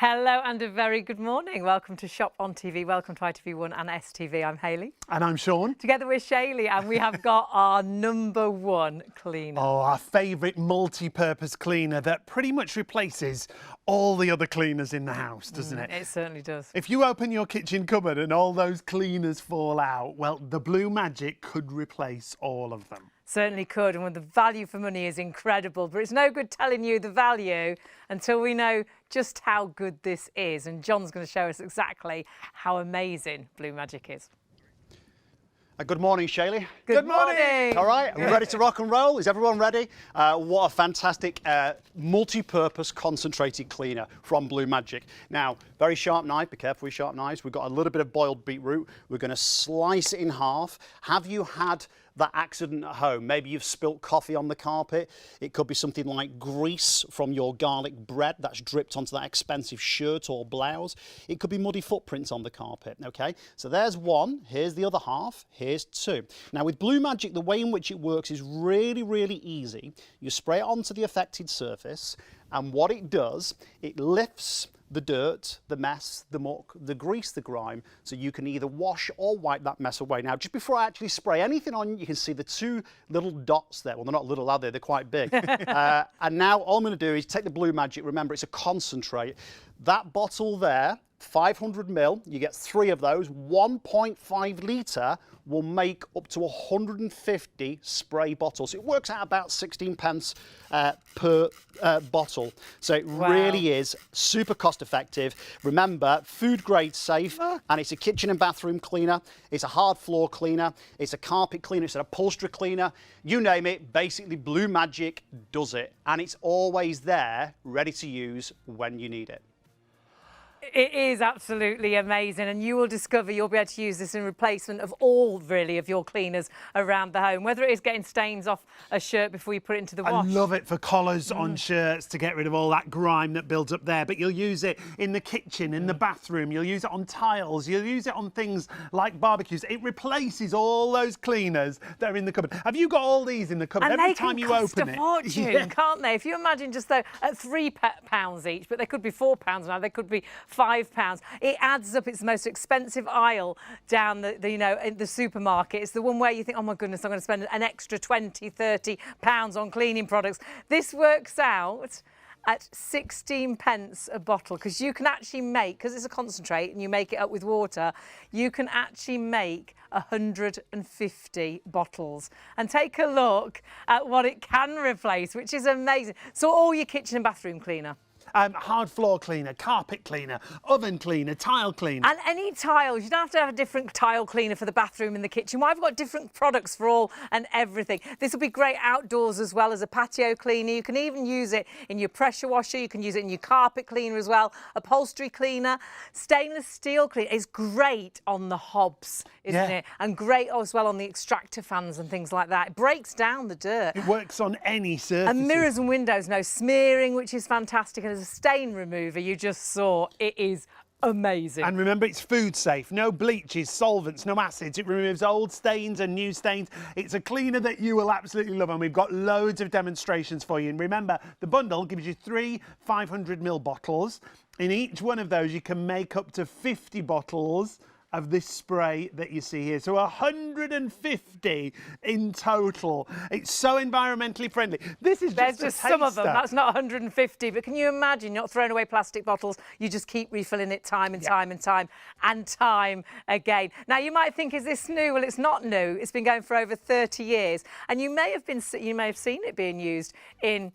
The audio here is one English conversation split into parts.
Hello and a very good morning. Welcome to Shop on TV. Welcome to ITV1 and STV. I'm Hayley. And I'm Sean. Together we're Shaylee, and we have got our #1 cleaner. Oh, our favourite multi-purpose cleaner that pretty much replaces all the other cleaners in the house, doesn't it? It certainly does. If you open your kitchen cupboard and all those cleaners fall out, well, the Blue Magic could replace all of them. Certainly could, and the value for money is incredible, but it's no good telling you the value until we know just how good this is. And John's going to show us exactly how amazing Blue Magic is. Good morning, Shaylee. Good morning. All right, we're ready to rock and roll. Is everyone ready? What a fantastic multi-purpose concentrated cleaner from Blue Magic. Now, very sharp knife. Be careful with sharp knives. We've got a little bit of boiled beetroot. We're going to slice it in half. Have you had that accident at home? Maybe you've spilt coffee on the carpet. It could be something like grease from your garlic bread that's dripped onto that expensive shirt or blouse. It could be muddy footprints on the carpet, okay? So there's one, here's the other half, here's two. Now with Blue Magic, the way in which it works is really, really easy. You spray it onto the affected surface, and what it does, it lifts the dirt, the mess, the muck, the grease, the grime, so you can either wash or wipe that mess away. Now, just before I actually spray anything on you can see the two little dots there. Well, they're not little, are they? They're quite big. And now all I'm going to do is take the Blue Magic. Remember, it's a concentrate. That bottle there, 500 ml, you get 3 of those. 1.5 litre will make up to 150 spray bottles. It works out about 16 pence per bottle. So it really is super cost effective. Remember, food grade safe, and it's a kitchen and bathroom cleaner. It's a hard floor cleaner. It's a carpet cleaner. It's an upholstery cleaner. You name it, basically Blue Magic does it. And it's always there, ready to use when you need it. It is absolutely amazing, and you will discover you'll be able to use this in replacement of all, really, of your cleaners around the home, whether it is getting stains off a shirt before you put it into the wash. I love it for collars on shirts to get rid of all that grime that builds up there, but you'll use it in the kitchen, in the bathroom, you'll use it on tiles, you'll use it on things like barbecues. It replaces all those cleaners that are in the cupboard. Have you got all these in the cupboard? And every time you open they can cost a fortune, can't they? If you imagine just though at £3 each, but they could be £4 now, they could be £5. It adds up. It's the most expensive aisle down the you know, in the supermarket. It's the one where you think, oh my goodness, I'm going to spend an extra £20–30 on cleaning products. This works out at 16 pence a bottle, because you can actually make, because it's a concentrate and you make it up with water, you can actually make 150 bottles. And take a look at what it can replace, which is amazing. So all your kitchen and bathroom cleaner. Hard floor cleaner, carpet cleaner, oven cleaner, tile cleaner. And any tiles. You don't have to have a different tile cleaner for the bathroom and the kitchen. Well, I've got different products for all and everything. This will be great outdoors as well as a patio cleaner. You can even use it in your pressure washer. You can use it in your carpet cleaner as well. Upholstery cleaner, stainless steel cleaner. It's great on the hobs, isn't it? And great as well on the extractor fans and things like that. It breaks down the dirt. It works on any surface. And mirrors and windows, no smearing, which is fantastic. And as a stain remover, you just saw, it is amazing. And remember, it's food safe. No bleaches, solvents, no acids. It removes old stains and new stains. It's a cleaner that you will absolutely love, and we've got loads of demonstrations for you. And remember, the bundle gives you 3 500 ml bottles. In each one of those, you can make up to 50 bottles of this spray that you see here. So 150 in total. It's so environmentally friendly. This is There's just some of them. That's not 150, but can you imagine not throwing away plastic bottles? You just keep refilling it time and time and time and time again. Now you might think, is this new? Well, it's not new. It's been going for over 30 years, and you may have seen it being used in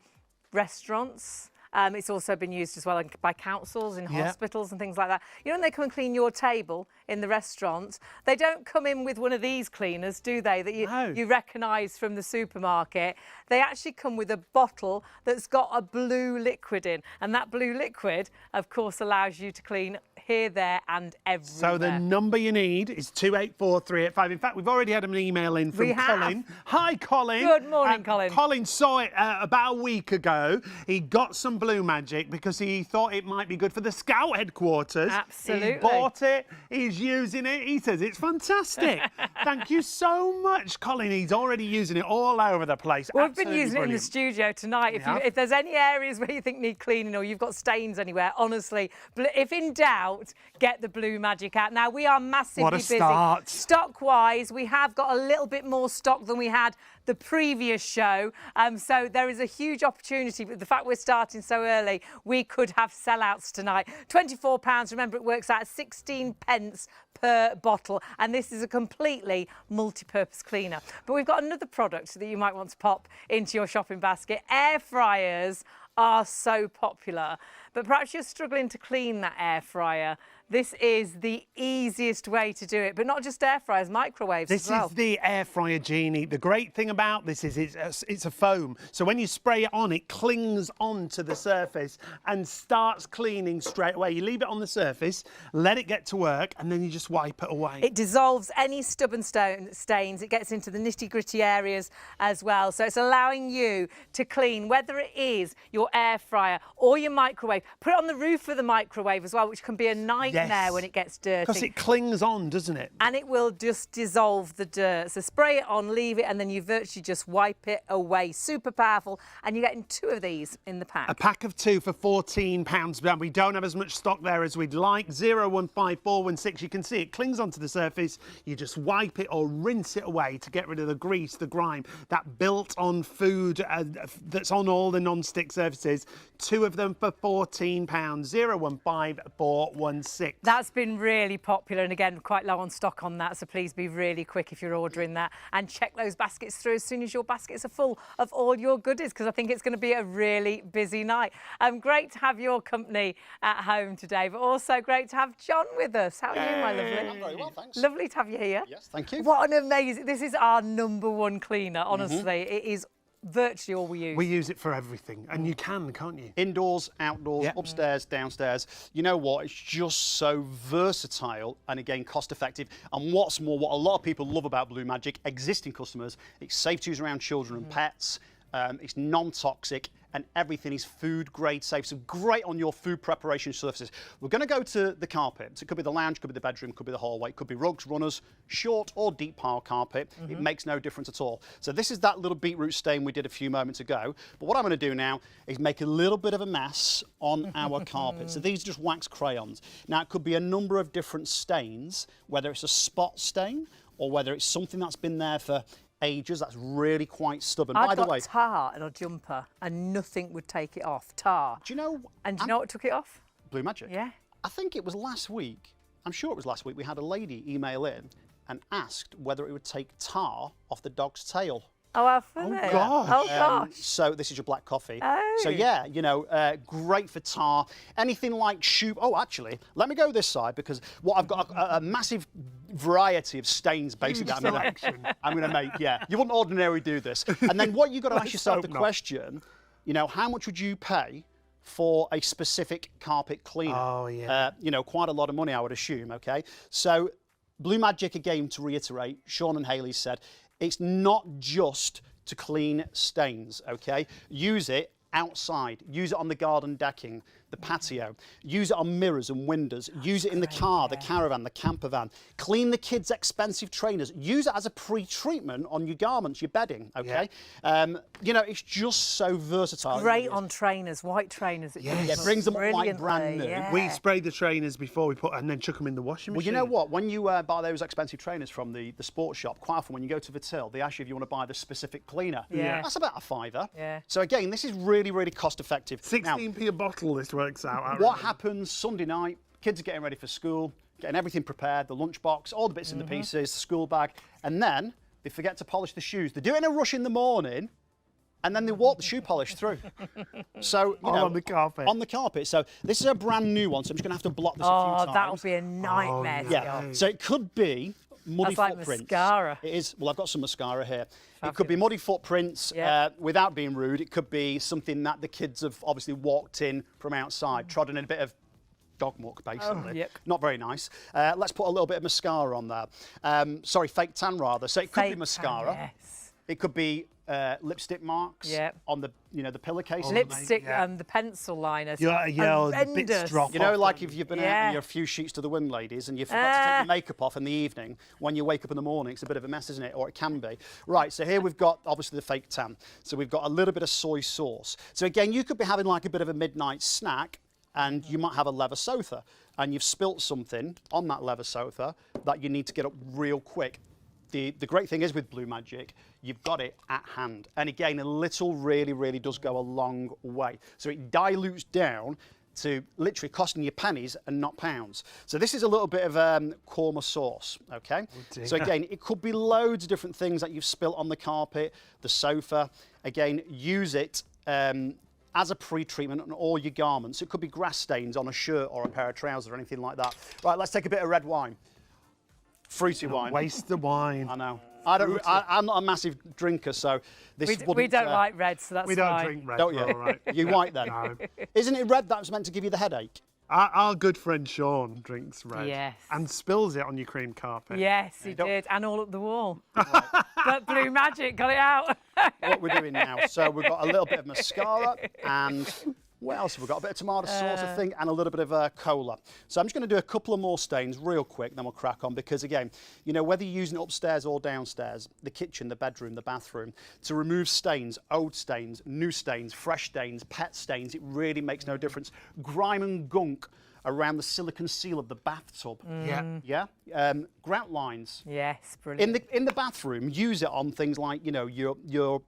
restaurants. It's also been used as well by councils in hospitals and things like that. You know, when they come and clean your table in the restaurant, they don't come in with one of these cleaners, do they, that you recognise from the supermarket. They actually come with a bottle that's got a blue liquid in, and that blue liquid, of course, allows you to clean here, there and everywhere. So the number you need is 284-385. In fact, we've already had an email in from Colin. Hi, Colin. Good morning, Colin. Colin saw it about a week ago. He got some Blue Magic because he thought it might be good for the Scout headquarters. Absolutely. He bought it. He's using it. He says it's fantastic. Thank you so much, Colin. He's already using it all over the place. Well, we've been Absolutely using it in the brilliant. studio tonight. If there's any areas where you think need cleaning or you've got stains anywhere, honestly, if in doubt, get the Blue Magic out. Now, we are massively What a busy. start. Stock-wise, we have got a little bit more stock than we had the previous show. So there is a huge opportunity. But the fact we're starting so early, we could have sellouts tonight. £24. Remember, it works out at 16 pence per bottle. And this is a completely multi-purpose cleaner. But we've got another product that you might want to pop into your shopping basket. Air fryers are so popular, but perhaps you're struggling to clean that air fryer. This is the easiest way to do it, but not just air fryers, microwaves as well. This is the Air Fryer Genie. The great thing about this is it's a foam. So when you spray it on, it clings onto the surface and starts cleaning straight away. You leave it on the surface, let it get to work, and then you just wipe it away. It dissolves any stubborn stains. It gets into the nitty-gritty areas as well. So it's allowing you to clean, whether it is your air fryer or your microwave. Put it on the roof of the microwave as well, which can be a nightmare when it gets dirty. Because it clings on, doesn't it? And it will just dissolve the dirt. So spray it on, leave it, and then you virtually just wipe it away. Super powerful. And you're getting 2 of these in the pack. A pack of 2 for £14. But we don't have as much stock there as we'd like. 015416. You can see it clings onto the surface. You just wipe it or rinse it away to get rid of the grease, the grime, that built-on food that's on all the non-stick surfaces. 2 of them for £14. 015416. That's been really popular, and again, quite low on stock on that, so please be really quick if you're ordering that, and check those baskets through as soon as your baskets are full of all your goodies, because I think it's going to be a really busy night. Great to have your company at home today, but also great to have John with us. How are you, my lovely? I'm very well, thanks. Lovely to have you here. Yes, thank you. What an amazing, this is our #1 cleaner, honestly. It is virtually all we use. We use it for everything, and you can't you? Indoors, outdoors, upstairs, downstairs. You know what? It's just so versatile and, again, cost effective. And what's more, what a lot of people love about Blue Magic, existing customers, it's safe to use around children and pets. It's non-toxic, and everything is food grade safe. So great on your food preparation surfaces. We're going to go to the carpet. So it could be the lounge, could be the bedroom, could be the hallway, could be rugs, runners, short or deep pile carpet. It makes no difference at all. So this is that little beetroot stain we did a few moments ago. But what I'm going to do now is make a little bit of a mess on our carpet. So these are just wax crayons. Now it could be a number of different stains, whether it's a spot stain or whether it's something that's been there for ages, that's really quite stubborn. I've By the got way, tar in a jumper and nothing would take it off. Tar. do you know? And do you know what took it off? Blue Magic. Yeah. I think it was last week. I'm sure it was last week. We had a lady email in and asked whether it would take tar off the dog's tail. Oh, how funny. Oh, gosh. Oh, gosh. So this is your black coffee. Oh. So yeah, you know, great for tar. Anything like shoe. Oh, actually, let me go this side because what I've got a massive variety of stains basically. I'm going to make. Yeah, you wouldn't ordinarily do this. And then what you got to ask yourself the question, you know, how much would you pay for a specific carpet cleaner? Oh yeah. You know, quite a lot of money, I would assume. Okay, so Blue Magic, again, to reiterate, Sean and Hayley said, it's not just to clean stains, okay? Use it outside, use it on the garden decking, the patio, use it on mirrors and windows, use it in the car, the caravan, the camper van. Clean the kids' expensive trainers. Use it as a pre-treatment on your garments, your bedding, okay? You know, it's just so versatile. Great on trainers, white trainers. It brings them up like brand new. Yeah. We sprayed the trainers before we put, and then chuck them in the washing Well, machine. you know what? When you buy those expensive trainers from the sports shop, quite often when you go to the till, they ask you if you want to buy the specific cleaner. Yeah. That's about a £5. Yeah. So again, this is really, really cost effective. 16p a bottle this works out. What happens Sunday night? Kids are getting ready for school, getting everything prepared, the lunchbox, all the bits and the pieces, the school bag, and then they forget to polish the shoes. They do it in a rush in the morning, and then they walk the shoe polish through. So, you know, on the carpet. On the carpet. So this is a brand new one, so I'm just going to have to block this a few times. Oh, that'll be a nightmare. to Yeah, get off. so it could be muddy That's like footprints. mascara. It is. Well, I've got some mascara here. It could be muddy footprints, Yeah. without being rude. It could be something that the kids have obviously walked in from outside, trodden in a bit of dog muck, basically. yuck. Not very nice. Let's put a little bit of mascara on there. Sorry, fake tan rather. So it could be Fake mascara. tan, yes. It could be lipstick marks Yep. on the, the pillowcase. Lipstick yeah. and the pencil liners. Yeah, the bits Horrendous. drop You know, off. like if you've been out Yeah. and you're a few sheets to the wind, ladies, and you forgot to take the makeup off in the evening, when you wake up in the morning, it's a bit of a mess, isn't it? Or it can be. Right, so here we've got, obviously, the fake tan. So we've got a little bit of soy sauce. So again, you could be having like a bit of a midnight snack, and you might have a levassotha, and you've spilt something on that levassotha that you need to get up real quick. The great thing is with Blue Magic, you've got it at hand. And again, a little really does go a long way. So it dilutes down to literally costing you pennies and not pounds. So this is a little bit of korma sauce, okay? dear. So again, it could be loads of different things that you've spilt on the carpet, the sofa. Again, use it as a pre-treatment on all your garments. It could be grass stains on a shirt or a pair of trousers or anything like that. Right, let's take a bit of red wine. Fruity wine. Waste the wine. I know. I'm not a massive drinker, so this wouldn't... We don't like red, so that's We don't fine. drink red. Don't you? All right. You white then? No. Isn't it red that's meant to give you the headache? Our good friend Sean drinks red. Yes. And spills it on your cream carpet. Yes, he don't- did, and all up the wall. But Blue Magic got it out. What we're doing now. So we've got a little bit of mascara and what else have we got? A bit of tomato sauce, I think, and a little bit of cola. So I'm just going to do a couple of more stains real quick, then we'll crack on because, again, whether you're using it upstairs or downstairs, the kitchen, the bedroom, the bathroom, to remove stains, old stains, new stains, fresh stains, pet stains, it really makes no difference. Grime and gunk around the silicone seal of the bathtub. Yeah. Yeah? Grout lines. Yes, brilliant. In the bathroom, use it on things like, your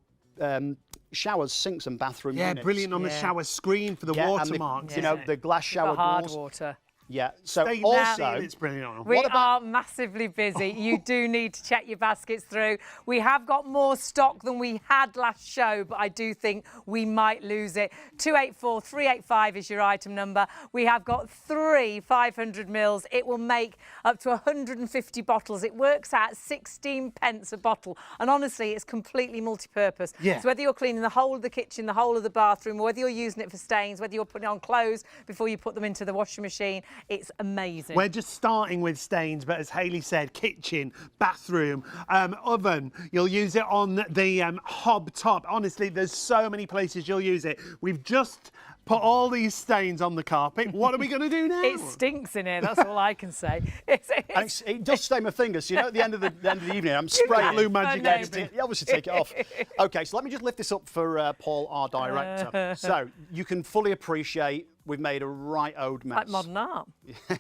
showers, sinks and bathroom Yeah, units. brilliant on the shower screen for the Yeah, and watermarks. the glass shower The hard doors. water. Yeah. So Stay also, down, it's brilliant on. We What about- are massively busy. You do need to check your baskets through. We have got more stock than we had last show, but I do think we might lose it. 284385 is your item number. We have got 3 500 mils. It will make up to 150 bottles. It works out 16 pence a bottle. And honestly, it's completely multi-purpose. Yeah. So whether you're cleaning the whole of the kitchen, the whole of the bathroom, or whether you're using it for stains, whether you're putting it on clothes before you put them into the washing machine, it's amazing. We're just starting with stains, but as Hayley said, kitchen, bathroom, oven. You'll use it on the hob top. Honestly, there's so many places you'll use it. We've just put all these stains on the carpet. What are we going to do now? It stinks in here, that's all I can say. and it does stain my fingers. So, at the end of the evening, I'm spraying Blue Magic. no, You obviously take it off. Okay, so let me just lift this up for Paul, our director. So you can fully appreciate we've made a right old mess. Like modern art.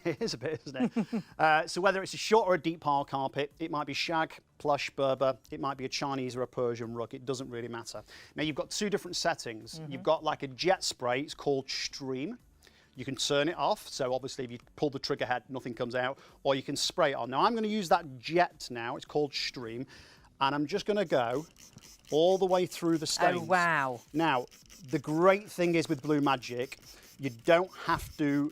It is a bit, isn't it? So whether it's a short or a deep pile carpet, it might be shag, plush, Berber, it might be a Chinese or a Persian rug, it doesn't really matter. Now you've got 2 different settings. You've got like a jet spray, it's called Stream. You can turn it off, so obviously if you pull the trigger head, nothing comes out, or you can spray it on. Now I'm going to use that jet now, it's called Stream, and I'm just going to go all the way through the stains. Oh, wow. Now, the great thing is with Blue Magic, you don't have to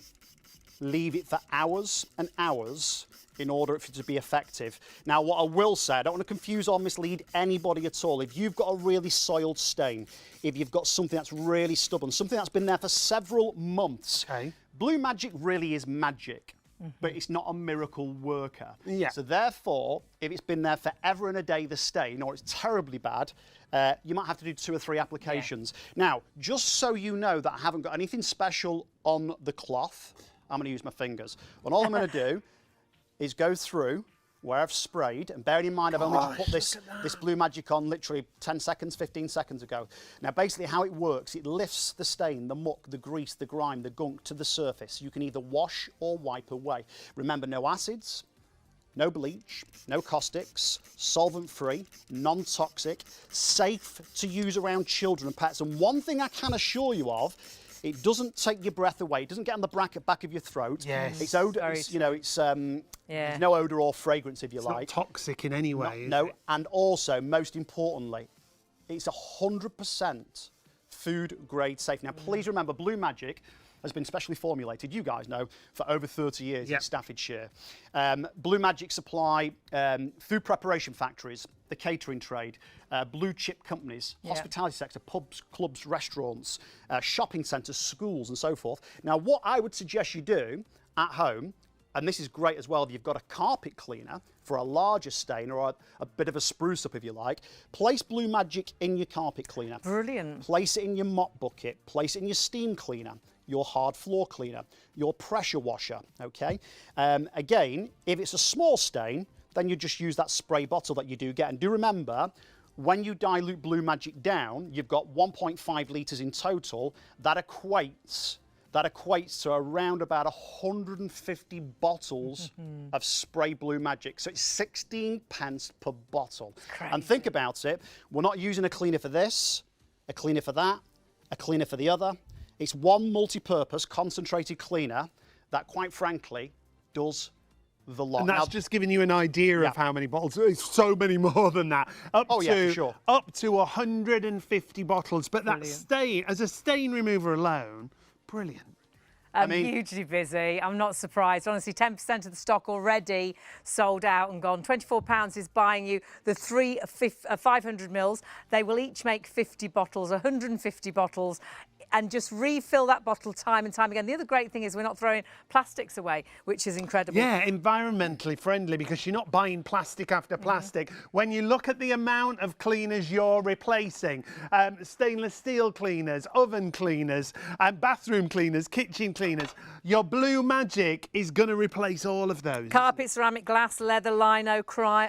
leave it for hours and hours in order for it to be effective. Now, what I will say, I don't want to confuse or mislead anybody at all. If you've got a really soiled stain, if you've got something that's really stubborn, something that's been there for several months, Okay. Blue Magic really is magic. But it's not a miracle worker. Yeah. So therefore, if it's been there forever and a day, the stain, or it's terribly bad, you might have to do 2 or 3 applications. Now, just so you know that I haven't got anything special on the cloth, I'm going to use my fingers. And all I'm going to do is go through where I've sprayed, and bearing in mind I've only just put this Blue Magic on literally 10 seconds, 15 seconds ago. Now basically how it works, it lifts the stain, the muck, the grease, the grime, the gunk to the surface. You can either wash or wipe away. Remember, no acids, no bleach, no caustics, solvent-free, non-toxic, safe to use around children and pets. And one thing I can assure you of, it doesn't take your breath away. It doesn't get on the back of your throat. Yes. It's odor. Very There's no odor or fragrance, if you It's like. not toxic in any way. is No, it? and also, most importantly, it's 100% food grade safe. Now, please remember, Blue Magic has been specially formulated, you guys know, for over 30 years Yep. in Staffordshire. Blue Magic supply food preparation factories, the catering trade, blue chip companies, hospitality sector, pubs, clubs, restaurants, shopping centres, schools and so forth. Now, what I would suggest you do at home, and this is great as well if you've got a carpet cleaner for a larger stain or a bit of a spruce up if you like, place Blue Magic in your carpet cleaner. Brilliant. Place it in your mop bucket, place it in your steam cleaner, your hard floor cleaner, your pressure washer, okay? Again, if it's a small stain, then you just use that spray bottle that you do get. And do remember, when you dilute Blue Magic down, you've got 1.5 litres in total. That equates to around about 150 bottles of spray Blue Magic. So it's 16 pence per bottle. And think about it, we're not using a cleaner for this, a cleaner for that, a cleaner for the other. It's one multi-purpose concentrated cleaner that, quite frankly, does the lot. And that's Now, just giving you an idea of how many bottles. It's so many more than that. Up to 150 bottles. But that stain, as a stain remover alone, brilliant. Hugely busy. I'm not surprised. Honestly, 10% of the stock already sold out and gone. £24 is buying you the 500 mils. They will each make 50 bottles, 150 bottles, and just refill that bottle time and time again. The other great thing is we're not throwing plastics away, which is incredible. Yeah, environmentally friendly because you're not buying plastic after plastic. When you look at the amount of cleaners you're replacing, stainless steel cleaners, oven cleaners, bathroom cleaners, kitchen cleaners, your Blue Magic is going to replace all of those. Carpet, ceramic, glass, leather, lino, chrome,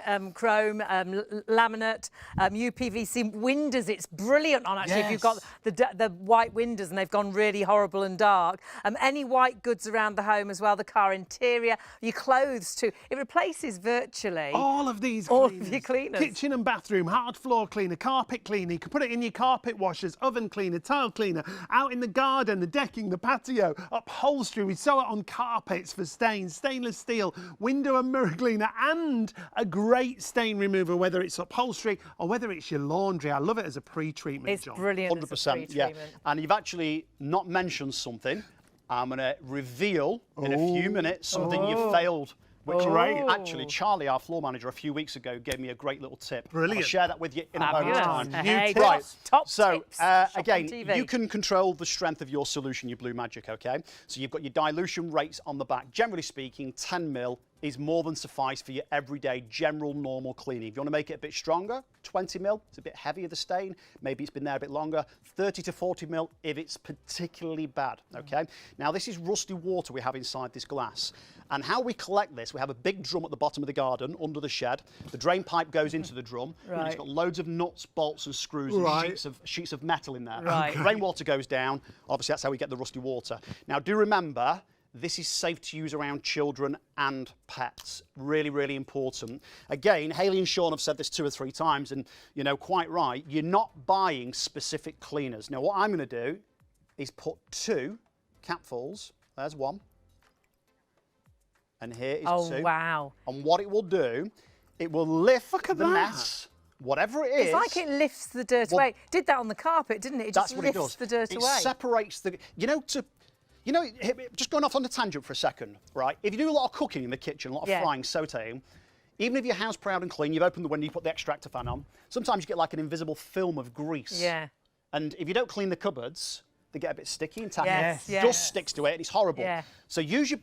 laminate, UPVC windows. It's brilliant on actually if you've got the white windows and they've gone really horrible and dark. Any white goods around the home as well, the car interior, your clothes too. It replaces virtually all of these all cleaners. of your cleaners. Kitchen and bathroom, hard floor cleaner, carpet cleaner. You can put it in your carpet washers, oven cleaner, tile cleaner, out in the garden, the decking, the patio, upholstery. We sew it on carpets for stains, stainless steel, window and mirror cleaner, and a great stain remover, whether it's upholstery or whether it's your laundry. I love it as a pre-treatment, It's John. brilliant. 100%, yeah. And you've actually not mentioned something. I'm going to reveal in a few minutes something you failed. Which actually, Charlie, our floor manager, a few weeks ago gave me a great little tip. Brilliant. I'll share that with you in a moment's time. Hey, Right. top So, tips. again, ShopOnTV. you can control the strength of your solution, your Blue Magic, okay? So you've got your dilution rates on the back. Generally speaking, 10 mil is more than suffice for your everyday general normal cleaning. If you want to make it a bit stronger, 20 mil, it's a bit heavier, the stain. Maybe it's been there a bit longer. 30 to 40 mil if it's particularly bad, okay? Now, this is rusty water we have inside this glass. And how we collect this, we have a big drum at the bottom of the garden, under the shed. The drain pipe goes into the drum, and it's got loads of nuts, bolts and screws and sheets of metal in there. Right. Rainwater goes down. Obviously, that's how we get the rusty water. Now, do remember, this is safe to use around children and pets. Really, really important. Again, Hayley and Sean have said this 2 or 3 times, and, you know, quite right. You're not buying specific cleaners. Now, what I'm going to do is put 2 capfuls. There's 1. And here is 2. Oh, wow. And what it will do, it will lift the mess, whatever it is. It's like it lifts the dirt away. It did that on the carpet, didn't it? It That's just what it lifts does. the dirt It away. separates the, just going off on a tangent for a second, right? If you do a lot of cooking in the kitchen, a lot of frying, sauteing, even if your house proud and clean, you've opened the window, you put the extractor fan on, sometimes you get like an invisible film of grease. Yeah. And if you don't clean the cupboards, they get a bit sticky and tacky. Yes, yes. Dust sticks to it and it's horrible. Yeah. So use your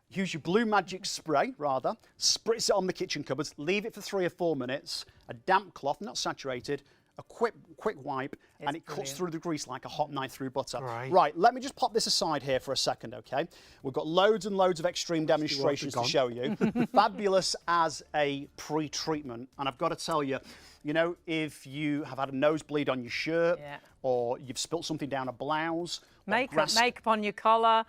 use your Blue Magic spray, rather, spritz it on the kitchen cupboards, leave it for 3 or 4 minutes, a damp cloth, not saturated, a quick wipe, and it cuts through the grease like a hot knife through butter. Right, let me just pop this aside here for a second, okay? We've got loads and loads of extreme demonstrations to show you. Fabulous as a pre-treatment, and I've got to tell you, you know, if you have had a nosebleed on your shirt, or you've spilt something down a blouse, Makeup on your collar.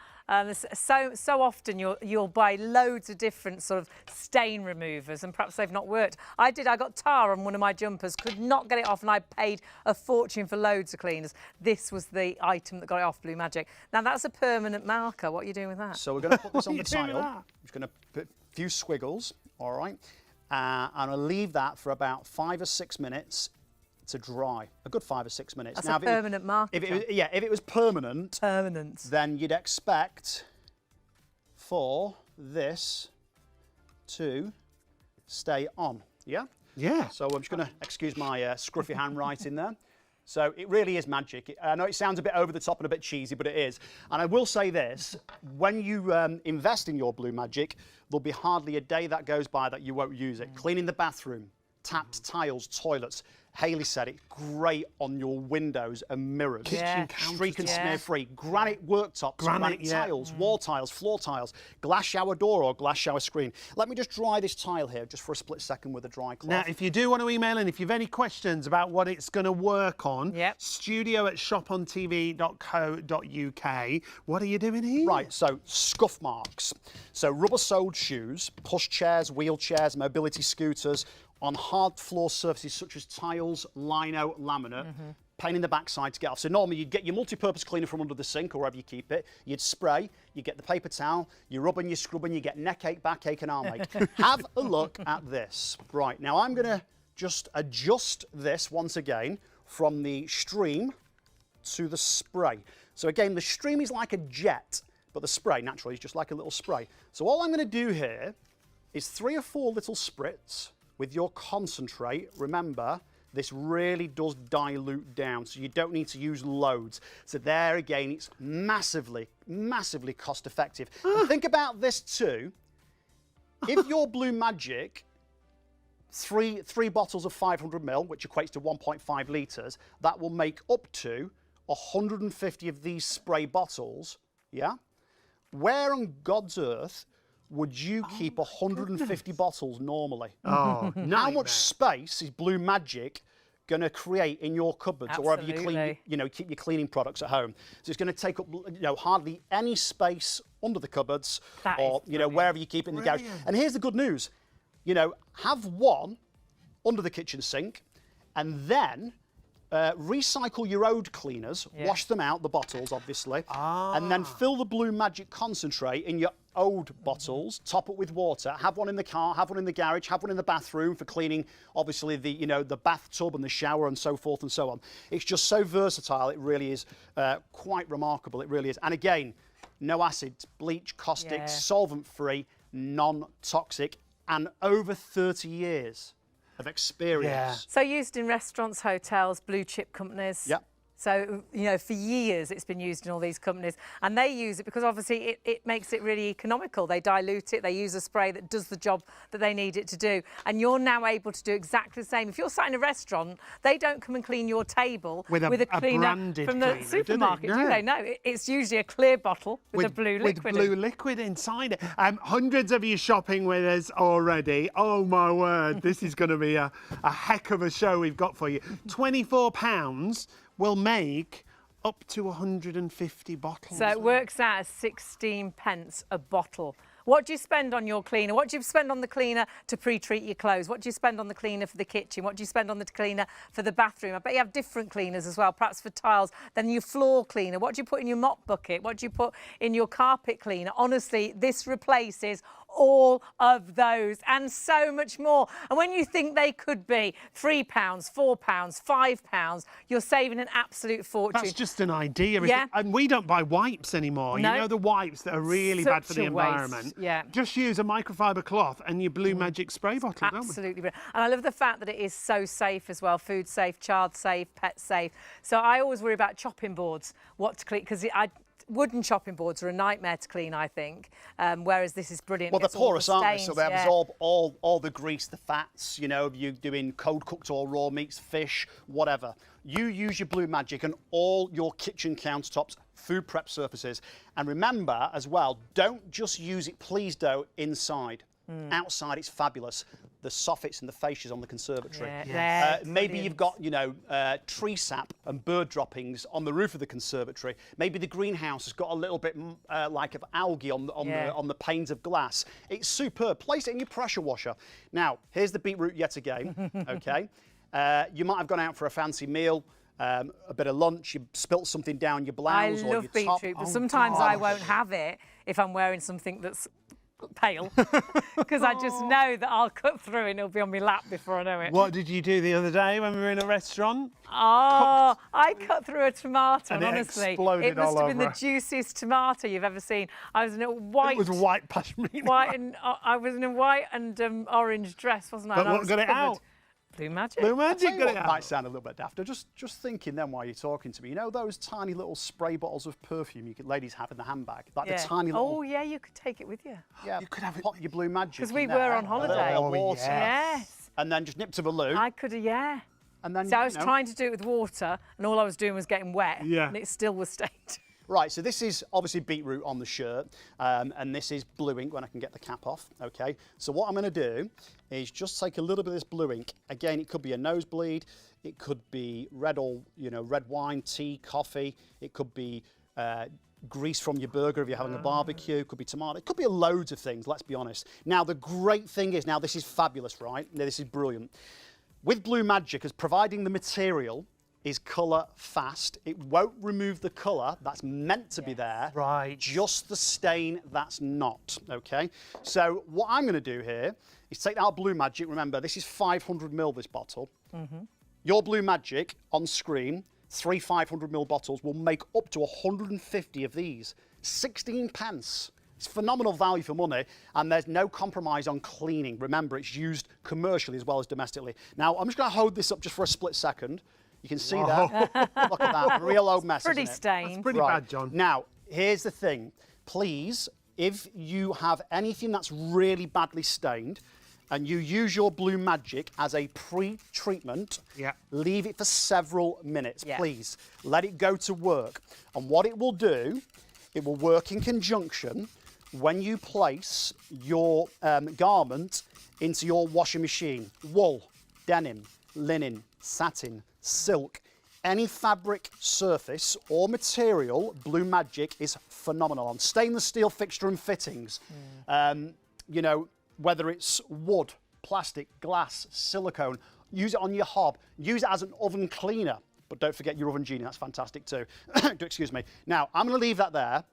So often you'll buy loads of different sort of stain removers, and perhaps they've not worked. I got tar on one of my jumpers, could not get it off, and I paid a fortune for loads of cleaners. This was the item that got it off, Blue Magic. Now that's a permanent marker. What are you doing with that? So we're going to put this on the tile. I'm just going to put a few squiggles, all right? And I'll leave that for about 5 or 6 minutes. to dry. A good 5 or 6 minutes. That's now, a permanent marker. If it was permanent, then you'd expect for this to stay on. Yeah? Yeah. So I'm just going to excuse my scruffy handwriting there. So it really is magic. I know it sounds a bit over the top and a bit cheesy, but it is. And I will say this, when you invest in your Blue Magic, there'll be hardly a day that goes by that you won't use it. Cleaning the bathroom, taps, tiles, toilets. Hayley said it, great on your windows and mirrors. Yeah. Streak and smear free. Granite worktops, granite tiles, wall tiles, floor tiles, glass shower door or glass shower screen. Let me just dry this tile here just for a split second with a dry cloth. Now, if you do want to email in, if you've any questions about what it's going to work on, studio@shopontv.co.uk. What are you doing here? Right, so scuff marks. So rubber-soled shoes, push chairs, wheelchairs, mobility scooters, on hard floor surfaces such as tiles, lino, laminate, pain in the backside to get off. So normally you'd get your multi-purpose cleaner from under the sink or wherever you keep it, you'd spray, you get the paper towel, you rub and you scrub and you get neck ache, backache and arm ache. Have a look at this. Right, now I'm going to just adjust this once again from the stream to the spray. So again, the stream is like a jet, but the spray naturally is just like a little spray. So all I'm going to do here is 3 or 4 little spritz with your concentrate. Remember, this really does dilute down, so you don't need to use loads. So there again, it's massively, massively cost effective. And think about this too. If your Blue Magic, three bottles of 500 ml, which equates to 1.5 litres, that will make up to 150 of these spray bottles, yeah? Where on God's earth would you keep 150 bottles normally? Oh, How much space is Blue Magic going to create in your cupboards or wherever you clean, keep your cleaning products at home? So it's going to take up, hardly any space under the cupboards or, wherever you keep it in the garage. And here's the good news. Have one under the kitchen sink and then recycle your Ode cleaners, wash them out, the bottles obviously, and then fill the Blue Magic concentrate in your Ode bottles, top up with water, have one in the car, have one in the garage, have one in the bathroom for cleaning obviously the bathtub and the shower and so forth and so on. It's just so versatile, it really is quite remarkable, it really is. And again, no acids, bleach, caustics, solvent free, non-toxic, and over 30 years of experience. So used in restaurants, hotels, blue chip companies. Yep. So, for years it's been used in all these companies and they use it because obviously it makes it really economical. They dilute it, they use a spray that does the job that they need it to do. And you're now able to do exactly the same. If you're sat in a restaurant, they don't come and clean your table with a cleaner from the supermarket, do they? No, it's usually a clear bottle with a blue liquid with blue liquid inside it. Hundreds of you shopping with us already. Oh my word, this is going to be a heck of a show we've got for you. £24 will make up to 150 bottles. So it works out as 16 pence a bottle. What do you spend on your cleaner? What do you spend on the cleaner to pre-treat your clothes? What do you spend on the cleaner for the kitchen? What do you spend on the cleaner for the bathroom? I bet you have different cleaners as well, perhaps for tiles, than your floor cleaner. What do you put in your mop bucket? What do you put in your carpet cleaner? Honestly, this replaces all of those and so much more. And when you think they could be £3, £4, £5, you're saving an absolute fortune. That's just an idea, isn't it? And we don't buy wipes anymore. No. You know the wipes that are really bad for the environment. Yeah. Just use a microfiber cloth and your Blue Magic spray bottle, Absolutely brilliant. And I love the fact that it is so safe as well, food safe, child safe, pet safe. So I always worry about chopping boards, what to clean, because wooden chopping boards are a nightmare to clean, I think, whereas this is brilliant. Well, they're porous, aren't they? So they absorb all the grease, the fats, if you're doing cold cooked or raw meats, fish, whatever. You use your Blue Magic on all your kitchen countertops, food prep surfaces. And remember as well, don't just use it, please do, inside. Outside, it's fabulous. The soffits and the fascias on the conservatory. Maybe you've got, tree sap and bird droppings on the roof of the conservatory. Maybe the greenhouse has got a little bit like of algae on the panes of glass. It's superb. Place it in your pressure washer. Now, here's the beetroot yet again. Okay, you might have gone out for a fancy meal. A bit of lunch, you spilt something down your blouse or your top. I love beetroot, but sometimes I won't have it if I'm wearing something that's pail because I just know that I'll cut through and it'll be on my lap before I know it. What did you do the other day when we were in a restaurant? Oh, I cut through a tomato, And it honestly, exploded it must all have been over. the juiciest tomato you've ever seen. I was in a white, It was white pashmina. white and I was in a white and orange dress, wasn't I? But And I what was got it covered. out? Blue Magic. Blue Tell Magic you got what it might out. sound a little bit daft. Just thinking then while you're talking to me, you know those tiny little spray bottles of perfume ladies have in the handbag? Like Yeah. the tiny little... Oh, yeah, you could take it with you. Yeah, You could have it- pop your Blue Magic Because we in were there, on a little holiday. bit of Oh, water, yes. Yes. and then just nip to the loo. I could have, yeah. And then, So I was you know. trying to do it with water and all I was doing was getting wet. Yeah. And it still was stained. Right, so this is obviously beetroot on the shirt, and this is blue ink when I can get the cap off, okay? So what I'm gonna do is just take a little bit of this blue ink. Again, it could be a nosebleed, it could be red wine, tea, coffee, it could be grease from your burger if you're having a barbecue, it could be tomato, it could be loads of things, let's be honest. Now, the great thing is, now this is fabulous, right? Now, this is brilliant. With Blue Magic, as providing the material is colour fast. It won't remove the colour that's meant to be there. Right. Just the stain that's not, okay? So what I'm going to do here is take out Blue Magic. Remember, this is 500ml, this bottle. Your Blue Magic on screen, 3 500ml bottles will make up to 150 of these. 16 pence. It's phenomenal value for money, and there's no compromise on cleaning. Remember, it's used commercially as well as domestically. Now, I'm just going to hold this up just for a split second. You can see that. Look at that. Real old mess, Pretty isn't it? stained. Pretty bad, John. Now, here's the thing. Please, if you have anything that's really badly stained and you use your Blue Magic as a pre-treatment, Yeah. leave it for several minutes, Yeah. please. Let it go to work. And what it will do, it will work in conjunction when you place your garment into your washing machine. Wool, denim, linen, satin, silk, any fabric surface or material, Blue Magic is phenomenal on. Stainless steel fixture and fittings, you know, whether it's wood, plastic, glass, silicone, use it on your hob, use it as an oven cleaner, but don't forget your Oven Genie, that's fantastic too. Excuse me. Now, I'm gonna leave that there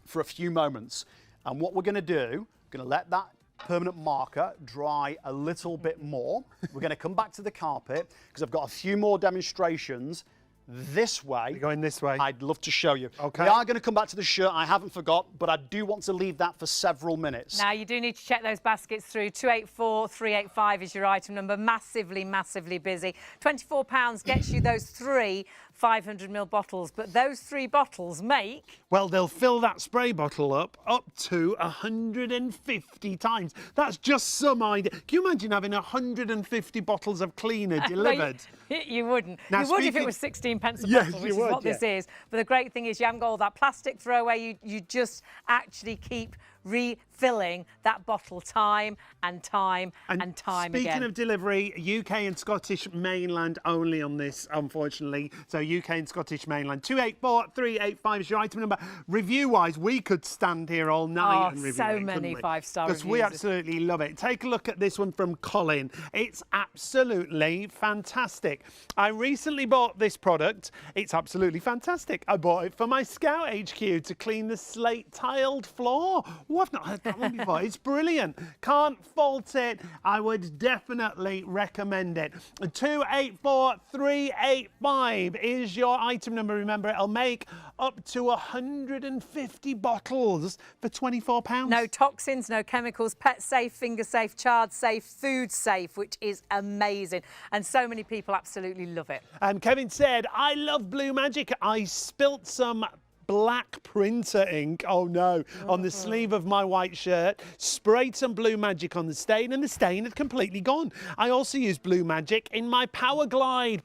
for a few moments, and what we're gonna do, we're gonna let that permanent marker dry a little bit more. We're going to come back to the carpet because I've got a few more demonstrations this way. You're going this way. I'd love to show you. Okay. We are going to come back to the shirt. I haven't forgot, but I do want to leave that for several minutes. Now, you do need to check those baskets through. 284385 is your item number. Massively, massively busy. £24 gets you those 3 500ml bottles, but those 3 bottles make... Well, they'll fill that spray bottle up to 150 times. That's just some idea. Can you imagine having 150 bottles of cleaner delivered? You wouldn't. Now, you would if it speaking- was 16 pence a Yes, bottle, you which is would, what this is. But the great thing is you haven't got all that plastic throwaway. You just actually keep refilling that bottle time and time and time again. Speaking of delivery, UK and Scottish mainland only on this, unfortunately. So UK and Scottish mainland. 284385 is your item number. Review-wise, we could stand here all night Oh, and review so it, many couldn't we? 5-star Because we reviews. absolutely love it. Take a look at this one from Colin. It's absolutely fantastic. I recently bought this product. It's absolutely fantastic. I bought it for my Scout HQ to clean the slate tiled floor. Oh, I've not heard that one before. It's brilliant. Can't fault it. I would definitely recommend it. 284385 is your item number. Remember, it'll make up to 150 bottles for £24. No toxins, no chemicals, pet safe, finger safe, child safe, food safe, which is amazing. And so many people absolutely love it. Kevin said, I love Blue Magic. I spilt some black printer ink, oh no, on the sleeve of my white shirt, sprayed some Blue Magic on the stain, and the stain had completely gone. I also used Blue Magic in my Power Glide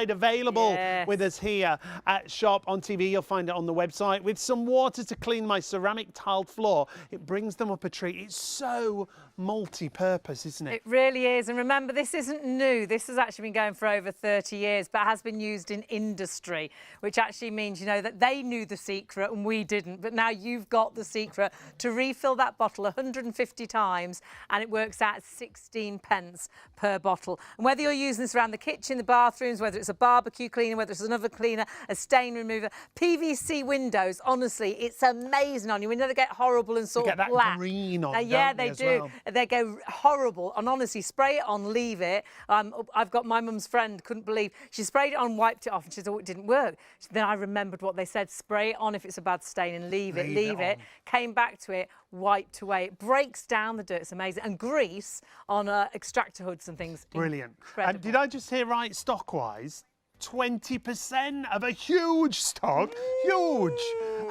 available with us here at ShopOnTV. You'll find it on the website, with some water to clean my ceramic tiled floor. It brings them up a treat. It's so multi-purpose, isn't it? It really is. And remember, this isn't new. This has actually been going for over 30 years, but has been used in industry, which actually means, you know, that they knew the secret and we didn't, but now you've got the secret to refill that bottle 150 times, and it works out at 16 pence per bottle. And whether you're using this around the kitchen, the bathrooms, whether it's a barbecue cleaner, whether it's another cleaner, a stain remover, PVC windows, honestly, it's amazing on you. We know they get horrible and sort They of get that black. green on, Yeah, don't they, they as do. well? They go horrible. And honestly, spray it on, leave it. I've got my mum's friend, couldn't believe, she sprayed it on, wiped it off, and she said, oh, it didn't work. Then I remembered what they said, spray it on if it's a bad stain and leave it. Came back to it, wiped away. It breaks down the dirt, it's amazing. And grease on extractor hoods and things. Brilliant. Incredible. And did I just hear right, stock-wise? 20% of a huge stock,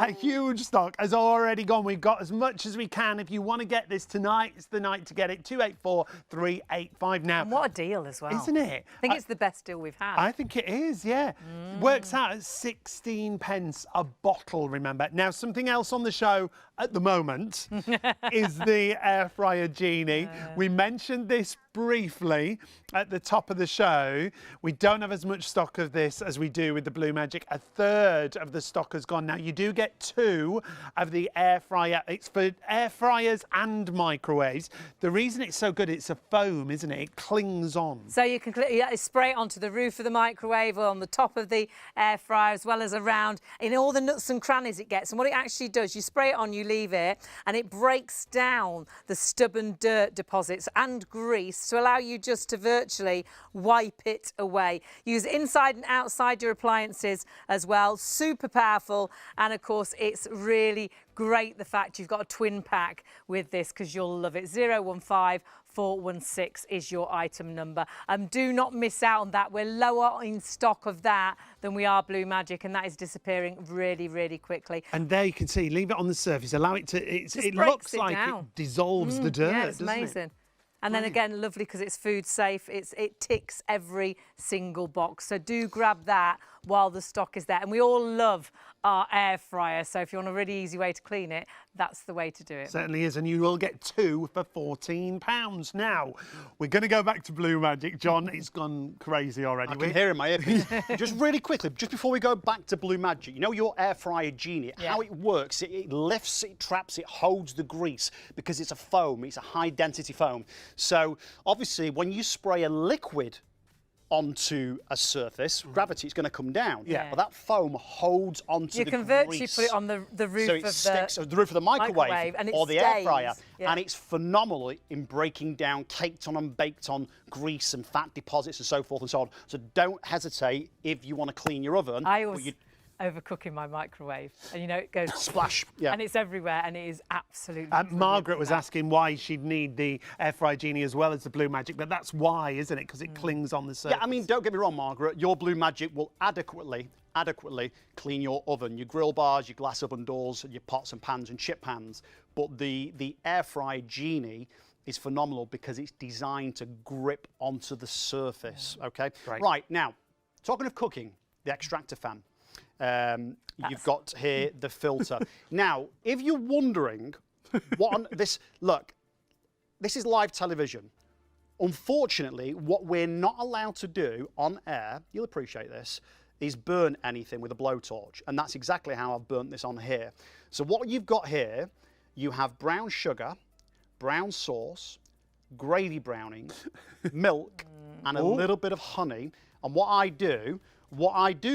a huge stock has already gone. We've got as much as we can. If you want to get this tonight, it's the night to get it. 284-385 now. And what a deal as well. Isn't it? I think it's the best deal we've had. I think it is, yeah. Works out at 16 pence a bottle, remember. Now, something else on the show at the moment is the air fryer genie. We mentioned this briefly at the top of the show. We don't have as much stock of this as we do with the Blue Magic. A third of the stock has gone. Now, you do get 2 of the air fryer. It's for air fryers and microwaves. The reason it's so good, it's a foam, isn't it? It clings on. So you can spray it onto the roof of the microwave or on the top of the air fryer, as well as around in all the nooks and crannies it gets. And what it actually does, you spray it on, you leave it, and it breaks down the stubborn dirt deposits and grease to allow you just to virtually wipe it away. Use inside and outside your appliances as well. Super powerful. And of course, it's really great the fact you've got a twin pack with this, because you'll love it. 015-416 is your item number. Do not miss out on that. We're lower in stock of that than we are Blue Magic, and that is disappearing really, really quickly. And there you can see, leave it on the surface, allow it to, it breaks looks it like down. it dissolves the dirt, Yeah, it's doesn't amazing. it? And then again, lovely because it's food safe. It ticks every single box. So do grab that while the stock is there. And we all love our air fryer. So if you want a really easy way to clean it, that's the way to do it. Certainly is, and you will get 2 for £14. Now, we're going to go back to Blue Magic. John, it's gone crazy already. I can hear in my earpiece. Just really quickly, just before we go back to Blue Magic, you know your air fryer genie, how it works, it lifts, it traps, it holds the grease because it's a foam, it's a high density foam. So obviously when you spray a liquid onto a surface, gravity is going to come down. Yeah. But that foam holds onto the grease. You can virtually put it on the roof so it sticks the roof of the microwave and it or the air fryer, stays. and it's phenomenal in breaking down caked on and baked on grease and fat deposits and so forth and so on. So don't hesitate if you want to clean your oven. I always overcook in my microwave, and you know it goes splash, yeah, and it's everywhere, and it is absolutely. Margaret was asking why she'd need the air fryer genie as well as the Blue Magic, but that's why, isn't it? Because it clings on the surface. Yeah, I mean, don't get me wrong, Margaret. Your Blue Magic will adequately clean your oven, your grill bars, your glass oven doors, your pots and pans and chip pans. But the air fryer genie is phenomenal because it's designed to grip onto the surface. Okay, right now, talking of cooking, the extractor fan. You've got here the filter. Now, if you're wondering what on this, look, this is live television. Unfortunately, what we're not allowed to do on air, you'll appreciate this, is burn anything with a blowtorch. And that's exactly how I've burnt this on here. So what you've got here, you have brown sugar, brown sauce, gravy brownings, milk, and a little bit of honey. And what I do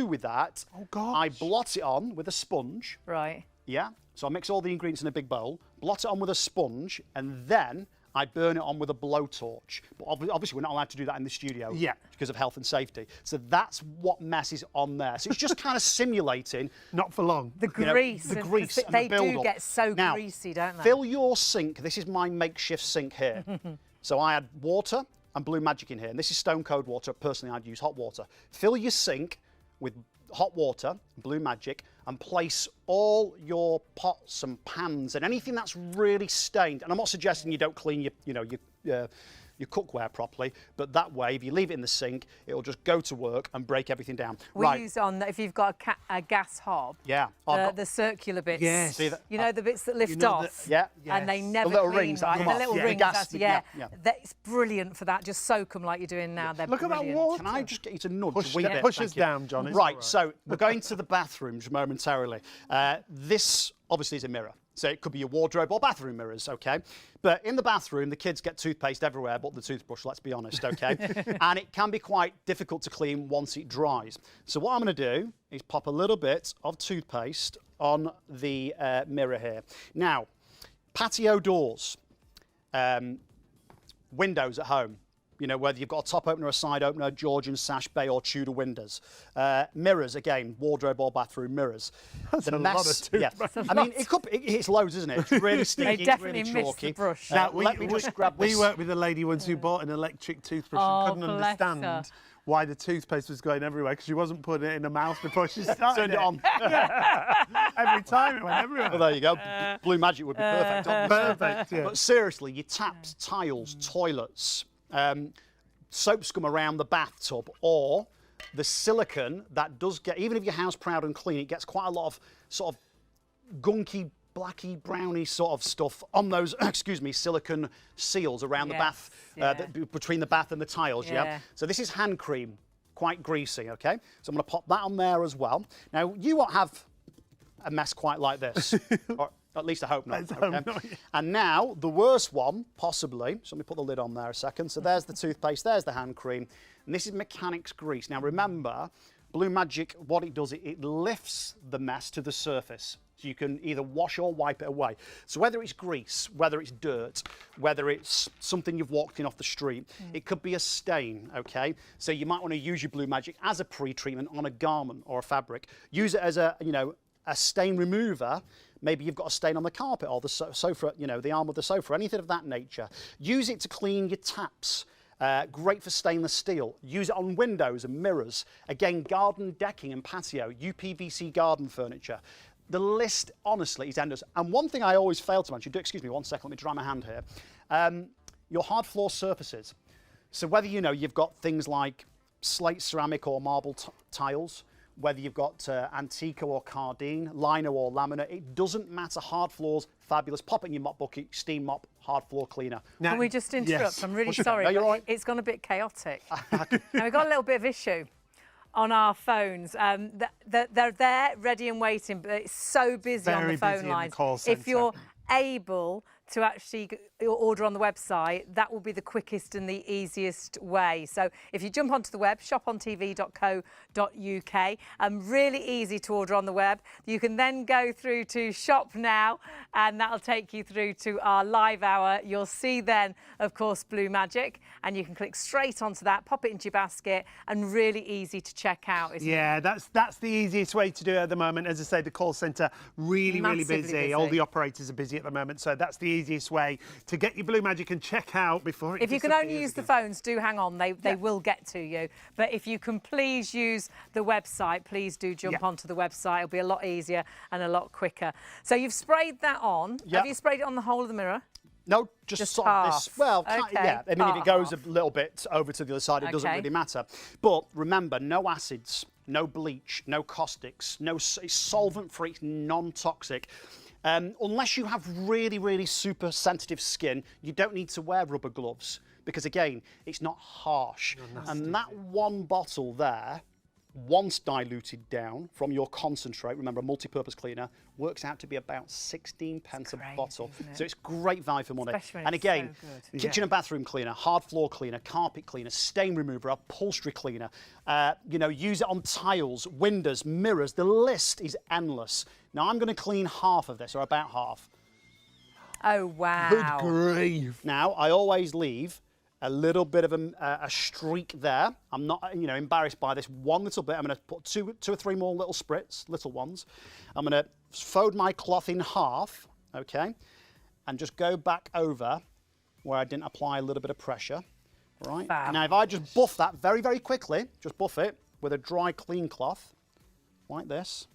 with that, I blot it on with a sponge. Right. Yeah. So I mix all the ingredients in a big bowl, blot it on with a sponge, and then I burn it on with a blowtorch. But obviously we're not allowed to do that in the studio because of health and safety. So that's what mess is on there. So it's just kind of simulating. Not for long. The grease. The grease and they the build-up. do get so now, greasy, don't they? Fill your sink. This is my makeshift sink here. So I had water and Blue Magic in here, and this is stone cold water. Personally, I'd use hot water. Fill your sink with hot water, Blue Magic, and place all your pots and pans and anything that's really stained. And I'm not suggesting you don't clean your your cookware properly. But that way, if you leave it in the sink, it'll just go to work and break everything down. We use on, if you've got a gas hob, the circular bits. Yes. See that? You know, the bits that lift off. And they never the little clean rings that right. come The off. little The rings. gas, That's brilliant for that. Just soak them like you're doing now. They're Look at that brilliant. water. Can I just get you to nudge Push, a wee bit? push Thank us you. down, John. Right, so we're going to the bathrooms momentarily. This obviously is a mirror. So it could be your wardrobe or bathroom mirrors, okay? But in the bathroom, the kids get toothpaste everywhere but the toothbrush, let's be honest, okay? And it can be quite difficult to clean once it dries. So what I'm going to do is pop a little bit of toothpaste on the mirror here. Now, patio doors, windows at home. You know, whether you've got a top opener, a side opener, Georgian, sash, bay or Tudor windows. Mirrors, again, wardrobe or bathroom mirrors. That's a lot of toothpaste. I mean, it's loads, isn't it? It's really sticky, They definitely really missed chalky. the brush. Let me just grab this. We worked with a lady once who bought an electric toothbrush and couldn't bless her. understand why the toothpaste was going everywhere because she wasn't putting it in her mouth before she started Turned it on. Every time it went everywhere. Well, there you go. Blue Magic would be perfect. obviously. Perfect, yeah. But seriously, your taps, tiles, toilets, soap scum around the bathtub, or the silicone that does get, even if your house proud and clean, it gets quite a lot of sort of gunky, blacky, browny sort of stuff on those, excuse me, silicone seals around the bath, between the bath and the tiles, yeah? So this is hand cream, quite greasy, okay? So I'm going to pop that on there as well. Now, you won't have a mess quite like this, or at least I hope not. Okay? And now, the worst one, possibly, so let me put the lid on there a second. So there's the toothpaste, there's the hand cream, and this is Mechanics grease. Now remember, Blue Magic, what it does, it lifts the mess to the surface. So you can either wash or wipe it away. So whether it's grease, whether it's dirt, whether it's something you've walked in off the street, it could be a stain, okay? So you might want to use your Blue Magic as a pre-treatment on a garment or a fabric. Use it as a, you know, a stain remover. Maybe you've got a stain on the carpet or the sofa, you know, the arm of the sofa, anything of that nature. Use it to clean your taps. Great for stainless steel. Use it on windows and mirrors. Again, garden decking and patio, UPVC garden furniture. The list, honestly, is endless. And one thing I always fail to mention, excuse me one second, let me dry my hand here. Your hard floor surfaces. So whether, you know, you've got things like slate, ceramic or marble tiles, whether you've got Antico or Cardine, lino or laminate, it doesn't matter. Hard floors, fabulous. Pop it in your mop bucket, steam mop, hard floor cleaner. Now, can we just interrupt? Yes. I'm really sorry. No, you're but all right. It's gone a bit chaotic. Now, we've got a little bit of issue on our phones. They're there, ready and waiting, but it's so busy on Very the phone busy in the lines. call If centre. you're able to actually order on the website, that will be the quickest and the easiest way. So if you jump onto the web, shopontv.co.uk, really easy to order on the web. You can then go through to Shop Now, and that'll take you through to our live hour. You'll see then, of course, Blue Magic, and you can click straight onto that, pop it into your basket, and really easy to check out. Yeah, that's the easiest way to do it at the moment. As I say, the call centre really Massively busy. All the operators are busy at the moment, so that's the easiest way to get your Blue Magic and check out before it If you can only disappears use the again. phones, do hang on. They will get to you. But if you can please use the website, please do jump onto the website. It'll be a lot easier and a lot quicker. So you've sprayed that on. Have you sprayed it on the whole of the mirror? No, just sort of this. Well, Okay, yeah. I mean, if it goes half. a little bit over to the other side, it doesn't really matter. But remember, no acids, no bleach, no caustics, it's solvent-free, it's non-toxic. Unless you have really, really super sensitive skin, you don't need to wear rubber gloves because, again, it's not harsh. And that one bottle there, once diluted down from your concentrate, remember a multi-purpose cleaner, works out to be about 16 pence a bottle. So it's great value for money. Especially when and it's again, so good. kitchen and bathroom cleaner, hard floor cleaner, carpet cleaner, stain remover, upholstery cleaner, you know, use it on tiles, windows, mirrors. The list is endless. Now I'm going to clean half of this, or about half. Oh, wow. Good grief. Now, I always leave a little bit of a streak there. I'm not, you know, embarrassed by this one little bit. I'm going to put two or three more little spritz, little ones. I'm going to fold my cloth in half, okay, and just go back over where I didn't apply a little bit of pressure, right? Fab. Now, if I just buff that very, very quickly, just buff it with a dry, clean cloth, like this,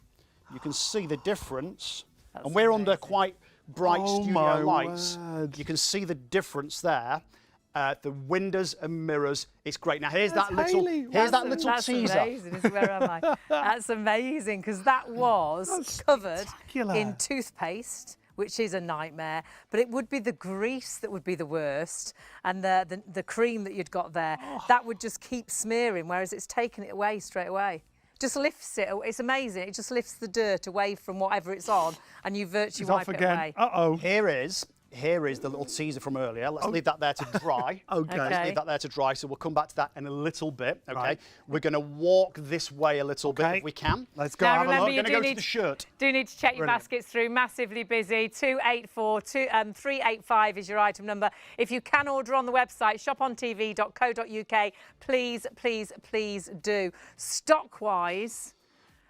you can see the difference. And we're under quite bright studio lights. Word. You can see the difference there. the windows and mirrors. It's great. Now here's That's that little Hayley. That's teaser. amazing. Where am I? That's amazing because that was covered spectacular. in toothpaste, which is a nightmare. But it would be the grease that would be the worst, and the cream that you'd got there that would just keep smearing. Whereas it's taken it away straight away. Just lifts it. It's amazing. It just lifts the dirt away from whatever it's on, and you virtually wipe it away. Uh-oh. Here is the little teaser from earlier. Let's leave that there to dry. Okay. Let's leave that there to dry. So we'll come back to that in a little bit. Okay. Right. We're going to walk this way a little bit if we can. Let's go Now have a remember, look. you We're going to go to the shirt. do need to check your Brilliant. baskets through. Massively busy. 385 is your item number. If you can order on the website, ShopOnTV.co.uk, please, please, please do. Stock-wise,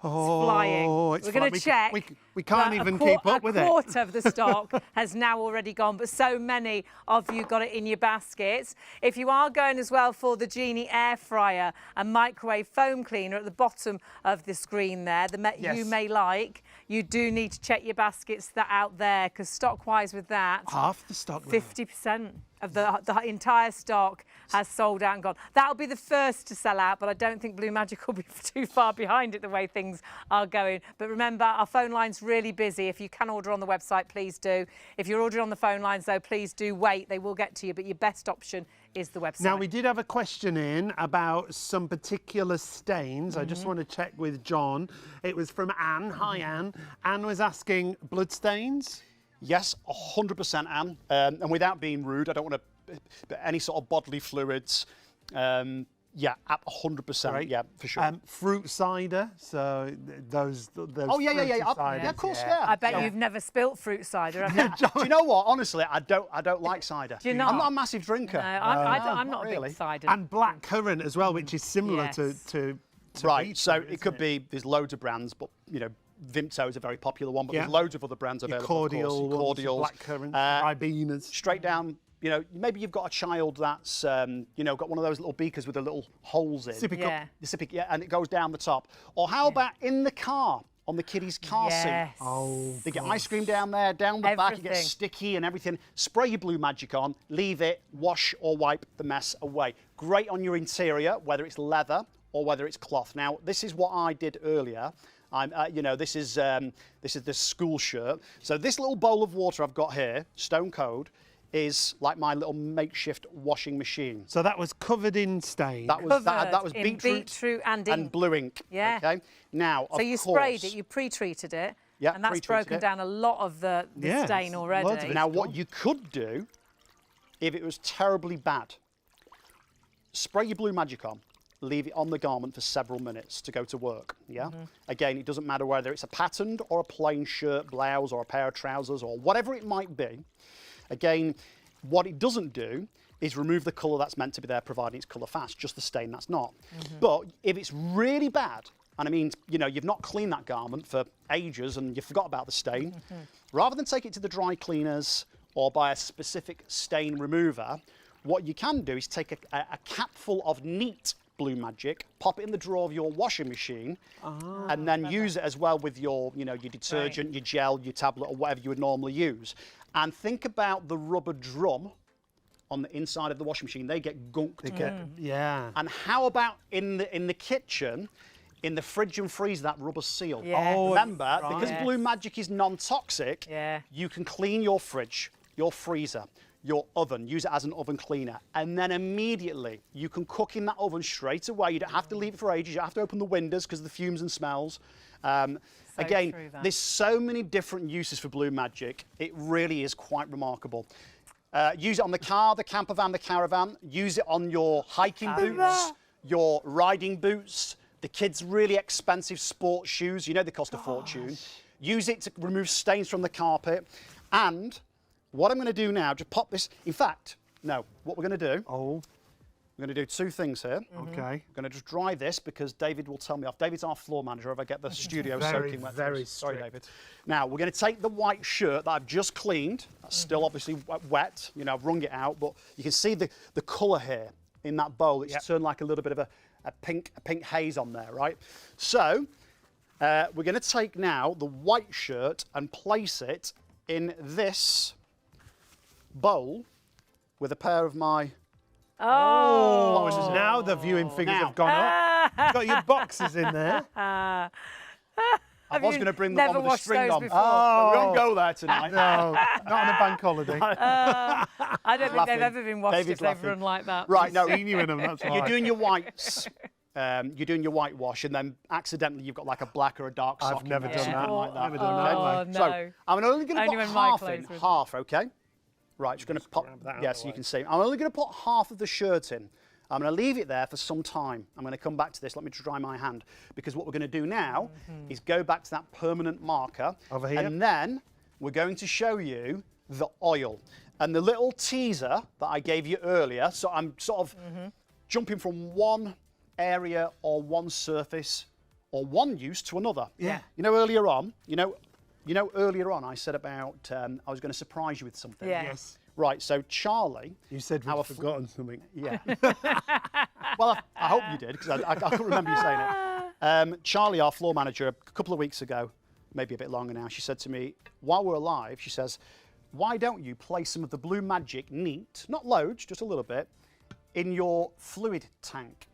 flying. It's We're going to check. We can't that even keep up with A it. quarter of the stock has now already gone, but so many of you got it in your baskets. If you are going as well for the Genie air fryer and microwave foam cleaner at the bottom of the screen there, you may like, you do need to check your baskets out there because stock-wise with that, Half the stock. 50% of the entire stock has sold out and gone. That'll be the first to sell out, but I don't think Blue Magic will be too far behind it the way things are going. But remember, our phone line's really busy. If you can order on the website, please do. If you're ordering on the phone lines, though, please do wait. They will get to you, but your best option is the website. Now, we did have a question in about some particular stains. I just want to check with John. It was from Anne. Hi, Anne. Anne was asking blood stains. Yes, 100%, Anne. And without being rude, I don't want to any sort of bodily fluids. Yeah, at 100%. Right. Yeah, for sure. Fruit cider. So those. Oh yeah. fruity Yeah, ciders, of course, yeah. I bet you've never spilt fruit cider, have you? Do you know what? Honestly, I don't like cider. Do you not? I'm not a massive drinker. No, I'm not a really. big cider. And black currant as well, which is similar Yes. to Right. beetroot, So isn't it could be. There's loads of brands, but you know, Vimto is a very popular one. But Yeah. there's loads of other brands Your available. cordial, of course. Cordials, black currant, ribenas. straight down. You know, maybe you've got a child that's, you know, got one of those little beakers with the little holes in. Sippy cup. Yeah. The sippy, yeah, and it goes down the top. Or how about in the car, on the kiddie's car Yes. seat? Oh, They get ice cream down there, down the back, it Everything. gets sticky and everything. Spray your Blue Magic on, leave it, wash or wipe the mess away. Great on your interior, whether it's leather or whether it's cloth. Now, this is what I did earlier. You know, this is the school shirt. So this little bowl of water I've got here, Stone Cold, is like my little makeshift washing machine. So that was covered in stain. That was in beetroot and and blue ink. Yeah. Okay. Now, So you sprayed it, you pre-treated it, Yeah, and that's pre-treated broken it. down a lot of the Yes, stain loads of already. it. Now, what you could do, if it was terribly bad, spray your Blue Magic on, leave it on the garment for several minutes to go to work. Yeah. Again, it doesn't matter whether it's a patterned or a plain shirt, blouse, or a pair of trousers, or whatever it might be. Again, what it doesn't do is remove the colour that's meant to be there, providing it's colour fast, just the stain that's not. But if it's really bad, and I mean, you know, you've not cleaned that garment for ages and you forgot about the stain, rather than take it to the dry cleaners or buy a specific stain remover, what you can do is take a capful of neat Blue Magic, pop it in the drawer of your washing machine, and then use it as well with your, you know, your detergent, your gel, your tablet, or whatever you would normally use. And think about the rubber drum on the inside of the washing machine. They get gunked. Yeah. And how about in the kitchen, in the fridge and freezer, that rubber seal? Yeah. Oh, Remember, right. because Yes. Blue Magic is non-toxic, Yeah. you can clean your fridge, your freezer, your oven, use it as an oven cleaner, and then immediately you can cook in that oven straight away. You don't have to leave it for ages. You don't have to open the windows because of the fumes and smells. Again, true, that. there's so many different uses for Blue Magic. It really is quite remarkable. Use it on the car, the camper van, the caravan. Use it on your hiking boots, your riding boots, the kids' really expensive sports shoes. You know they cost a fortune. Use it to remove stains from the carpet. And what I'm going to do now, just pop this. In fact, no, what we're going to do, Oh, we're going to do two things here. okay. I'm going to just dry this because David will tell me off. David's our floor manager if I get the studio Very, soaking wet. very Sorry, strict. David. Now, we're going to take the white shirt that I've just cleaned. That's still obviously wet. You know, I've wrung it out, but you can see the colour here in that bowl. It's turned like a little bit of a pink haze on there, right? So, we're going to take now the white shirt and place it in this bowl with a pair of my Oh. Now the viewing figures have gone up. You've got your boxes in there. I was going to bring the never one with the watched string those on. before? But we won't go there tonight. No, not on a bank holiday. I don't think Laughing. they've ever been washed David's if they've laughing. run like that. Right, now Seen you in them, that's you're why. doing your whites. You're doing your whitewash, and then accidentally you've got like a black or a dark sock. I've never in done there, that. something like that. Never done that. Oh, Anyway. no. So I'm only going to Only put when my half clothes in, were- half, okay? Right, just going to pop. grab that out Yeah, of the so you way. can see. I'm only going to put half of the shirt in. I'm going to leave it there for some time. I'm going to come back to this. Let me dry my hand, because what we're going to do now is go back to that permanent marker. Over here? And then we're going to show you the oil. And the little teaser that I gave you earlier, so I'm sort of jumping from one area or one surface or one use to another. Yeah. You know, earlier on, earlier on I said about I was going to surprise you with something. Yeah. Yes. Right, so Charlie. You said our we'd forgotten something. Yeah. Well, I hope you did, because I couldn't remember you saying it. Charlie, our floor manager, a couple of weeks ago, maybe a bit longer now, she said to me, while we're live, she says, why don't you place some of the Blue Magic neat, not loads, just a little bit, in your fluid tank,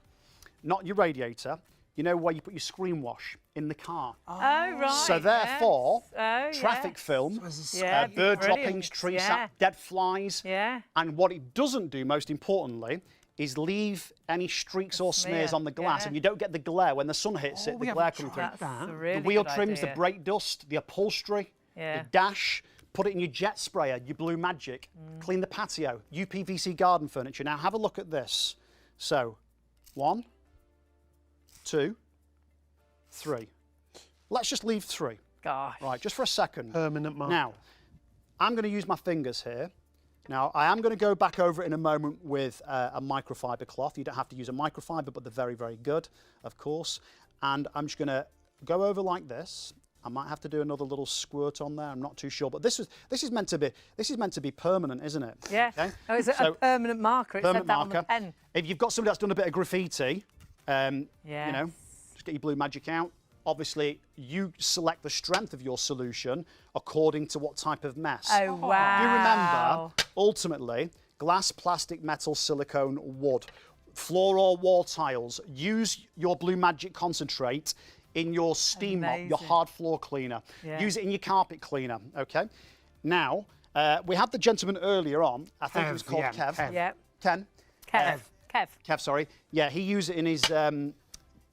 not your radiator, you know where you put your screen wash in the car. Oh, right. So therefore, yes. Oh, traffic yes. film, Yeah, bird brilliant. droppings, tree Yeah. sap, dead flies, Yeah. and what it doesn't do, most importantly, is leave any streaks or smears Smear, on the glass, yeah. and you don't get the glare when the sun hits it, we the glare haven't coming through. tried That's that. a really The wheel good trims, idea. the brake dust, the upholstery, Yeah. the dash, put it in your jet sprayer, your Blue Magic, clean the patio, UPVC garden furniture. Now have a look at this. So, 1, 2, 3. Let's just leave 3. Gosh. Right, just for a second. Permanent marker. Now, I'm going to use my fingers here. Now, I am going to go back over it in a moment with a microfiber cloth. You don't have to use a microfiber, but they're very, very good, of course. And I'm just going to go over like this. I might have to do another little squirt on there. I'm not too sure, but this is meant to be permanent, isn't it? Yeah. Okay? Oh, it's a So, permanent marker. It permanent said that marker. on the pen. If you've got somebody that's done a bit of graffiti, you know, Yes. just get your Blue Magic out. Obviously, you select the strength of your solution according to what type of mess. Oh, wow. You remember, ultimately, glass, plastic, metal, silicone, wood, floor or wall tiles. Use your Blue Magic concentrate in your steam mop, your Amazing. hard floor cleaner. Yeah. Use it in your carpet cleaner, okay? Now, we had the gentleman earlier on, I think it was Kev, called yeah, Kev. Kev. Yep. Ken? Kev. Kev. Kev, sorry. Yeah, he used it in his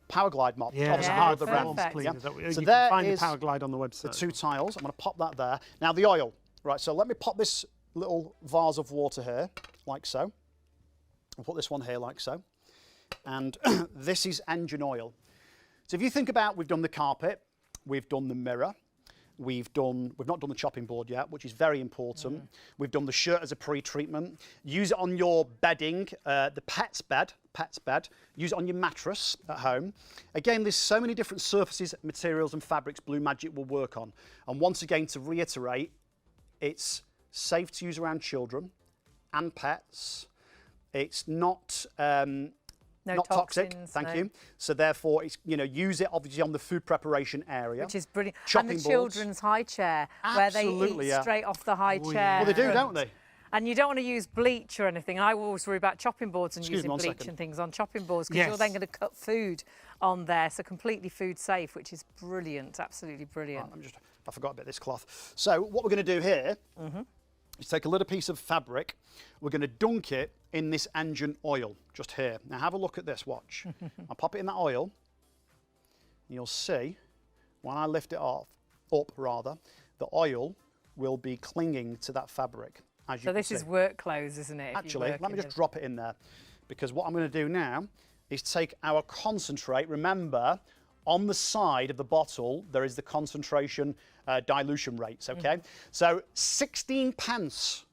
Power Glide mop. Yeah, Obviously, Yeah, one of the perfect. brands. cleaners. Yeah. You So can there find is the Power Glide on the website. the 2 tiles. I'm going to pop that there. Now the oil. Right, so let me pop this little vase of water here, like so. I'll put this one here, like so. And this is engine oil. So if you think about, we've done the carpet, we've done the mirror, we've not done the chopping board yet, which is very important. We've done the shirt as a pre-treatment. Use it on your bedding, the pet's bed. Use it on your mattress at home. Again, there's so many different surfaces, materials and fabrics Blue Magic will work on. And once again, to reiterate, it's safe to use around children and pets. It's not not toxic, toxins, thank no. you. So therefore, it's, you know, use it obviously on the food preparation area. Which is brilliant. Chopping and the boards. children's high chair, where they Absolutely, eat yeah. straight off the high chair. yeah. Well, they do, front. don't they? And you don't want to use bleach or anything. I always worry about chopping boards and Excuse me using one bleach second. and things on chopping boards, because Yes. you're then going to cut food on there. So completely food safe, which is brilliant, absolutely brilliant. I forgot about this cloth. So what we're going to do here is take a little piece of fabric. We're going to dunk it in this engine oil, just here. Now have a look at this, watch. I'll pop it in that oil. And you'll see, when I lift it up, the oil will be clinging to that fabric, as you So can this see. is work clothes, isn't it? if you Actually, work let me in just the- drop it in there, because what I'm going to do now is take our concentrate. Remember, on the side of the bottle, there is the concentration dilution rates, okay? So 16 pence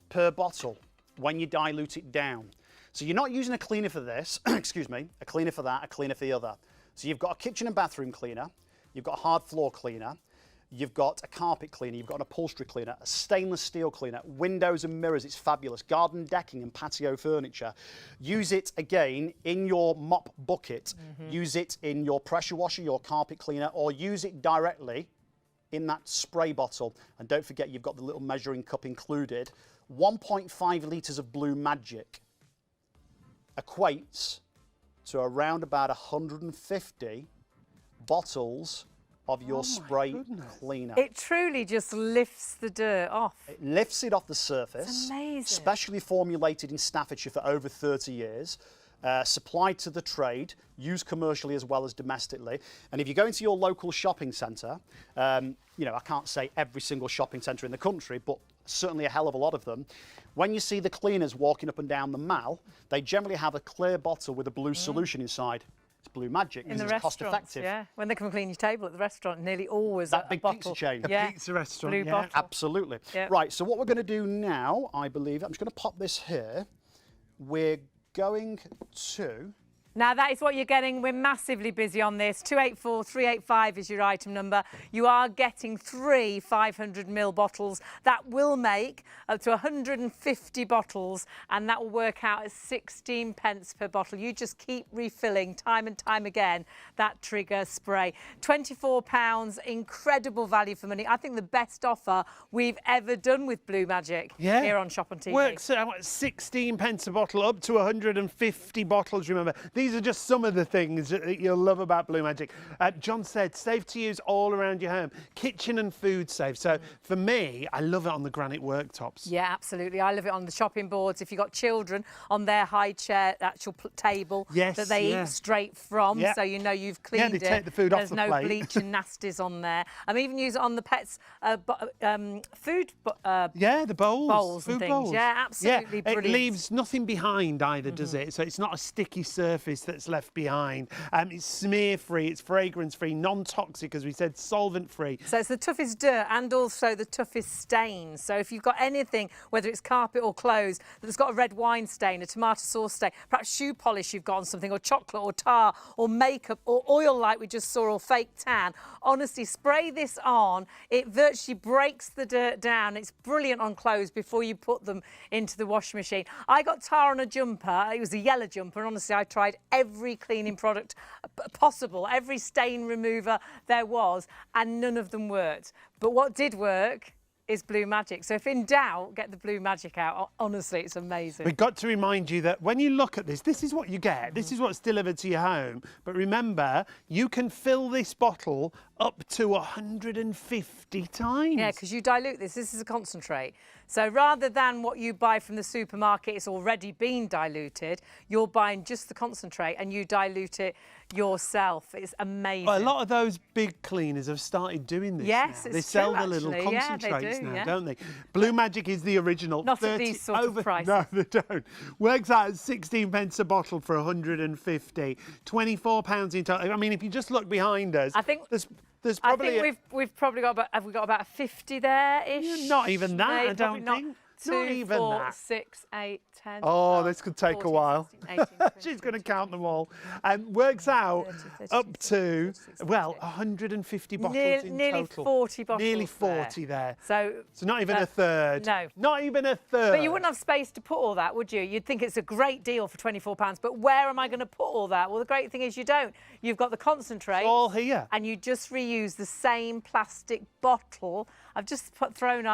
per bottle when you dilute it down. So you're not using a cleaner for this, excuse me, a cleaner for that, a cleaner for the other. So you've got a kitchen and bathroom cleaner, you've got a hard floor cleaner, you've got a carpet cleaner, you've got an upholstery cleaner, a stainless steel cleaner, windows and mirrors, it's fabulous, garden decking and patio furniture. Use it again in your mop bucket, use it in your pressure washer, your carpet cleaner, or use it directly in that spray bottle. And don't forget, you've got the little measuring cup included. 1.5 litres of Blue Magic equates to around about 150 bottles of your spray cleaner. It truly just lifts the dirt off. It lifts it off the surface. It's amazing. Specially formulated in Staffordshire for over 30 years. Supplied to the trade, used commercially as well as domestically. And if you go into your local shopping centre, you know, I can't say every single shopping centre in the country, but certainly a hell of a lot of them. When you see the cleaners walking up and down the mall, they generally have a clear bottle with a blue solution inside. It's Blue Magic because it's cost effective. Yeah, when they come and clean your table at the restaurant, nearly always that a big bottle. pizza chain. A pizza restaurant, blue bottle. Absolutely. Yeah. Right, so what we're going to do now, I believe, I'm just going to pop this here. We're going to... Now that is what you're getting. We're massively busy on this. 284385 is your item number. You are getting 3 500ml bottles. That will make up to 150 bottles, and that will work out as 16 pence per bottle. You just keep refilling time and time again that trigger spray. £24, incredible value for money. I think the best offer we've ever done with Blue Magic here on ShopOnTV. Works out 16 pence a bottle, up to 150 bottles, remember. These are just some of the things that you'll love about Blue Magic. John said, safe to use all around your home. Kitchen and food safe. So for me, I love it on the granite worktops. Yeah, absolutely. I love it on the chopping boards. If you've got children on their high chair, actual table that they eat straight from, so you know you've cleaned it. Yeah, they take the food off There's the no plate. bleach and nasties on there. I even use it on the pets' food yeah, the bowls. and food things. bowls. Yeah, absolutely brilliant. It leaves nothing behind either, does it? So it's not a sticky surface that's left behind. It's smear-free, it's fragrance-free, non-toxic, as we said, solvent-free. So it's the toughest dirt and also the toughest stains. So if you've got anything, whether it's carpet or clothes, that's got a red wine stain, a tomato sauce stain, perhaps shoe polish you've got on something, or chocolate or tar or makeup or oil like we just saw, or fake tan, honestly, spray this on. It virtually breaks the dirt down. It's brilliant on clothes before you put them into the washing machine. I got tar on a jumper. It was a yellow jumper, and honestly, I tried every cleaning product possible, every stain remover there was, and none of them worked. But what did work is Blue Magic. So if in doubt, get the Blue Magic out. Honestly, it's amazing. We've got to remind you that when you look at this, this is what you get. This is what's delivered to your home. But remember, you can fill this bottle up to 150 times. Yeah, because you dilute this. This is a concentrate. So rather than what you buy from the supermarket, it's already been diluted, you're buying just the concentrate and you dilute it yourself. It's amazing. Well, a lot of those big cleaners have started doing this. Yes, now. it's They sell true, the little actually. Yeah, they concentrates do, now, yeah. don't they? Blue Magic is the original. Not at these sort of prices. No, they don't. Works out at 16 pence a bottle for 150. £24 in total. I mean, if you just look behind us, I think there's probably I think we've probably got about, have we got about 50 there-ish? Not even that, Maybe, I don't probably think. Two, Not even 4, that. 6, 8, 10. Oh, this could take 14, a while. 16, 18, 20, She's going to count them all. Works out 30, 32, up to, 36, well, 150 bottles in nearly total. 40 bottles Nearly 40 there. So not even a third. No. Not even a third. But you wouldn't have space to put all that, would you? You'd think it's a great deal for £24, but where am I going to put all that? Well, the great thing is you don't. You've got the concentrate. It's all here. And you just reuse the same plastic bottle. I've just thrown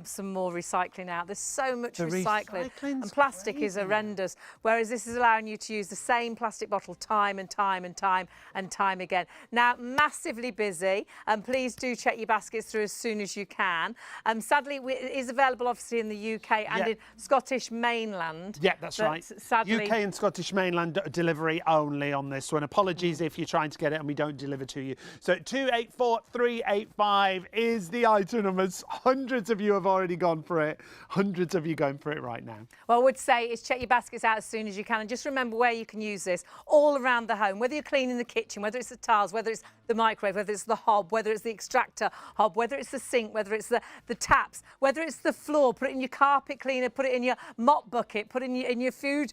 some more recycling out. There's so much recycling. recycling's And plastic is crazy. horrendous, whereas this is allowing you to use the same plastic bottle time and time and time and time again. Now, massively busy, and please do check your baskets through as soon as you can. Sadly, it is available, obviously, in the UK and in Scottish mainland. Yeah, that's right. Sadly, UK and Scottish mainland delivery only on this one. Apologies if you're trying to get it and we don't deliver to you. So 284385 is the item numbers. Hundreds of you have already gone for it. Hundreds of you going for it right now. Well, I would say is check your baskets out as soon as you can, and just remember where you can use this all around the home, whether you're cleaning the kitchen, whether it's the tiles, whether it's the microwave, whether it's the hob, whether it's the extractor hob, whether it's the sink, whether it's the taps, whether it's the floor. Put it in your carpet cleaner, put it in your mop bucket, put it in your food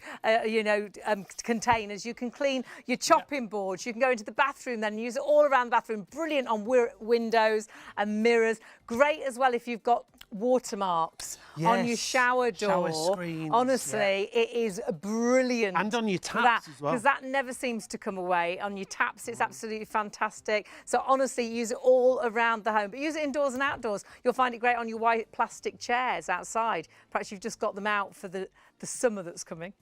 containers. You can clean your chopping boards. You can go into the bathroom then and use it all around the bathroom. Brilliant on windows and mirrors. Great as well if you've got watermarks on your shower door. Shower screens, honestly, it is brilliant. And on your taps as well. Because that never seems to come away. On your taps, it's absolutely fantastic. So honestly, use it all around the home. But use it indoors and outdoors. You'll find it great on your white plastic chairs outside. Perhaps you've just got them out for the summer that's coming.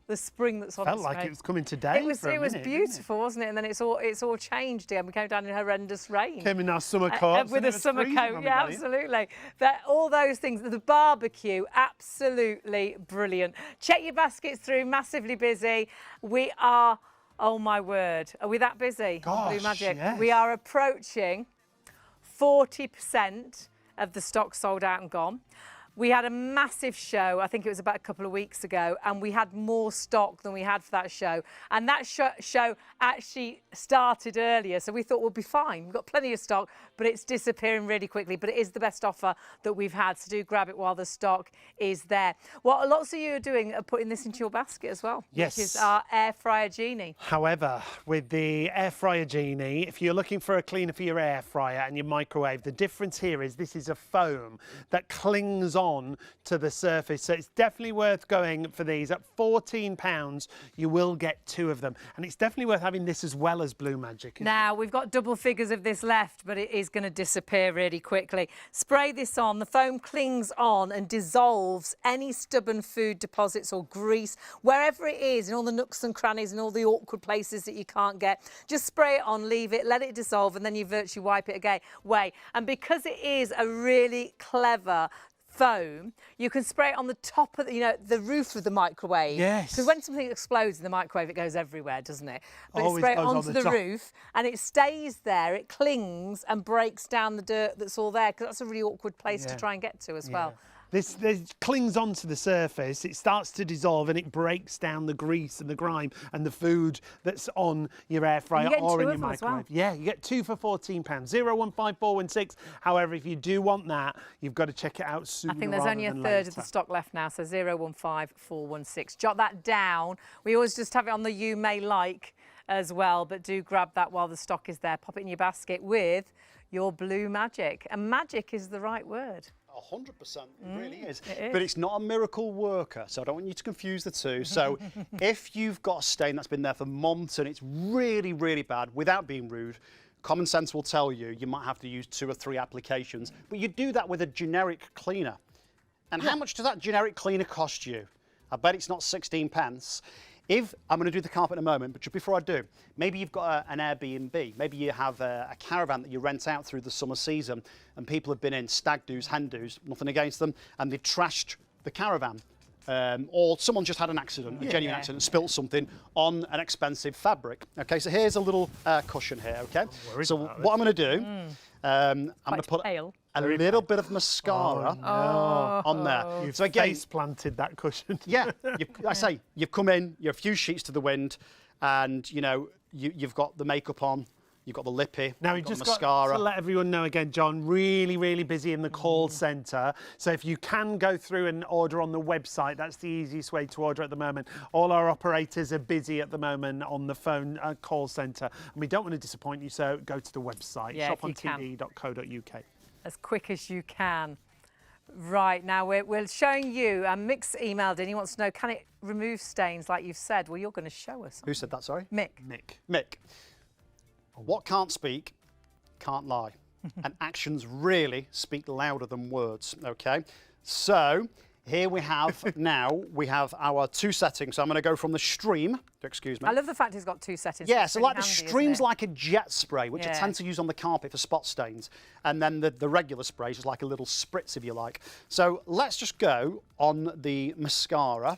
the spring that's on Felt its like way. it was coming today. It was beautiful, wasn't it? And then it's all changed again. We came down in horrendous rain. Came in our summer coats. With and a it was summer freezing when coat, we yeah, got in. absolutely. All those things. The barbecue, absolutely brilliant. Check your baskets through, massively busy. We are, oh my word, are we that busy? Gosh, Blue Magic. yes. We are approaching 40% of the stock sold out and gone. We had a massive show, I think it was about a couple of weeks ago, and we had more stock than we had for that show. And that show actually started earlier, so we thought we'll be fine. We've got plenty of stock, but it's disappearing really quickly. But it is the best offer that we've had, so do grab it while the stock is there. What lots of you are doing are putting this into your basket as well, Yes. which is our air fryer genie. However, with the air fryer genie, if you're looking for a cleaner for your air fryer and your microwave, the difference here is this is a foam that clings on to the surface. So it's definitely worth going for these. At £14, you will get 2 of them. And it's definitely worth having this as well as Blue Magic. Now, we've got double figures of this left, but it is going to disappear really quickly. Spray this on. The foam clings on and dissolves any stubborn food deposits or grease, wherever it is, in all the nooks and crannies and all the awkward places that you can't get. Just spray it on, leave it, let it dissolve, and then you virtually wipe it away. And because it is a really clever foam, you can spray it on the top of the roof of the microwave. Yes. Because when something explodes in the microwave, it goes everywhere, doesn't it? But Always you spray it goes on onto the the top. roof and it stays there. It clings and breaks down the dirt that's all there, because that's a really awkward place to try and get to as well. This clings onto the surface, it starts to dissolve and it breaks down the grease and the grime and the food that's on your air fryer getting or 2 in your of them as well. microwave. Yeah, you get 2 for £14. 015416. However, if you do want that, you've got to check it out sooner I think there's rather only a than third of later. the stock left now, so 015416. Jot that down. We always just have it on the you may like as well, but do grab that while the stock is there. Pop it in your basket with your Blue Magic. And magic is the right word. 100%, it really is. It is. But it's not a miracle worker, so I don't want you to confuse the two. So if you've got a stain that's been there for months and it's really, really bad, without being rude, common sense will tell you you might have to use 2 or 3 applications. But you do that with a generic cleaner. And how much does that generic cleaner cost you? I bet it's not 16 pence. If I'm going to do the carpet in a moment, but just before I do, maybe you've got an Airbnb, maybe you have a caravan that you rent out through the summer season, and people have been in stag do's, hen do's, nothing against them, and they've trashed the caravan. Or someone just had an accident, a genuine accident, spilt something on an expensive fabric. Okay, so here's a little cushion here, okay? So what I'm going to do, I'm going to put pale. a little bit of mascara on there. You've So again, face planted that cushion. yeah, you've come in, you're a few sheets to the wind, and you've got the makeup on, you've got the lippy, Now, you've we've just got the mascara. got to let everyone know again, John, really, really busy in the call centre. So if you can go through and order on the website, that's the easiest way to order at the moment. All our operators are busy at the moment on the phone call centre. And we don't want to disappoint you, so go to the website, Yeah, if you can. shopontv.co.uk. As quick as you can. Right, now we're showing you, Mick's emailed in, he wants to know, can it remove stains like you've said? Well, you're going to show us. Who said that, sorry? Mick. Mick. What can't speak, can't lie. And actions really speak louder than words, okay? So here we have our 2 settings. So I'm going to go from the stream, excuse me. I love the fact he's got 2 settings. Yeah, It's so really like the handy, isn't stream's it? like a jet spray, which I Yeah. tend to use on the carpet for spot stains. And then the regular spray is just like a little spritz, if you like. So let's just go on the mascara.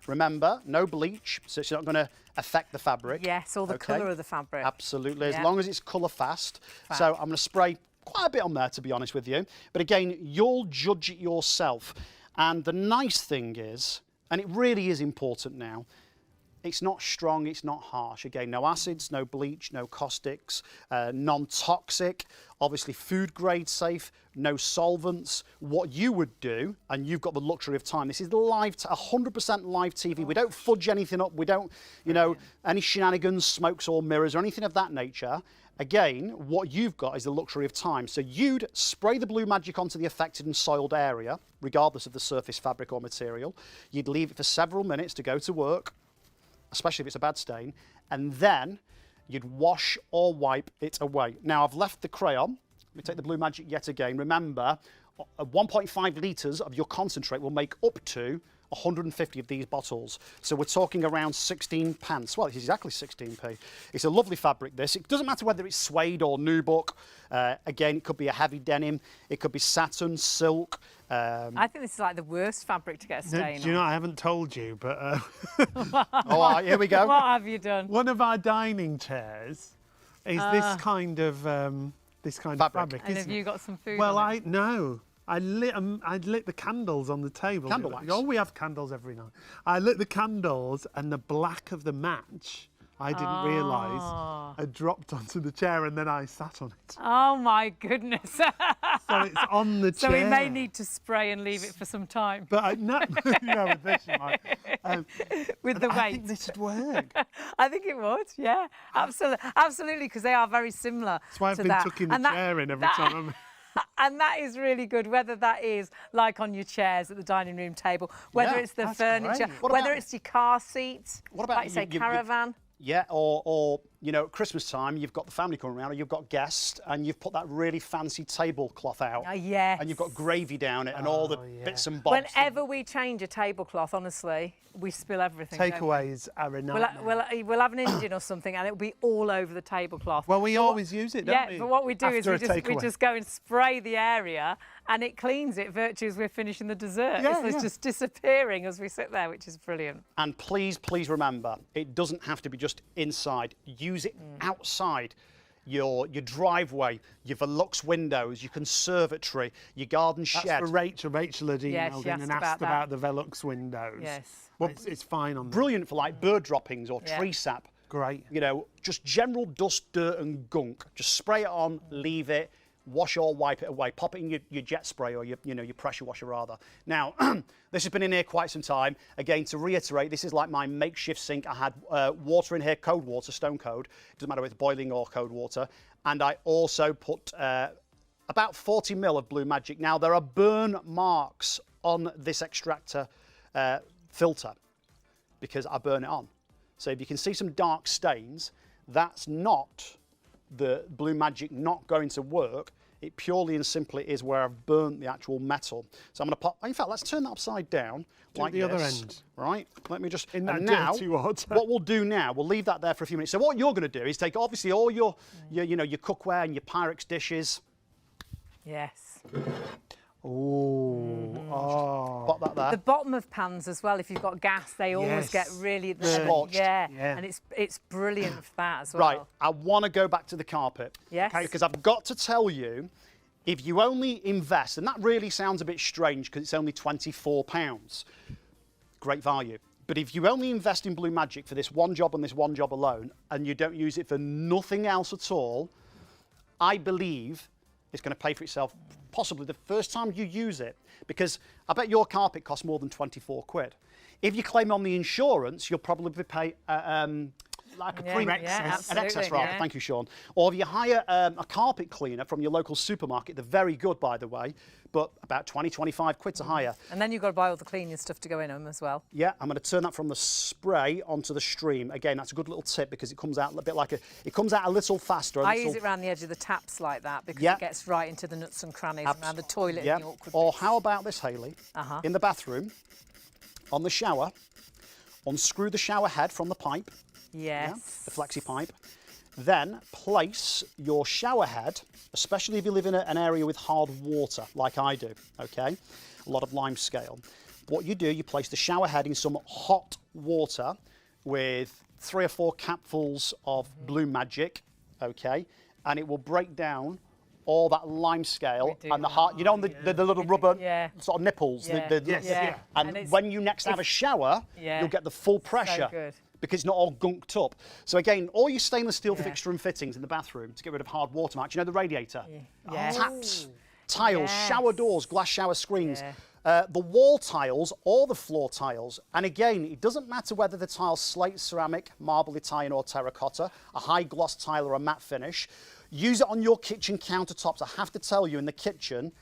Remember, no bleach, so it's not going to affect the fabric. Yes, or the okay? colour of the fabric. Absolutely, Yeah. as long as it's colour fast. So I'm going to spray quite a bit on there, to be honest with you. But again, you'll judge it yourself. And the nice thing is, and it really is important now, it's not strong, it's not harsh. Again, no acids, no bleach, no caustics, non-toxic, obviously food grade safe, no solvents. What you would do, and you've got the luxury of time, this is live, 100% live TV. We don't fudge anything up. We don't, any shenanigans, smokes or mirrors or anything of that nature. Again, what you've got is the luxury of time. So you'd spray the Blue Magic onto the affected and soiled area, regardless of the surface fabric or material. You'd leave it for several minutes to go to work, especially if it's a bad stain, and then you'd wash or wipe it away. Now, I've left the crayon. Let me take the Blue Magic yet again. Remember, 1.5 litres of your concentrate will make up to 150 of these bottles. So we're talking around 16p. Well, it's exactly 16p. It's a lovely fabric, this. It doesn't matter whether it's suede or nubuck. Again, it could be a heavy denim. It could be satin, silk. I think this is like the worst fabric to get a stain Do you know, on. I haven't told you, but Oh, here we go. What have you done? one of our dining chairs is this kind of fabric, And have isn't you it? got some food Well, on it? I lit the candles on the table. Candle wax? Oh, we have candles every night. I lit the candles, and the black of the match, I didn't realise, had dropped onto the chair, and then I sat on it. Oh my goodness. So it's on the chair. So we may need to spray and leave it for some time But no, with this you might. with the I think weight. this would work. I think it would, yeah. Absolutely, because they are very similar That's why I've to been that. tucking the And that- chair in every that- time. And that is really good, whether that is like on your chairs at the dining room table, whether Yeah, it's the that's furniture, great. What whether about- it's your car seats, What about like you say, caravan. Yeah, or you know, at Christmas time, you've got the family coming around, or you've got guests, and you've put that really fancy tablecloth out. Yes. And you've got gravy down it, and all the yeah. bits and bobs. Whenever we change a tablecloth, honestly, we spill everything. don't we? Takeaways are a nightmare. We'll have an Indian or something, and it'll be all over the tablecloth. Well, we always use it, don't Yeah, we? but what we do is After a we takeaway. just go and spray the area, and it cleans it virtually as we're finishing the dessert. Yeah, It's yeah. just disappearing as we sit there, which is brilliant. And please, please remember, it doesn't have to be just inside. Use it outside. Your driveway, your Velux windows, your conservatory, your garden That's shed. for Rachel. Rachel had Yeah, emailed she in and asked asked about about the Velux windows. Yes. Well, it's fine on them. Brilliant for like bird droppings or Yeah. tree sap. Great. You know, just general dust, dirt and gunk. Just spray it on, leave it, wash or wipe it away. Pop it in your jet spray or your pressure washer rather. Now, this has been in here quite some time. Again, to reiterate, this is like my makeshift sink. I had water in here, cold water, stone cold. It doesn't matter if it's boiling or cold water. And I also put about 40 ml of Blue Magic. Now, there are burn marks on this extractor filter because I burn it on. So if you can see some dark stains, that's not the Blue Magic not going to work. It purely and simply is where I've burnt the actual metal. So I'm going to pop, in fact, let's turn that upside down like the other this, end. Right, let me just, In that and now, dirty water. what we'll do now, we'll leave that there for a few minutes. So what you're going to do is take obviously all your cookware and your Pyrex dishes, Yes. pop that there. The bottom of pans as well, if you've got gas, they always get Yes. really Scorched. Yeah. Yeah. And it's brilliant for that as well. Right, I want to go back to the carpet. Yes. Okay, because I've got to tell you, if you only invest, and that really sounds a bit strange because it's only £24, great value. But if you only invest in Blue Magic for this one job and this one job alone, and you don't use it for nothing else at all, I believe it's going to pay for itself possibly the first time you use it, because I bet your carpet costs more than 24 quid. If you claim on the insurance, you'll probably pay like a Yeah, premium, yeah, an excess absolutely, rather. yeah. Thank you, Sean. Or if you hire a carpet cleaner from your local supermarket, they're very good, by the way, but about 20, 25 quid to hire. And then you've got to buy all the cleaning stuff to go in them as well. Yeah, I'm going to turn that from the spray onto the stream. Again, that's a good little tip because it comes out a bit like it comes out a little faster. I use it around the edge of the taps like that because Yeah. it gets right into the nuts and crannies and around the toilet Yeah. and the awkward Or bits. how about this, Hayley? In the bathroom, on the shower, unscrew the shower head from the pipe. Yes. Yeah, the flexi pipe. Then place your shower head, especially if you live in an area with hard water, like I do, okay? A lot of lime scale. What you do, you place the shower head in some hot water with 3 or 4 capfuls of Blue Magic, okay? And it will break down all that lime scale We do and the hard, you know, the little rubber Yeah. sort of nipples. Yeah. Yes, yeah. yeah. And it's- when you next have a shower, Yeah. you'll get the full pressure good. because it's not all gunked up. So again, all your stainless steel Yeah. fixture and fittings in the bathroom to get rid of hard water marks. You know the radiator, Yes. taps, tiles, Yes. shower doors, glass shower screens, Yeah. the wall tiles or the floor tiles. And again, it doesn't matter whether the tile's slate, ceramic, marble, Italian or terracotta, a high gloss tile or a matte finish. Use it on your kitchen countertops. I have to tell you, in the kitchen,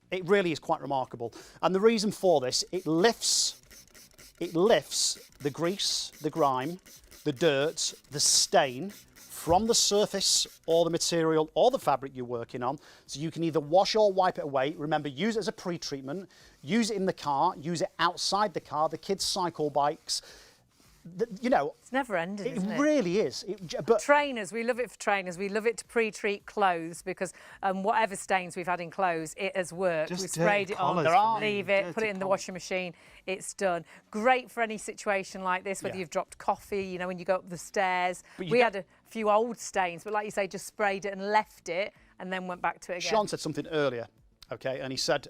it really is quite remarkable. And the reason for this, it lifts the grease, the grime, the dirt, the stain from the surface or the material or the fabric you're working on. So you can either wash or wipe it away. Remember, use it as a pre-treatment. Use it in the car, use it outside the car, the kids' cycle bikes. You know, it's never ending, isn't it? It really is. But trainers, we love it for trainers. We love it to pre-treat clothes because whatever stains we've had in clothes, it has worked. Just We sprayed it on, collars leave it, put it in the washing machine. It's done. Great for any situation like this, whether you've dropped coffee, you know, when you go up the stairs. We had a few old stains, but like you say, just sprayed it and left it, and then went back to it again. Sean said something earlier, okay, and he said,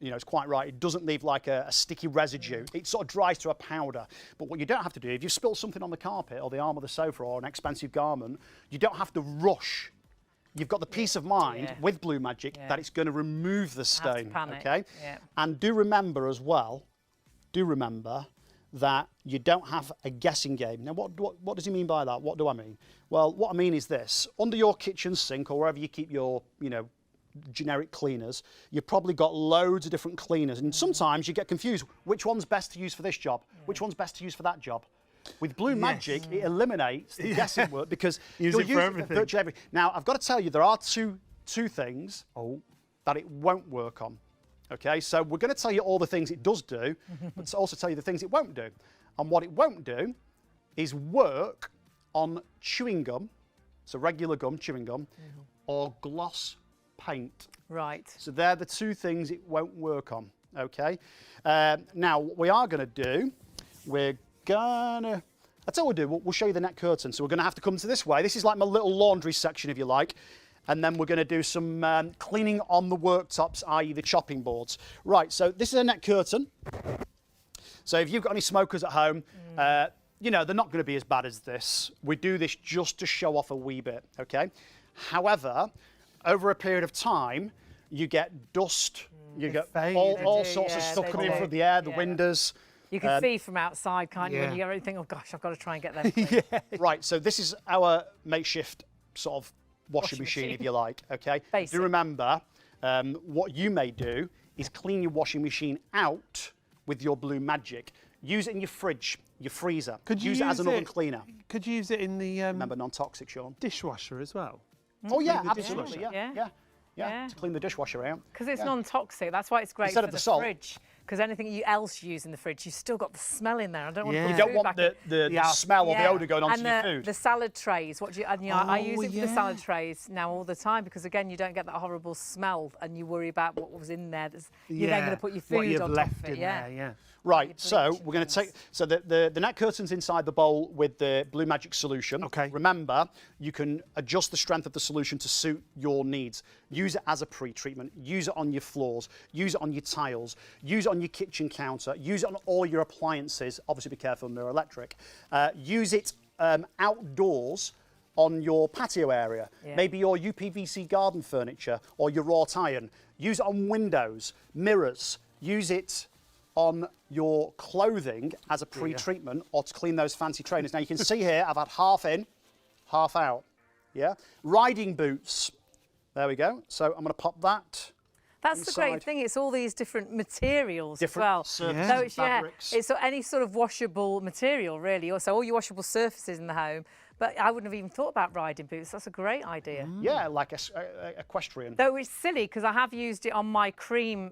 you know, it's quite right. It doesn't leave like a sticky residue. It sort of dries to a powder. But what you don't have to do, if you spill something on the carpet or the arm of the sofa or an expensive garment, you don't have to rush. You've got the peace of mind with Blue Magic that it's going to remove the stain. Okay? Yeah. And do remember as well, that you don't have a guessing game. Now, what does he mean by that? What do I mean? Well, what I mean is this. Under your kitchen sink or wherever you keep your, you know, generic cleaners, you've probably got loads of different cleaners, and sometimes you get confused. Which one's best to use for this job? Which one's best to use for that job? With Blue Magic, it eliminates the guessing work because use it for everything. virtually everything. Now, I've got to tell you, there are two things that it won't work on. Okay, so we're going to tell you all the things it does do, but also tell you the things it won't do. And what it won't do is work on chewing gum, so regular gum, chewing gum, or gloss paint. Right. So they're the two things it won't work on, okay? Now, what we are going to do, that's all we'll do, we'll show you the net curtain. So we're going to have to come to this way. This is like my little laundry section, if you like. And then we're going to do some cleaning on the worktops, i.e. the chopping boards. Right, so this is a net curtain. So if you've got any smokers at home, you know, they're not going to be as bad as this. We do this just to show off a wee bit, okay? However, over a period of time, you get dust, you get all sorts of stuff coming in from the air, the windows. You can see from outside, can't you? When you get ready, think, oh gosh, I've got to try and get them. Right, so this is our makeshift sort of washing machine, if you like, okay? Basic. Do remember, what you may do is clean your washing machine out with your Blue Magic. Use it in your fridge, your freezer. Could you use it as an oven cleaner. Could you use it in the Remember, non-toxic, Sean. dishwasher as well? Oh yeah, the absolutely, dishwasher. yeah, to clean the dishwasher out. Because it's non-toxic. That's why it's great Instead for of the the salt. fridge. Because anything else you use in the fridge, you've still got the smell in there. I don't want to put You don't food want back in. the smell or the odour going onto and your food. the salad trays. What do you? And, you know, I use it for the salad trays now all the time because again, you don't get that horrible smell, and you worry about what was in there. You're then going to put your food what you've on left top of it. in there, Right, so we're going to take, so the net curtain's inside the bowl with the Blue Magic solution. Okay. Remember, you can adjust the strength of the solution to suit your needs. Use it as a pre-treatment, use it on your floors, use it on your tiles, use it on your kitchen counter, use it on all your appliances, obviously be careful, they're electric. Use it outdoors on your patio area, maybe your UPVC garden furniture or your wrought iron. Use it on windows, mirrors, use it on your clothing as a pre-treatment or to clean those fancy trainers. Now you can see here, I've had half in, half out, Riding boots, there we go. So I'm gonna pop that. That's the great thing. It's all these different materials as well. Surfaces, So it's, fabrics. it's any sort of washable material, really. Also, all your washable surfaces in the home. But I wouldn't have even thought about riding boots. That's a great idea. Yeah, like equestrian. Though it's silly because I have used it on my cream,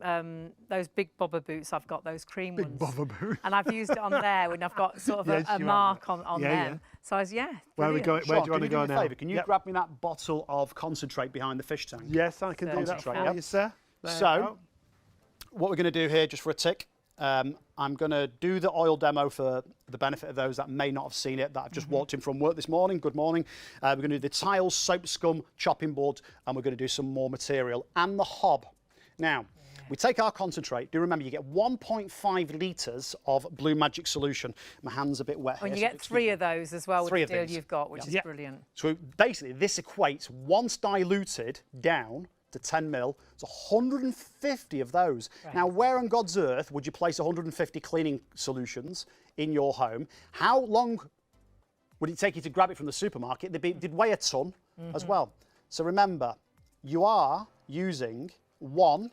those big bobber boots I've got, those cream ones. Big bobber boots. And I've used it on there when I've got sort of a mark on them. So I was, Where are we going? Where do you want to go now? Can you grab me that bottle of concentrate behind the fish tank? Yes, I can do that for you, sir. So, what we're going to do here, just for a tick, I'm going to do the oil demo for the benefit of those that may not have seen it, that I've just walked in from work this morning. Good morning. We're going to do the tiles, soap scum, chopping boards, and we're going to do some more material and the hob. Now, we take our concentrate. Do remember, you get 1.5 litres of Blue Magic solution. My hand's a bit wet here. And you get 3 of those as well with the deal you've got, which is brilliant. So basically, this equates, once diluted down to 10 mil, it's 150 of those. Right. Now, where on God's earth would you place 150 cleaning solutions in your home? How long would it take you to grab it from the supermarket? They'd weigh a ton as well. So remember, you are using one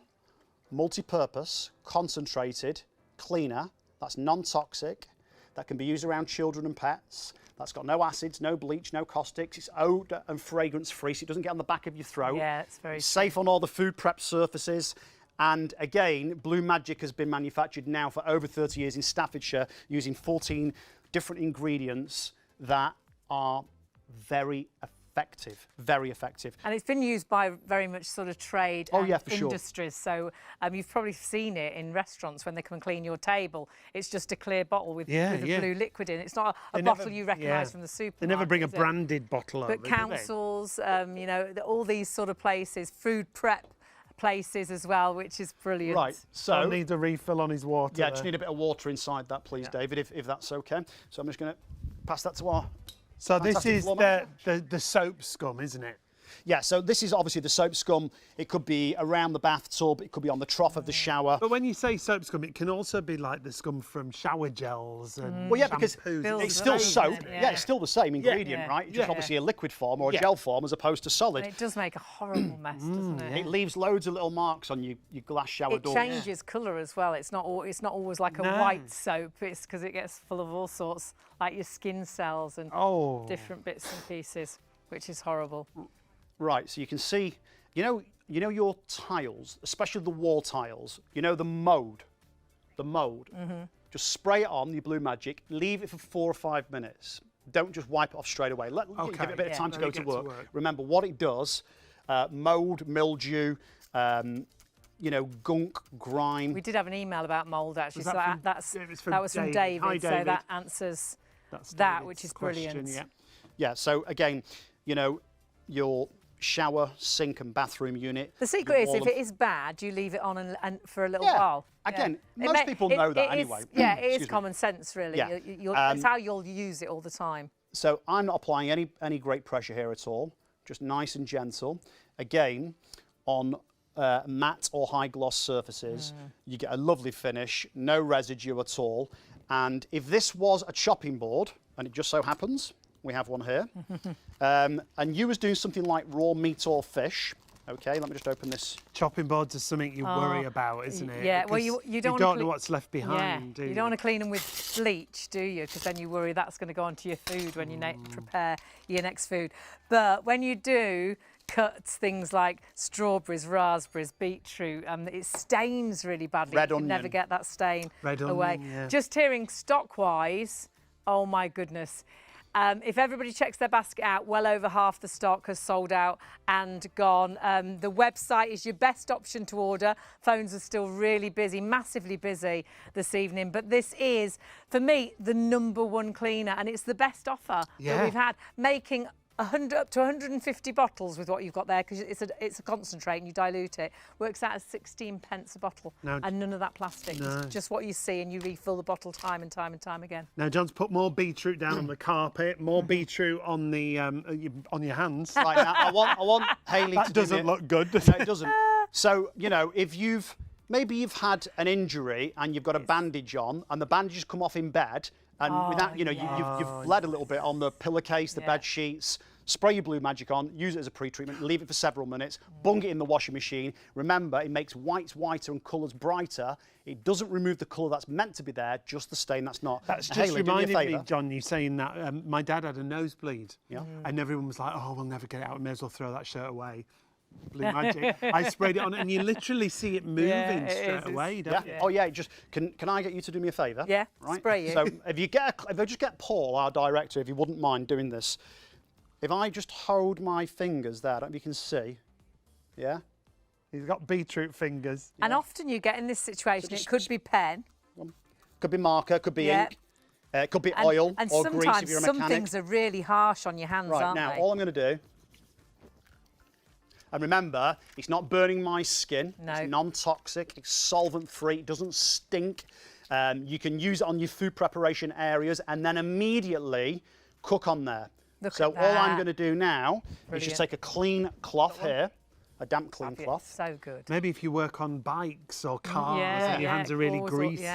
multi-purpose concentrated cleaner that's non-toxic, that can be used around children and pets. That's got no acids, no bleach, no caustics. It's odour and fragrance free, so it doesn't get on the back of your throat. Yeah, it's very safe on all the food prep surfaces. And again, Blue Magic has been manufactured now for over 30 years in Staffordshire using 14 different ingredients that are very effective, very effective. And it's been used by very much sort of trade and industries. So you've probably seen it in restaurants when they come and clean your table. It's just a clear bottle with a blue liquid in. It's not a bottle you recognise from the supermarket. They never bring a branded bottle over. But councils, you know, all these sort of places, food prep places as well, which is brilliant. Right, so I need a refill on his water. Yeah, just need a bit of water inside that, please, David, if that's okay. So I'm just going to pass that to our. So this is the soap scum, isn't it? Yeah, so this is obviously the soap scum. It could be around the bathtub, it could be on the trough of the shower. But when you say soap scum, it can also be like the scum from shower gels and well, yeah, because shampoos. it's still soap. Yeah, it's still the same ingredient, right? It's just obviously a liquid form or a gel form as opposed to solid. And it does make a horrible mess, doesn't it? It leaves loads of little marks on your glass shower door. It changes colour as well. It's not always like a white soap. It's because it gets full of all sorts, like your skin cells and different bits and pieces, which is horrible. Right, so you can see, you know your tiles, especially the wall tiles, you know the mould, just spray it on your Blue Magic, leave it for 4 or 5 minutes. Don't just wipe it off straight away. Give it a bit of time to go to work. Remember what it does, mould, mildew, you know, gunk, grime. We did have an email about mould actually, so that was from David. Hi, David. So that answers that, which is brilliant. Yeah, so again, you know, your shower, sink and bathroom unit. The secret is if it is bad, you leave it on and for a little while. Again, most people know that anyway. Yeah, it is common sense, really. Yeah. It's how you'll use it all the time. So I'm not applying any great pressure here at all, just nice and gentle. Again, on matte or high gloss surfaces, you get a lovely finish, no residue at all. And if this was a chopping board, and it just so happens, we have one here, and you was doing something like raw meat or fish. Okay, let me just open this. Chopping boards is something you worry about, isn't it? Yeah, well, you don't know what's left behind, do you? You don't want to clean them with bleach, do you? Because then you worry that's going to go onto your food when you prepare your next food. But when you do cut things like strawberries, raspberries, beetroot, it stains really badly. Red you onion. can never get that stain away. Onion, yeah. Just hearing stock-wise, oh my goodness. If everybody checks their basket out, well over half the stock has sold out and gone. The website is your best option to order. Phones are still really busy, massively busy this evening. But this is, for me, the #1 cleaner, and it's the best offer that we've had. Making 100 up to 150 bottles with what you've got there, because it's a concentrate and you dilute it. Works out as 16 pence a bottle, and none of that plastic. It's just what you see, and you refill the bottle time and time and time again. Now, John's put more beetroot down on the carpet, more beetroot on the on your hands. Right, now, I want Hayley to do doesn't look good, does No, it doesn't. So, you know, if maybe you've had an injury and you've got a bandage on, and the bandage has come off in bed, and without, you know, you've bled a little bit on the pillowcase, the bed sheets. Spray your Blue Magic on, use it as a pre-treatment, leave it for several minutes, bung it in the washing machine. Remember, it makes whites whiter and colours brighter. It doesn't remove the colour that's meant to be there, just the stain that's not. That's just reminded me, John, you saying that my dad had a nosebleed. Yeah. And everyone was like, oh, we'll never get it out. We may as well throw that shirt away. Blue Magic. I sprayed it on and you literally see it moving straight away, don't you? Oh yeah, just can I get you to do me a favour? Yeah, right? spray you. So if I just get Paul, our director, if you wouldn't mind doing this. If I just hold my fingers there, I don't know if you can see, yeah? He's got beetroot fingers. And often you get in this situation, it could be pen. Could be marker, could be ink, it could be oil and or grease if you're a mechanic. Some things are really harsh on your hands, aren't they? Right, now all I'm going to do, and remember, it's not burning my skin, it's non-toxic, it's solvent-free, it doesn't stink. You can use it on your food preparation areas and then immediately cook on there. So all I'm going to do now is just take a clean cloth here, a damp clean cloth. So good. Maybe if you work on bikes or cars and your hands are really greasy.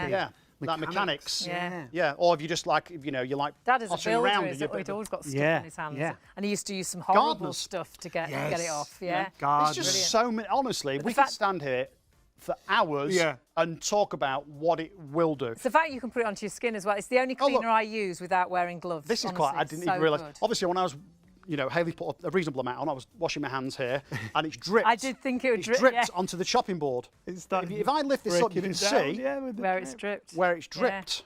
Like mechanics. Yeah. Or if you just like, you know, you like Dad is a builder, he'd always got stuff on his hands. And he used to use some horrible stuff to get it off. Yeah. It's just so many, honestly, we could stand here for hours and talk about what it will do. It's the fact you can put it onto your skin as well. It's the only cleaner I use without wearing gloves. This is quite, I didn't even realise. Obviously, when I was Hayley put a reasonable amount on. I was washing my hands here, and it's dripped. I did think it would drip. dripped Yeah. onto the chopping board. If I lift this up, you can see Where it's dripped. where it's dripped.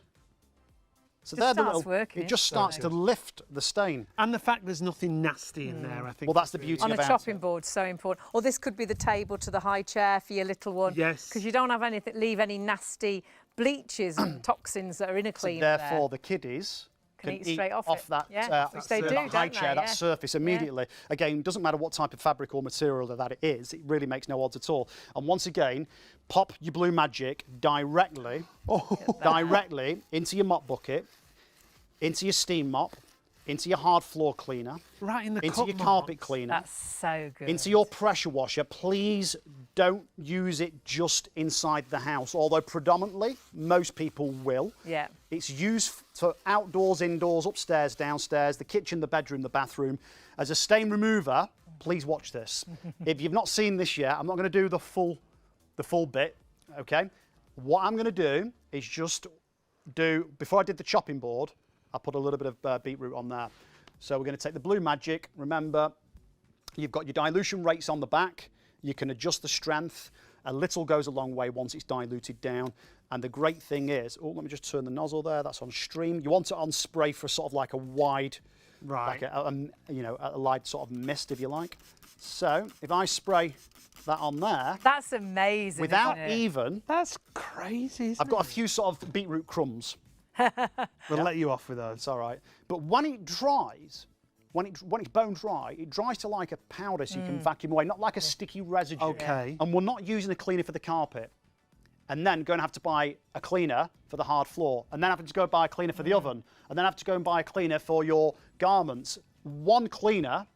So Just there, starts working, it just starts to lift the stain. And the fact there's nothing nasty in there, I think. Well, that's the beauty On a about chopping it. board, so important. Or this could be the table to the high chair for your little one. Yes. Because you don't have leave any nasty bleaches and toxins that are in a cleaner. Therefore, the kiddies Can eat straight off it. that, Yeah, which they do, that high don't chair, they? that Yeah. surface immediately. Again, doesn't matter what type of fabric or material that it is, it really makes no odds at all. And once again, pop your Blue Magic directly into your mop bucket, into your steam mop, into your hard floor cleaner, Right in the into cup your marks. carpet cleaner, That's so good. into your pressure washer. Please don't use it just inside the house, although predominantly most people will. Yeah. It's used for outdoors, indoors, upstairs, downstairs, the kitchen, the bedroom, the bathroom. As a stain remover, please watch this. If you've not seen this yet, I'm not going to do the full bit, okay? What I'm going to do is just do, before I did the chopping board, I put a little bit of beetroot on there. So we're going to take the Blue Magic. Remember, you've got your dilution rates on the back. You can adjust the strength. A little goes a long way once it's diluted down. And the great thing is, let me just turn the nozzle there. That's on stream. You want it on spray for sort of like a wide, Right. like a light sort of mist, if you like. So if I spray that on there, That's amazing. without isn't it? even, That's crazy, isn't I've got a few sort of beetroot crumbs. We'll let you off with those. It's all right. But when it dries, when it's bone dry, it dries to like a powder so you can vacuum away, not like a sticky residue. Okay. And we're not using a cleaner for the carpet. And then going to have to buy a cleaner for the hard floor, and then having to go buy a cleaner for the oven, and then have to go and buy a cleaner for your garments. One cleaner,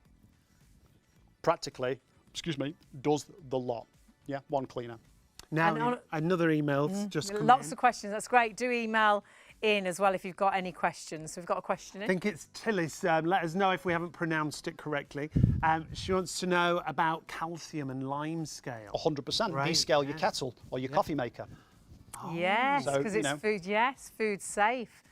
practically, does the lot. Yeah, one cleaner. Now, And on- another email's just come Lots in. of questions. That's great. Do email in as well if you've got any questions. So we've got a question in. I think it's Tillis. Let us know if we haven't pronounced it correctly. She wants to know about calcium and lime scale. 100%. Right, Descale yeah. your kettle or your coffee maker. Yes, So, because you it's know. food. Yes, food safe.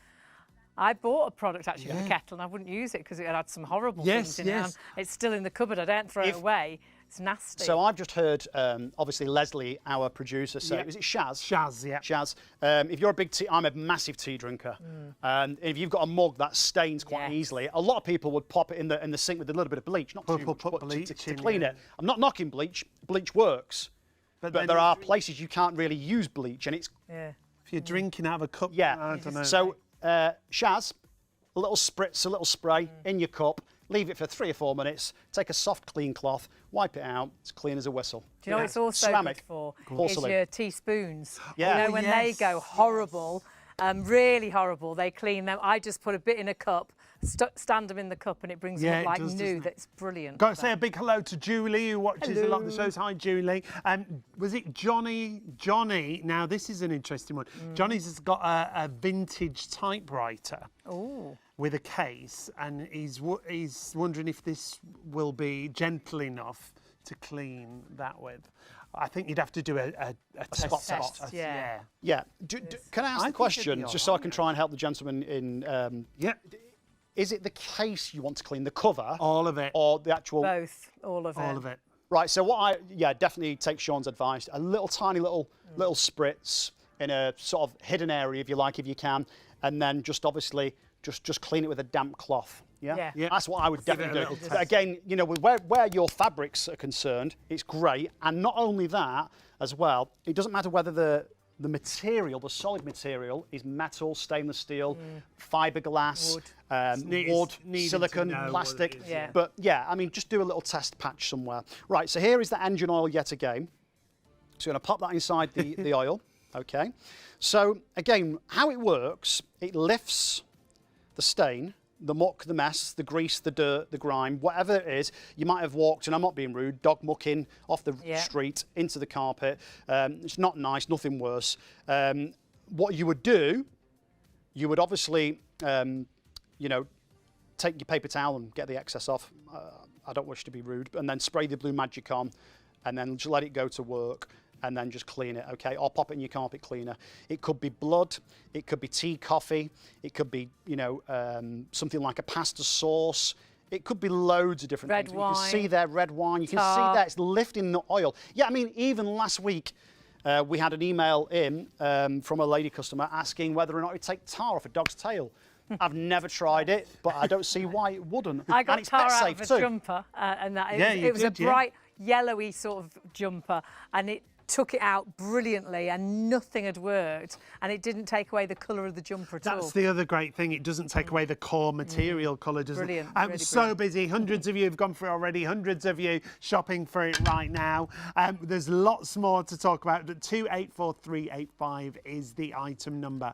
I bought a product actually for the kettle and I wouldn't use it because it had some horrible Yes, things in it. yes. And it's still in the cupboard. I don't throw it away. It's nasty. So I've just heard, obviously, Leslie, our producer, say, Yeah. is it Shaz? Shaz, yeah. Shaz, if you're a big tea, I'm a massive tea drinker. And if you've got a mug that stains quite Yes. easily, a lot of people would pop it in the sink with a little bit of bleach, not too much, put but to bleach in, clean yeah. it. I'm not knocking bleach. Bleach works. But then there you are drink- places you can't really use bleach, and it's, yeah. If you're drinking out of a cup, yeah. I don't know. So, Shaz, a little spritz, a little spray in your cup, leave it for 3 or 4 minutes, take a soft, clean cloth, wipe it out, it's clean as a whistle. Do you know what it's also Ceramic. good for? Porcelain. Is your teaspoons. Yeah. You know, Oh, when yes. they go horrible, really horrible, they clean them. I just put a bit in a cup, stand them in the cup, and it brings Yeah, them it up like does, new. doesn't it? That's brilliant. Got to say a big hello to Julie, who watches a lot of the Hello. shows. Hi, Julie. Was it Johnny? Johnny, now this is an interesting one. Johnny's has got a vintage typewriter Oh. with a case, and he's wondering if this will be gentle enough to clean that with. I think you'd have to do a spot test. test. Yeah. Yeah. Can I ask I the think it'd question, be just so I alright. can try and help the gentleman in, Yeah, is it the case you want to clean, the cover, all of it. or the actual... Both, all of it. All of it. Right, so definitely take Sean's advice. A little tiny little spritz in a sort of hidden area, if you like, if you can, and then just obviously just clean it with a damp cloth. Yeah, Yeah. Yeah. That's what I would Give it a definitely do. little But test. again, you know, with where your fabrics are concerned, it's great, and not only that as well. It doesn't matter whether the material, the solid material, is metal, stainless steel, fiberglass, wood, needing to silicon, know what it plastic. is, Yeah. But yeah, I mean, just do a little test patch somewhere. Right, so here is the engine oil yet again. So you're going to pop that inside the oil, okay? So again, how it works, it lifts the stain, the muck, the mess, the grease, the dirt, the grime, whatever it is. You might have walked, and I'm not being rude, dog mucking off the street into the carpet. It's not nice, nothing worse. What you would do, you would obviously, you know, take your paper towel and get the excess off. I don't wish to be rude, and then spray the Blue Magic on, and then just let it go to work, and then just clean it, okay? Or pop it in your carpet cleaner. It could be blood, it could be tea, coffee, it could be, you know, something like a pasta sauce, It could be loads of different Red things. wine, You can see there red wine. You can tar. see that it's lifting the oil. Yeah, I mean, even last week, we had an email in from a lady customer asking whether or not it'd take tar off a dog's tail. I've never tried it, but I don't see why it wouldn't. I got and it's tar pet out safe of a too. jumper, and that Yeah, it was did, a bright yellowy sort of jumper, and it took it out brilliantly, and nothing had worked, and it didn't take away the colour of the jumper at all. That's the other great thing. It doesn't take away the core material colour, does Brilliant, it? I'm really so brilliant. busy. Hundreds of you have gone through it already. Hundreds of you shopping for it right now. There's lots more to talk about. 284385 is the item number.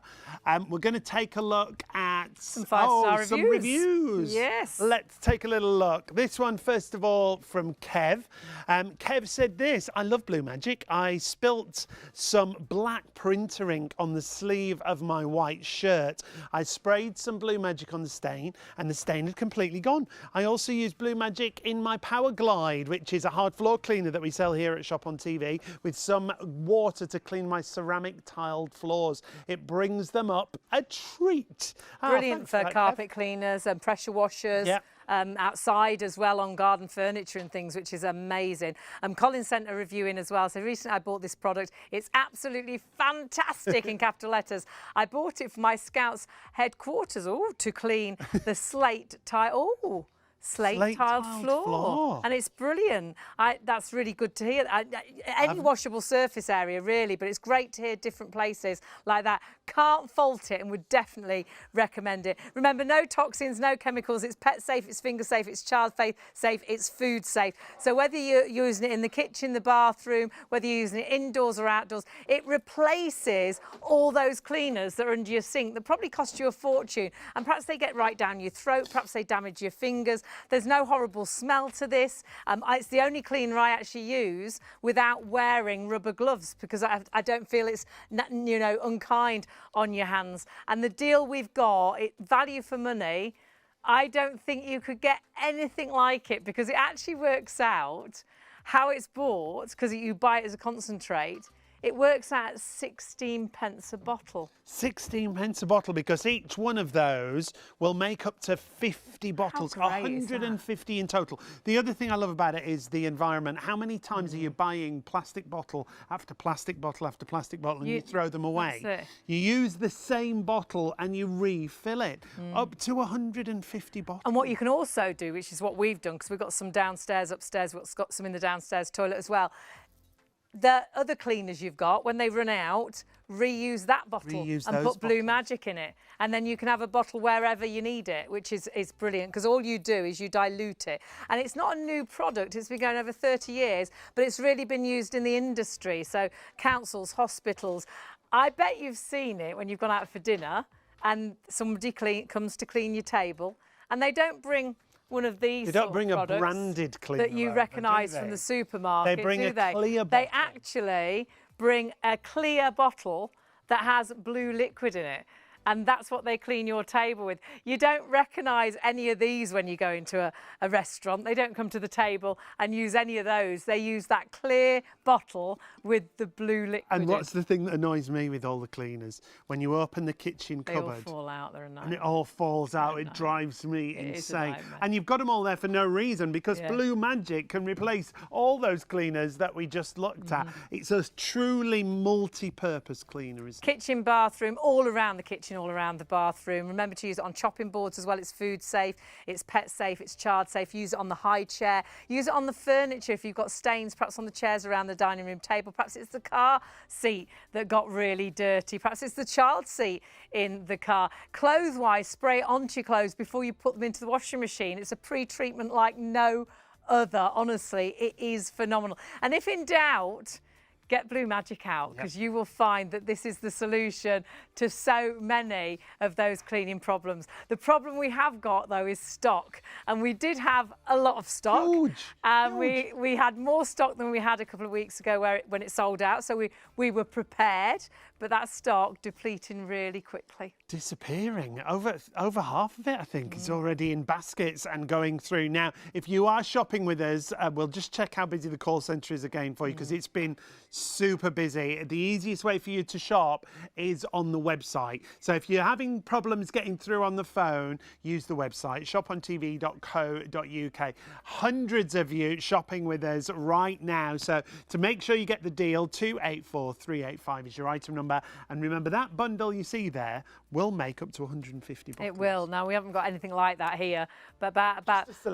We're going to take a look at Some five-star some reviews. reviews. Yes. Let's take a little look. This one, first of all, from Kev. Kev said this: I love Blue Magic. I spilt some black printer ink on the sleeve of my white shirt. I sprayed some Blue Magic on the stain, and the stain had completely gone. I also used Blue Magic in my Power Glide, which is a hard floor cleaner that we sell here at ShopOnTV, with some water to clean my ceramic tiled floors. It brings them up a treat. Brilliant Thanks for that, Kev. carpet cleaners and pressure washers. Yeah. Outside as well on garden furniture and things, which is amazing. Colin sent a review in as well. So recently I bought this product. It's absolutely fantastic in capital letters. I bought it for my Scouts headquarters to clean the slate tile. Slate tiled floor. And it's brilliant. That's really good to hear. Any washable surface area really, but it's great to hear different places like that. Can't fault it and would definitely recommend it. Remember, no toxins, no chemicals. It's pet safe, it's finger safe, it's child safe, it's food safe. So whether you're using it in the kitchen, the bathroom, whether you're using it indoors or outdoors, it replaces all those cleaners that are under your sink that probably cost you a fortune, and perhaps they get right down your throat, perhaps they damage your fingers. There's no horrible smell to this. It's the only cleaner I actually use without wearing rubber gloves, because I don't feel it's unkind on your hands. And the deal we've got, value for money, I don't think you could get anything like it, because it actually works out how it's bought, because you buy it as a concentrate. It works out at 16 pence a bottle. 16 pence a bottle, because each one of those will make up to 50 bottles, How great is that? 150 in total. The other thing I love about it is the environment. How many times are you buying plastic bottle after plastic bottle after plastic bottle, and you throw them away? That's it. You use the same bottle and you refill it. Up to 150 bottles. And what you can also do, which is what we've done, because we've got some downstairs, upstairs, we've got some in the downstairs toilet as well. The other cleaners you've got, when they run out, reuse that bottle Reuse and those put Blue bottles. Magic in it. And then you can have a bottle wherever you need it, which is brilliant, because all you do is you dilute it. And it's not a new product, it's been going over 30 years, but it's really been used in the industry. So councils, hospitals. I bet you've seen it when you've gone out for dinner and somebody comes to clean your table, and they don't bring one of these They don't sort bring of a products branded cleaner that you over, recognise do from they? the supermarket. They bring do a they? clear They bottle. actually bring a clear bottle that has blue liquid in it. And that's what they clean your table with. You don't recognise any of these when you go into a restaurant. They don't come to the table and use any of those. They use that clear bottle with the blue liquid And in. what's the thing that annoys me with all the cleaners? When you open the kitchen They all cupboard fall out there and it all falls out, it nightmare. drives me It is a insane. nightmare. And you've got them all there for no reason, because Yeah. Blue Magic can replace all those cleaners that we just looked at. It's a truly multi-purpose cleaner, isn't it? Kitchen, bathroom, all around the kitchen, all around the bathroom. Remember to use it on chopping boards as well. It's food safe, it's pet safe, it's child safe. Use it on the high chair. Use it on the furniture if you've got stains, perhaps on the chairs around the dining room table. Perhaps it's the car seat that got really dirty. Perhaps it's the child seat in the car. Clothes-wise, spray it onto your clothes before you put them into the washing machine. It's a pre-treatment like no other. Honestly, it is phenomenal. And if in doubt, get Blue Magic out, because you will find that this is the solution to so many of those cleaning problems. The problem we have got, though, is stock. And we did have a lot of stock. Huge, And huge. we had more stock than we had a couple of weeks ago when it sold out. So we were prepared. but that stock depleting really quickly. Disappearing. Over half of it, I think, is already in baskets and going through. Now, if you are shopping with us, we'll just check how busy the call centre is again for you, because it's been super busy. The easiest way for you to shop is on the website. So if you're having problems getting through on the phone, use the website, ShopOnTV.co.uk. Hundreds of you shopping with us right now. So to make sure you get the deal, 284385 is your item number. And remember, that bundle you see there will make up to 150 bottles. It will. Now, we haven't got anything like that here, but that's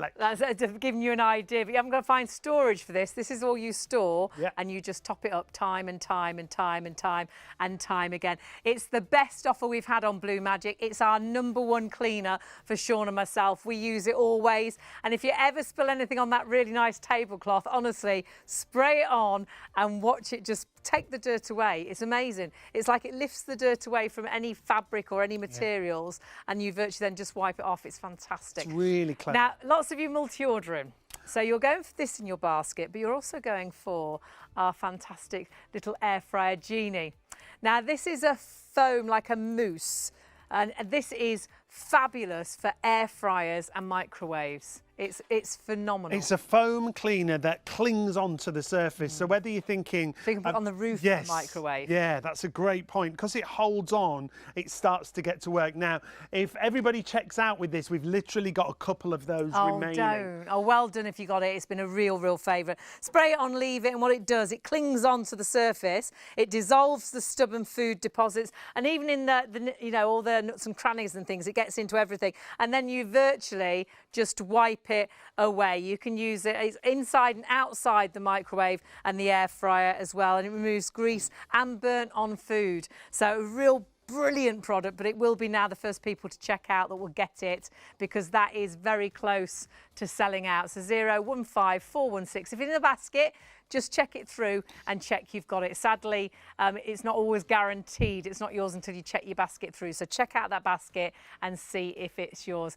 giving you an idea. But you haven't got to find storage for this. This is all you store, and you just top it up time and time and time and time and time again. It's the best offer we've had on Blue Magic. It's our #1 cleaner for Sean and myself. We use it always. And if you ever spill anything on that really nice tablecloth, honestly, spray it on and watch it just take the dirt away. It's amazing. It's like it lifts the dirt away from any fabric or any materials, and you virtually then just wipe it off. It's fantastic. It's really clever. Now, lots of you multi-ordering. So you're going for this in your basket, but you're also going for our fantastic little air fryer genie. Now, this is a foam like a mousse, and this is fabulous for air fryers and microwaves. It's phenomenal. It's a foam cleaner that clings onto the surface. So whether you're thinking... So you can put it on the roof of the microwave. Yeah, that's a great point. Because it holds on, it starts to get to work. Now, if everybody checks out with this, we've literally got a couple of those remaining. Don't. Oh, well done if you got it. It's been a real favourite. Spray it on, leave it, and what it does, it clings onto the surface. It dissolves the stubborn food deposits, and even in the you know, all the nooks and crannies and things, it gets into everything. And then you virtually just wipe it away. You can use it, it's inside and outside the microwave and the air fryer as well, and it removes grease and burnt on food. So a real brilliant product, but it will be now the first people to check out that will get it, because that is very close to selling out. So 015416. If it's in the basket, just check it through and check you've got it. Sadly, it's not always guaranteed. It's not yours until you check your basket through. So check out that basket and see if it's yours.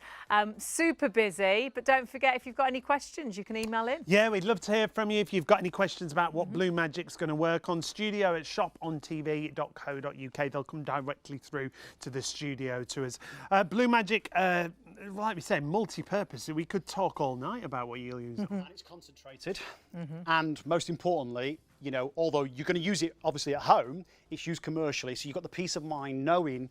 Super busy, but don't forget, if you've got any questions, you can email in. Yeah, we'd love to hear from you if you've got any questions about what Blue Magic's going to work on. Studio at ShopOnTV.co.uk. They'll come directly through to the studio to us. Blue Magic, like we say, multi-purpose. We could talk all night about what you'll use. And it's concentrated, and most importantly, you know, although you're going to use it obviously at home, it's used commercially, so you've got the peace of mind knowing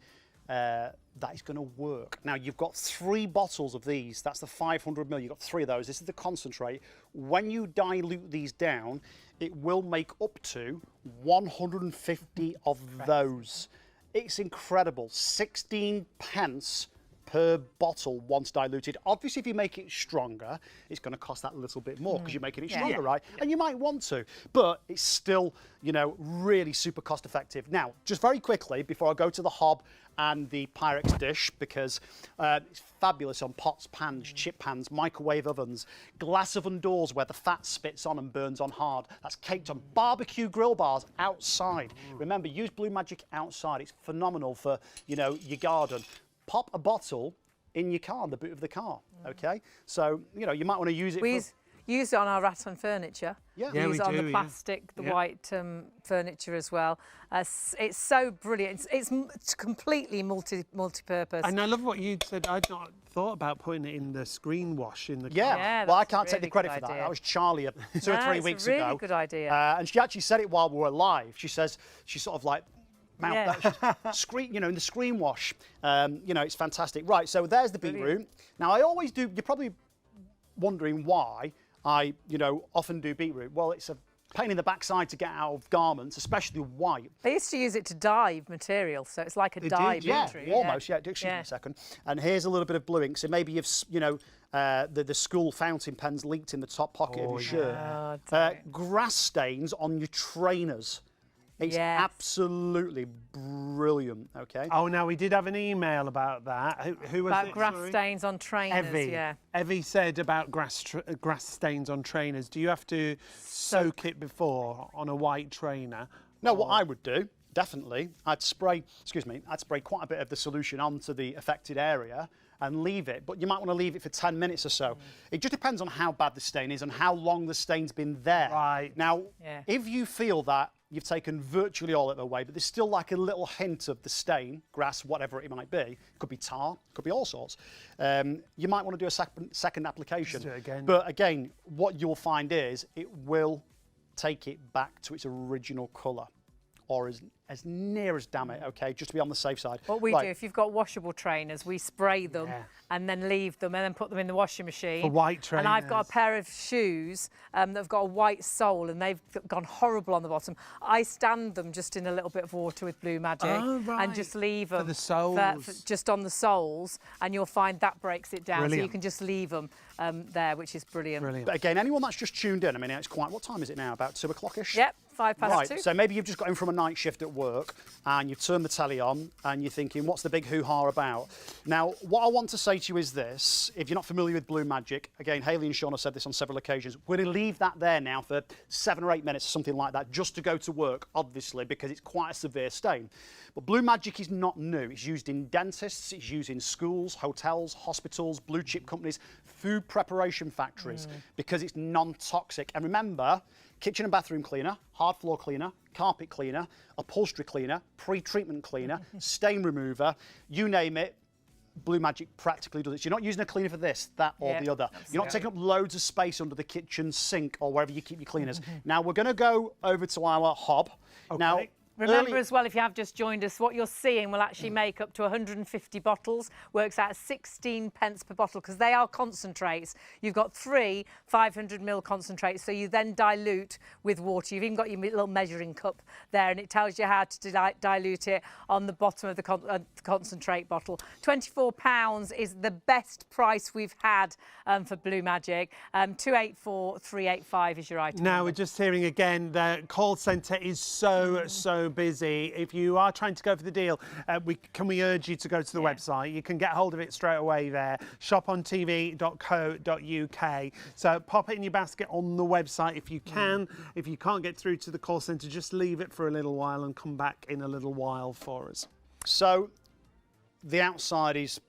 that it's going to work. Now, you've got 3 bottles of these. That's the 500ml. You've got 3 of those. This is the concentrate. When you dilute these down, it will make up to 150 of those. It's incredible. 16 pence per bottle once diluted. Obviously, if you make it stronger, it's going to cost that little bit more because you're making it stronger, right? And you might want to, but it's still, you know, really super cost effective. Now, just very quickly, before I go to the hob and the Pyrex dish, because it's fabulous on pots, pans, chip pans, microwave ovens, glass oven doors where the fat spits on and burns on hard. That's caked on barbecue grill bars outside. Remember, use Blue Magic outside. It's phenomenal for, you know, your garden. Pop a bottle in your car, the boot of the car, okay? So, you know, you might want to use it Use it on our rattan furniture. Yeah, we use it on the plastic, the white furniture as well. It's so brilliant. It's completely multi-purpose. And I love what you said. I'd not thought about putting it in the screen wash in the car. Yeah, well, I can't take the credit for that. That was Charlie 2 or 3 weeks ago. It's a really good idea. And she actually said it while we were live. She says, she sort of like, screen, you know, in the screen wash. You know, it's fantastic. Right, so there's the beetroot. Now, I always do, you're probably wondering why I, you know, often do beetroot. Well, it's a pain in the backside to get out of garments, especially white. They used to use it to dye material, so it's like a dye beetroot. Almost, excuse me a second. And here's a little bit of blue ink, so maybe you've, you know, the school fountain pen's leaked in the top pocket of your shirt. Grass stains on your trainers. It's absolutely brilliant, okay? Oh, now we did have an email about that. Who was about it? grass stains on trainers, Evie said about grass stains on trainers. Do you have to soak it before on a white trainer? No, what I would do, definitely, I'd spray quite a bit of the solution onto the affected area and leave it, but you might want to leave it for 10 minutes or so. It just depends on how bad the stain is and how long the stain's been there. Right. Now, if you feel that you've taken virtually all of it away, but there's still like a little hint of the stain, grass, whatever it might be. It could be tar, could be all sorts. You might want to do a second application. Let's do it again. But again, what you'll find is it will take it back to its original colour, or as near as damn it, okay, just to be on the safe side. What we do, if you've got washable trainers, we spray them and then leave them and then put them in the washing machine. For white trainers. And I've got a pair of shoes that have got a white sole and they've gone horrible on the bottom. I stand them just in a little bit of water with Blue Magic and just leave them for the soles. just on the soles, and you'll find that breaks it down. Brilliant. So you can just leave them there, which is brilliant. But again, anyone that's just tuned in, I mean, it's quite, what time is it now? About 2 o'clock-ish? Yep, 2:05. Right, so maybe you've just got in from a night shift at work and you've turned the telly on and you're thinking, what's the big hoo-ha about? Now, what I want to say to you is this. If you're not familiar with Blue Magic, again, Hayley and Sean have said this on several occasions, we're going to leave that there now for 7 or 8 minutes or something like that, just to go to work, obviously, because it's quite a severe stain. But Blue Magic is not new. It's used in dentists, it's used in schools, hotels, hospitals, blue chip companies, food preparation factories, because it's non-toxic. And remember, kitchen and bathroom cleaner, hard floor cleaner, carpet cleaner, upholstery cleaner, pre-treatment cleaner, stain remover, you name it, Blue Magic practically does it. So you're not using a cleaner for this, that or the other. You're not taking up loads of space under the kitchen sink or wherever you keep your cleaners. Now we're going to go over to our hob. Okay. Now, Remember as well, if you have just joined us, what you're seeing will actually make up to 150 bottles, works out at 16 pence per bottle, because they are concentrates. You've got 3 500ml concentrates, so you then dilute with water. You've even got your little measuring cup there, and it tells you how to dilute it on the bottom of the concentrate bottle. £24 is the best price we've had for Blue Magic. 284385 is your item. Now, we're just hearing again, the call centre is so busy. If you are trying to go for the deal, can we urge you to go to the website? You can get hold of it straight away there, ShopOnTV.co.uk. So pop it in your basket on the website if you can. If you can't get through to the call centre, just leave it for a little while and come back in a little while for us. So the outside is,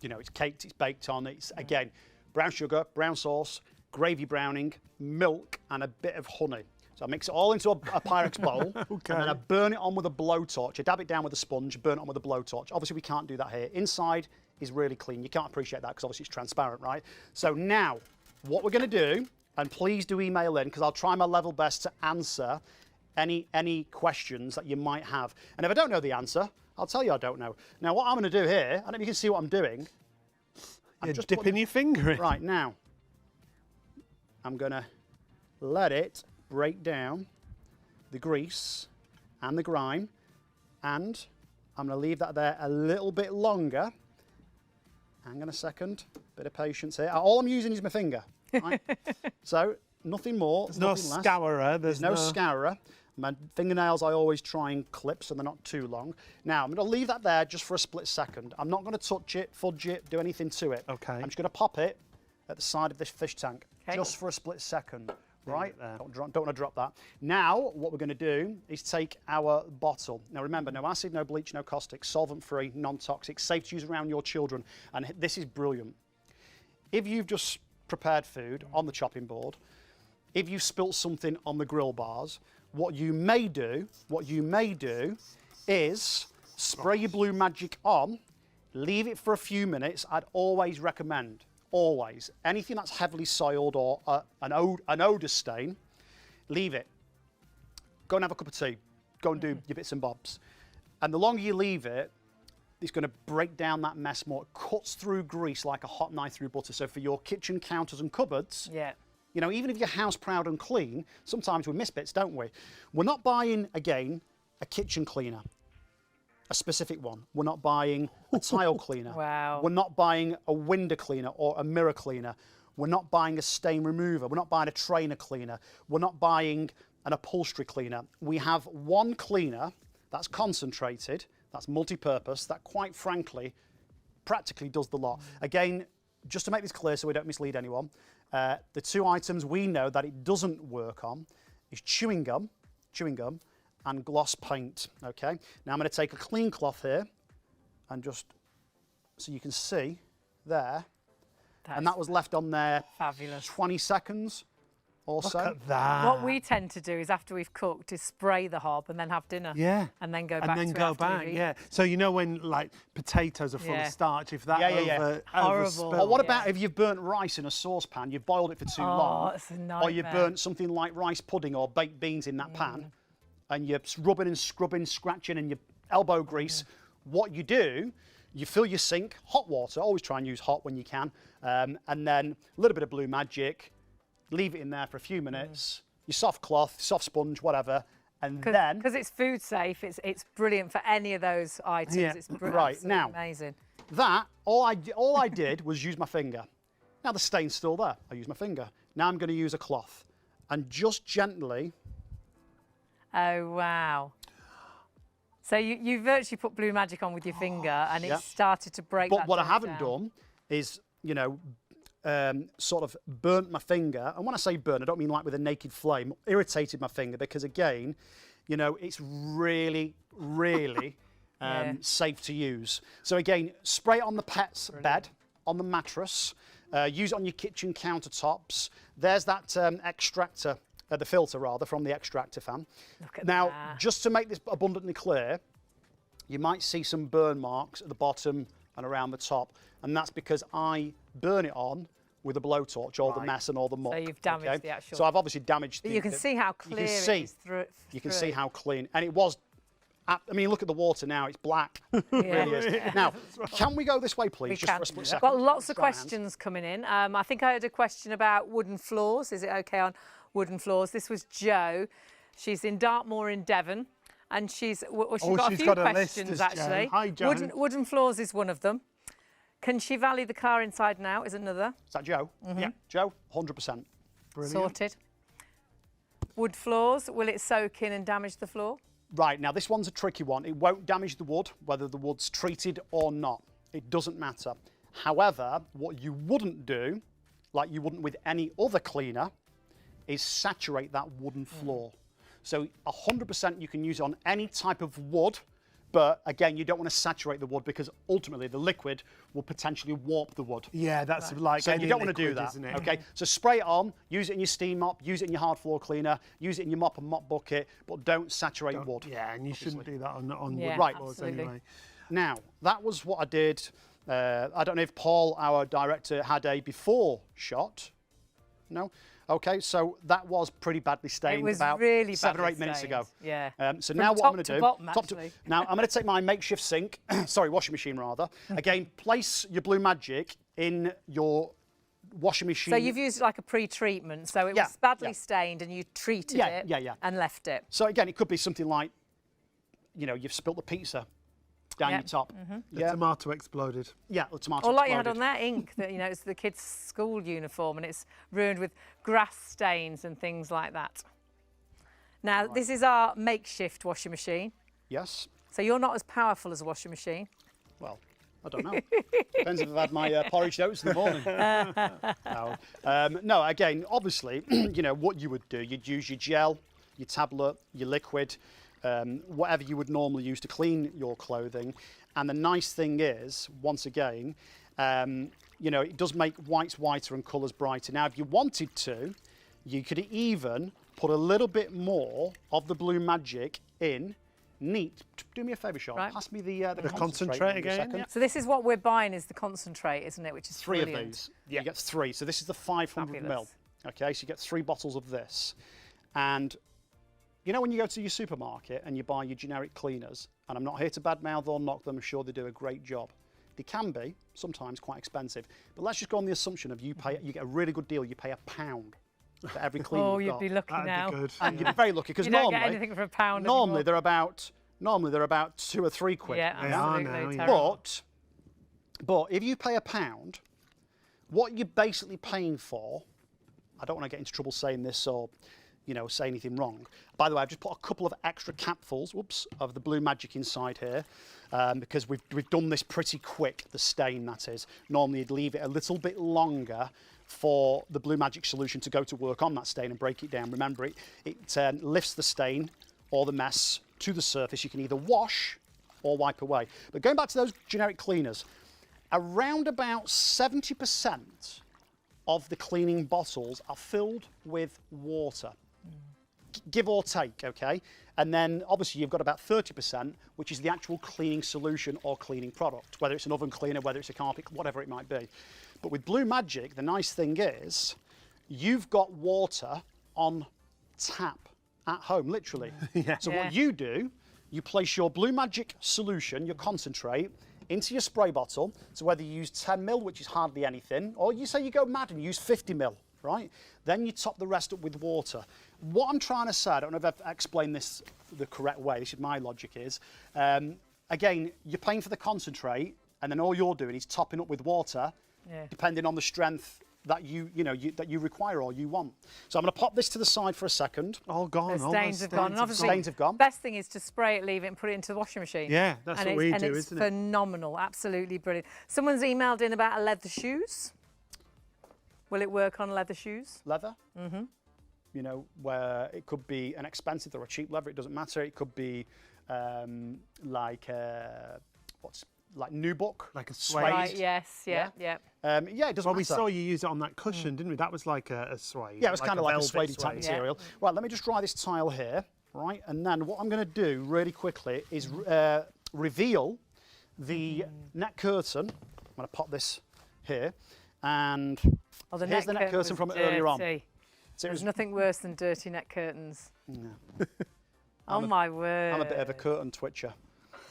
you know, it's caked, it's baked on. It's, again, brown sugar, brown sauce, gravy browning, milk, and a bit of honey. So I mix it all into a Pyrex bowl, and then I burn it on with a blowtorch. I dab it down with a sponge, burn it on with a blowtorch. Obviously, we can't do that here. Inside is really clean. You can't appreciate that because obviously it's transparent, right? So now, what we're going to do, and please do email in, because I'll try my level best to answer any questions that you might have. And if I don't know the answer, I'll tell you I don't know. Now, what I'm going to do here, I don't know if you can see what I'm doing. You're just dipping your finger in. Right, now, I'm going to let it break down the grease and the grime, and I'm going to leave that there a little bit longer. Hang on a second, bit of patience here. All I'm using is my finger, right? So nothing more, There's nothing no less. scourer. There's no scourer. My fingernails I always try and clip so they're not too long. Now I'm going to leave that there just for a split second. I'm not going to touch it, fudge it, do anything to it. Okay. I'm just going to pop it at the side of this fish tank, just for a split second. Right, don't want to drop that. Now, what we're going to do is take our bottle. Now, remember, no acid, no bleach, no caustic, solvent-free, non-toxic, safe to use around your children. And this is brilliant. If you've just prepared food on the chopping board, if you've spilt something on the grill bars, what you may do is spray your Blue Magic on, leave it for a few minutes. I'd always recommend. Always. Anything that's heavily soiled or an odour stain, leave it. Go and have a cup of tea. Go and do your bits and bobs. And the longer you leave it, it's going to break down that mess more. It cuts through grease like a hot knife through butter. So for your kitchen counters and cupboards, you know, even if you're house proud and clean, sometimes we miss bits, don't we? We're not buying, again, a kitchen cleaner. A specific one. We're not buying a tile cleaner. Wow. We're not buying a window cleaner or a mirror cleaner. We're not buying a stain remover. We're not buying a trainer cleaner. We're not buying an upholstery cleaner. We have one cleaner that's concentrated, that's multi-purpose, that quite frankly, practically does the lot. Again, just to make this clear so we don't mislead anyone, the 2 items we know that it doesn't work on is chewing gum, and gloss paint, okay? Now I'm going to take a clean cloth here and just, so you can see there, and that was left on there fabulous. 20 seconds. or Look so. at that. What we tend to do is after we've cooked is spray the hob and then have dinner. Yeah. And then go back and then to it go after we've back, eaten. yeah. So you know when like potatoes are full Yeah. of starch, if that Yeah. Horrible. Or what Yeah. about if you've burnt rice in a saucepan, you've boiled it for too Oh, long, it's a or you've nightmare. burnt something like rice pudding or baked beans in that pan, and you're rubbing and scrubbing, scratching, and your elbow grease. What you do, you fill your sink, hot water, always try and use hot when you can, and then a little bit of Blue Magic, leave it in there for a few minutes, your soft cloth, soft sponge, whatever, and then... Because it's food safe, it's brilliant for any of those items. Yeah. It's Right, now- amazing. That, all I did was use my finger. Now the stain's still there. I use my finger. Now I'm going to use a cloth and just gently. Oh, wow. So you virtually put Blue Magic on with your finger and Yeah. it started to break But that what I dough haven't down. done is, sort of burnt my finger. And when I say burn, I don't mean like with a naked flame. Irritated my finger because again, it's really, really Yeah. safe to use. So again, spray it on the pet's bed, on the mattress. Use it on your kitchen countertops. There's that extractor, the filter rather, from the extractor fan. Look at Now, that. just to make this abundantly clear, you might see some burn marks at the bottom and around the top, and that's because I burn it on with a blowtorch, all the mess and all the muck. So you've damaged the actual- So I've obviously damaged But the... you can see how clear you can it see, is through. You can see how clean, and it was... I mean, look at the water now, it's black. It really is. Now, can we go this way, please, We just can. for a split I've second? got lots of Dry hands. questions coming in. I think I had a question about wooden floors. Is it okay on wooden floors? This was Jo. She's in Dartmoor in Devon. And she's got a she's few got a list, questions, has Jo. actually. Hi, Jo. Wooden floors is one of them. Can she valley the car inside and out is another. Is that Joe? Yeah. Joe, 100%. Brilliant. Sorted. Wood floors, will it soak in and damage the floor? Right, now this one's a tricky one. It won't damage the wood, whether the wood's treated or not. It doesn't matter. However, what you wouldn't do, like you wouldn't with any other cleaner, is saturate that wooden floor. So 100% you can use it on any type of wood, but again, you don't want to saturate the wood because ultimately the liquid will potentially warp the wood. Yeah, that's like So any you don't want to do liquid, that, isn't it? okay? So spray it on, use it in your steam mop, use it in your hard floor cleaner, use it in your mop and mop bucket, but don't saturate wood. Yeah, and you shouldn't do that on Yeah, wood Right. floors absolutely. anyway. Now, that was what I did. I don't know if Paul, our director, had a before shot. No? Okay, so that was pretty badly stained was about really 7 or badly 8 minutes stained, ago. yeah. So From now what I'm top going to to do... bottom, actually. Now I'm going to take my makeshift sink, sorry, washing machine rather. Again, place your Blue Magic in your washing machine. So you've used like a pre-treatment, so it Yeah, was badly yeah. stained and you treated Yeah, it yeah. and left it. So again, it could be something like, you've spilt the pizza down Yeah. your top. The Yeah, tomato exploded. yeah, the tomato Or like you had exploded. on that ink, that it's the kids' school uniform and it's ruined with grass stains and things like that. Now, this is our makeshift washing machine. Yes. So you're not as powerful as a washing machine. Well, I don't know. Depends if I've had my porridge oats in the morning. No, again, obviously, what you would do, you'd use your gel, your tablet, your liquid, whatever you would normally use to clean your clothing. And the nice thing is, once again, it does make whites whiter and colours brighter. Now, if you wanted to, you could even put a little bit more of the Blue Magic in neat. Do me a favour, Sean. Right. Pass me the concentrate in a again, second. yeah. So this is what we're buying is the concentrate, isn't it? Which is 3 brilliant. of these. You get 3. So this is the 500 ml. Fabulous. Okay, so you get 3 bottles of this. And when you go to your supermarket and you buy your generic cleaners, and I'm not here to badmouth or knock them, I'm sure they do a great job. They can be sometimes quite expensive, but let's just go on the assumption of you get a really good deal. You pay £1 for every cleaner Oh, you've you'd got. be lucky That'd now. be good. And you'd be very lucky because You don't normally get anything for a pound Normally anymore. they're about 2 or 3 quid. Yeah, They are absolutely. now, yeah. terrible. But if you pay £1, what you're basically paying for, I don't want to get into trouble saying this or, say anything wrong. By the way, I've just put a couple of extra capfuls, of the Blue Magic inside here, because we've done this pretty quick, the stain that is. Normally you'd leave it a little bit longer for the Blue Magic solution to go to work on that stain and break it down. Remember, it lifts the stain or the mess to the surface. You can either wash or wipe away. But going back to those generic cleaners, around about 70% of the cleaning bottles are filled with water. Give or take, okay? And then obviously you've got about 30%, which is the actual cleaning solution or cleaning product, whether it's an oven cleaner, whether it's a carpet, whatever it might be. But with Blue Magic, the nice thing is you've got water on tap at home, literally. So what you do, you place your Blue Magic solution, your concentrate, into your spray bottle. So whether you use 10 ml, which is hardly anything, or you say you go mad and use 50 ml, right? Then you top the rest up with water. What I'm trying to say, I don't know if I've explained this the correct way, this is my logic is, again, you're paying for the concentrate, and then all you're doing is topping up with water, depending on the strength that that you require or you want. So I'm going to pop this to the side for a second. All gone. The stains have gone. And obviously, stains have gone. Best thing is to spray it, leave it, and put it into the washing machine. Yeah, that's what we do, isn't it? It's phenomenal, absolutely brilliant. Someone's emailed in about leather shoes. Will it work on leather shoes? Leather? Mm-hmm. You know, where it could be an expensive or a cheap leather, it doesn't matter. It could be like nubuck, like a suede. Right, yes, yeah. Yeah, it doesn't matter. We saw you use it on that cushion, didn't we? That was like a suede. Yeah, it was kind of like a velvet suede type material. Right, let me just dry this tile here, right? And then what I'm going to do really quickly is reveal the net curtain. I'm going to pop this here. And here's the net curtain from earlier on. So There's nothing worse than dirty net curtains. No. Oh my word. I'm a bit of a curtain twitcher.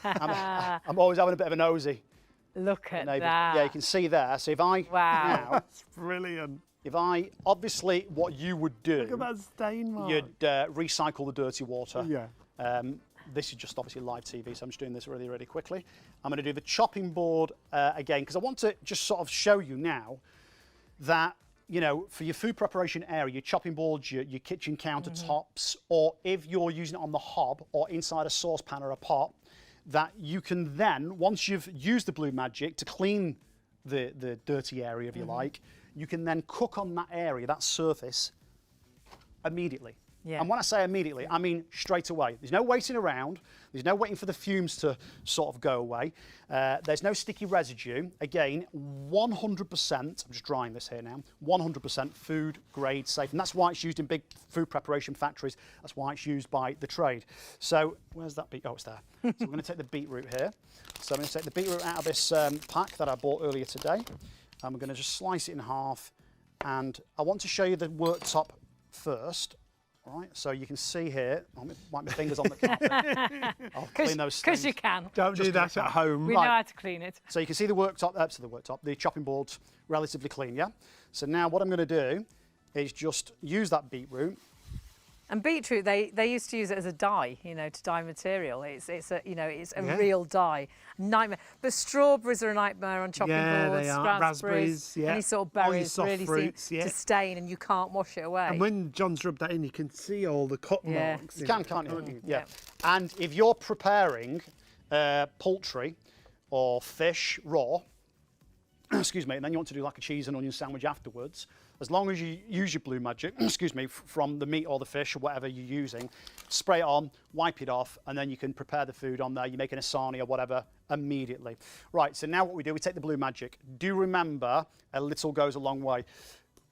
I'm always having a bit of a nosy. Look at that. Yeah, you can see there. So if I now, that's brilliant. If I obviously what you would do, look at that stain mark. You'd recycle the dirty water. Yeah. This is just obviously live TV, so I'm just doing this really, really quickly. I'm going to do the chopping board again because I want to just sort of show you now that, you know, for your food preparation area, your chopping boards, your kitchen countertops, or if you're using it on the hob or inside a saucepan or a pot, that you can then, once you've used the Blue Magic to clean the dirty area, if you like, you can then cook on that area, that surface, immediately. Yeah. And when I say immediately, I mean straight away. There's no waiting around. There's no waiting for the fumes to sort of go away. There's no sticky residue. Again, 100%, I'm just drying this here now, 100% food grade safe. And that's why it's used in big food preparation factories. That's why it's used by the trade. So where's that beet? Oh, it's there. So we're going to take the beetroot here. So I'm going to take the beetroot out of this pack that I bought earlier today. And we're going to just slice it in half. And I want to show you the worktop first. All right, so you can see here, I'll wipe my fingers on the carpet. I'll clean those stains. Because you can. Don't do that at home. We know how to clean it. So you can see the worktop, the chopping board's relatively clean, yeah? So now what I'm going to do is just use that beetroot. And beetroot, they used to use it as a dye, you know, to dye material. It's a real dye. Nightmare. But strawberries are a nightmare on chopping boards. They are. Raspberries, any sort of berries really fruits, seem to stain, and you can't wash it away. And when John's rubbed that in, you can see all the cut marks. You can't you? Yeah. And if you're preparing poultry or fish raw, excuse me, and then you want to do like a cheese and onion sandwich afterwards, as long as you use your Blue Magic, excuse me, from the meat or the fish or whatever you're using, spray it on, wipe it off, and then you can prepare the food on there. You're making a sarnie or whatever immediately. Right, so now what we do, we take the Blue Magic. Do remember, a little goes a long way.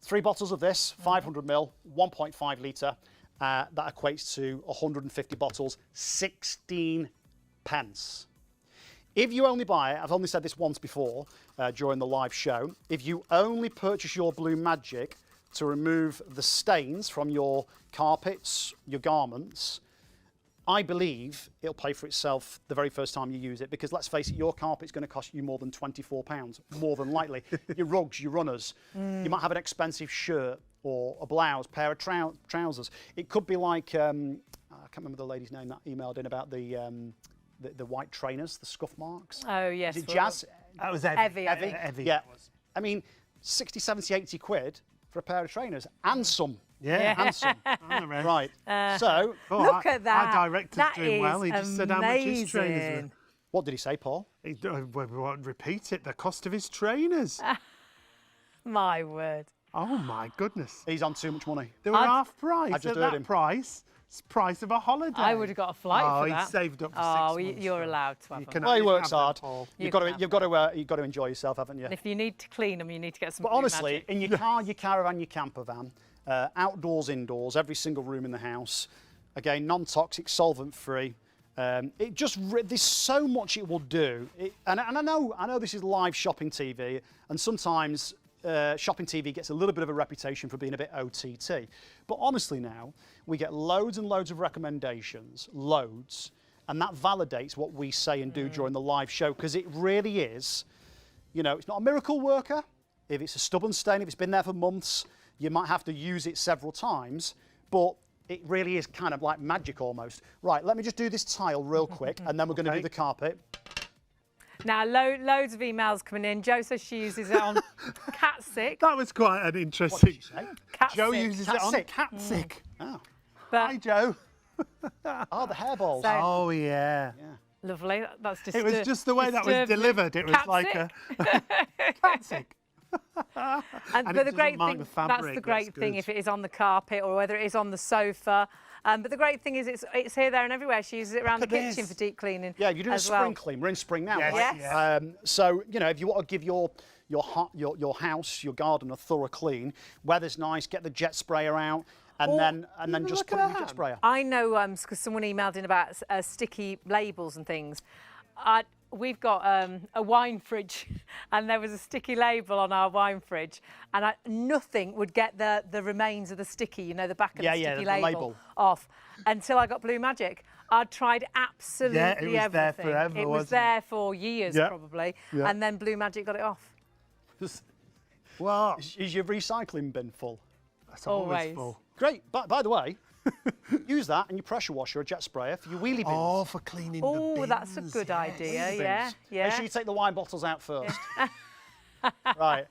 3 bottles of this, 500 ml, 1.5 litre. That equates to 150 bottles, 16 pence. If you only buy it, I've only said this once before during the live show, if you only purchase your Blue Magic to remove the stains from your carpets, your garments, I believe it'll pay for itself the very first time you use it, because let's face it, your carpet's going to cost you more than £24, more than likely. Your rugs, your runners, you might have an expensive shirt or a blouse, pair of trousers. It could be like, I can't remember the lady's name that emailed in about the white trainers, the scuff marks. Oh, yes. Is it Jazz? That was Evie. Evie. Yeah. I mean, 60, 70, 80 quid for a pair of trainers and some. Yeah. And some. Right. So. Look at that. Our director's that doing well. He just amazing. said how much his trainers were. What did he say, Paul? He won't repeat it. The cost of his trainers. My word. Oh, my goodness. He's on too much money. They were half price I just at heard that him. price. It's the price of a holiday. I would have got a flight for that. He saved up for 6 Oh, months. you're allowed to have You them. can Well, he have works them, hard. Paul. You've got to enjoy yourself, haven't you? And if you need to clean them, you need to get some But Blue honestly, Magic. in your car, your caravan, your camper van, outdoors, indoors, every single room in the house, again, non-toxic, solvent-free. There's so much it will do. And I know this is live shopping TV, and sometimes shopping TV gets a little bit of a reputation for being a bit OTT. But honestly now, we get loads and loads of recommendations, loads, and that validates what we say and do during the live show, because it really is, you know, it's not a miracle worker. If it's a stubborn stain, if it's been there for months, you might have to use it several times, but it really is kind of like magic almost. Right, let me just do this tile real quick, and then we're going to do the carpet. Now, loads of emails coming in. Jo says she uses it on cat sick. That was quite an interesting. Cat Joe sick. uses Cat it on sick. cat sick. Oh, But Hi, Joe. oh the hairballs. So- Oh, yeah. lovely. That's just It was just the way that was delivered. It was cat like sick. a cat sick. And, And but it the great doesn't mark thing, the that's fabric, the great that's thing good. if it is on the carpet or whether it is on the sofa. But the great thing is it's here, there and everywhere. She uses it around the Look at kitchen this. for deep cleaning. Yeah, you're doing a as spring well. clean. We're in spring now, Yes, right? yes. So, you know, if you want to give your house, your garden a thorough clean, weather's nice, get the jet sprayer out, and then even just look put at it in your jet that. sprayer. I know because someone emailed in about sticky labels and things. We've got a wine fridge, and there was a sticky label on our wine fridge, and nothing would get the remains of the sticky, you know, the back of the sticky the label. off until I got Blue Magic. I'd tried absolutely was everything. there forever, it was wasn't it? there for years Yeah. probably, Yeah. and then Blue Magic got it off. What? Is your recycling bin full? That's always Always. full. Great. By the way, use that and your pressure washer or jet sprayer for your wheelie bins. Oh, for cleaning the Oh, bins. that's a good idea. Wheelie Yeah, bins. yeah. Make sure you take the wine bottles out first. Right.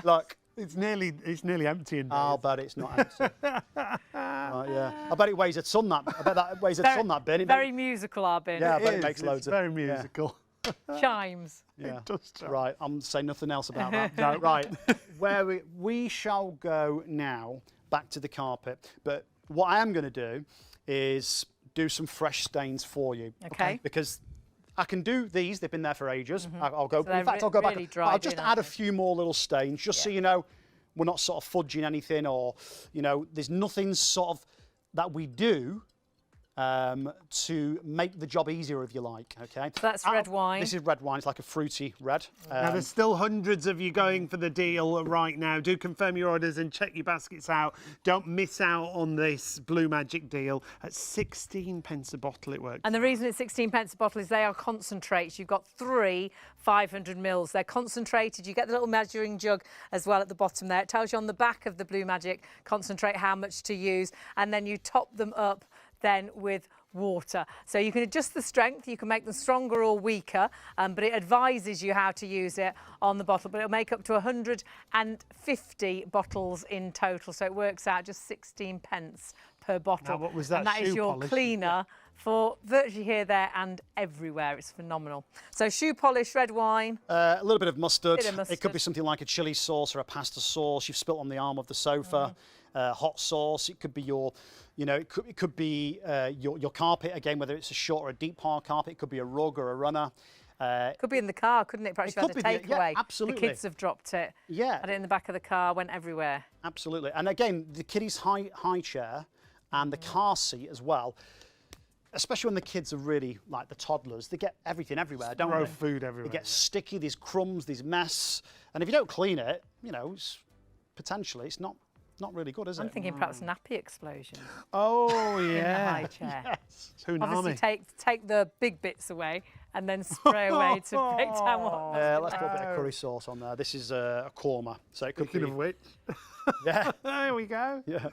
Look, It's nearly empty in there. I'll bet it's not empty. Right, yeah. I bet it weighs a ton. I bet that weighs a ton. That bin. It Very musical, our bin. Yeah. I bet it is, makes it's loads of. very musical. Chimes. Yeah. It does sound- Right, I'm saying nothing else about that. No, right, where we shall go now, back to the carpet. But what I am going to do is do some fresh stains for you. Okay. Because I can do these, they've been there for ages. I'll go, So they're in fact, I'll go really back. dried I'll just in, add aren't a they? few more little stains, just so you know we're not sort of fudging anything, or, you know, there's nothing sort of that we do to make the job easier, if you like, okay? So that's red wine. This is red wine, it's like a fruity red. Now, there's still hundreds of you going for the deal right now. Do confirm your orders and check your baskets out. Don't miss out on this Blue Magic deal at 16 pence a bottle. It works. And the reason it's 16 pence a bottle is they are concentrates. You've got 3 500 mils. They're concentrated. You get the little measuring jug as well at the bottom there. It tells you on the back of the Blue Magic concentrate how much to use, and then you top them up then with water. So you can adjust the strength, you can make them stronger or weaker, but it advises you how to use it on the bottle. But it'll make up to 150 bottles in total. So it works out just 16 pence per bottle. Now, what was that, And that is shoe your polish? cleaner for virtually here, there and everywhere. It's phenomenal. So shoe polish, red wine. A little bit of mustard. Bit of It could be mustard. something like a chili sauce or a pasta sauce you've spilt on the arm of the sofa. Hot sauce. It could be your, you know, it could be your carpet again, whether it's a short or a deep hard carpet. It could be a rug or a runner. Could be in the car, couldn't it? Perhaps It you had could a be the- yeah, takeaway. absolutely. The kids have dropped it. Yeah. Had it in the back of the car, went everywhere. Absolutely. And again, the kiddie's high chair and the car seat as well. Especially when the kids are really like the toddlers, they get everything everywhere, don't Throw they? food everywhere. They get sticky, there's crumbs, there's mess. And if you don't clean it, you know, potentially it's not really good, is I'm it? thinking perhaps nappy explosion Oh, in the yeah. high chair. Tsunami. Obviously take the big bits away and then spray away to break down what. Let's put a bit of curry sauce on there. This is a korma, so it could Speaking be. of which, Yeah, there we go. yeah.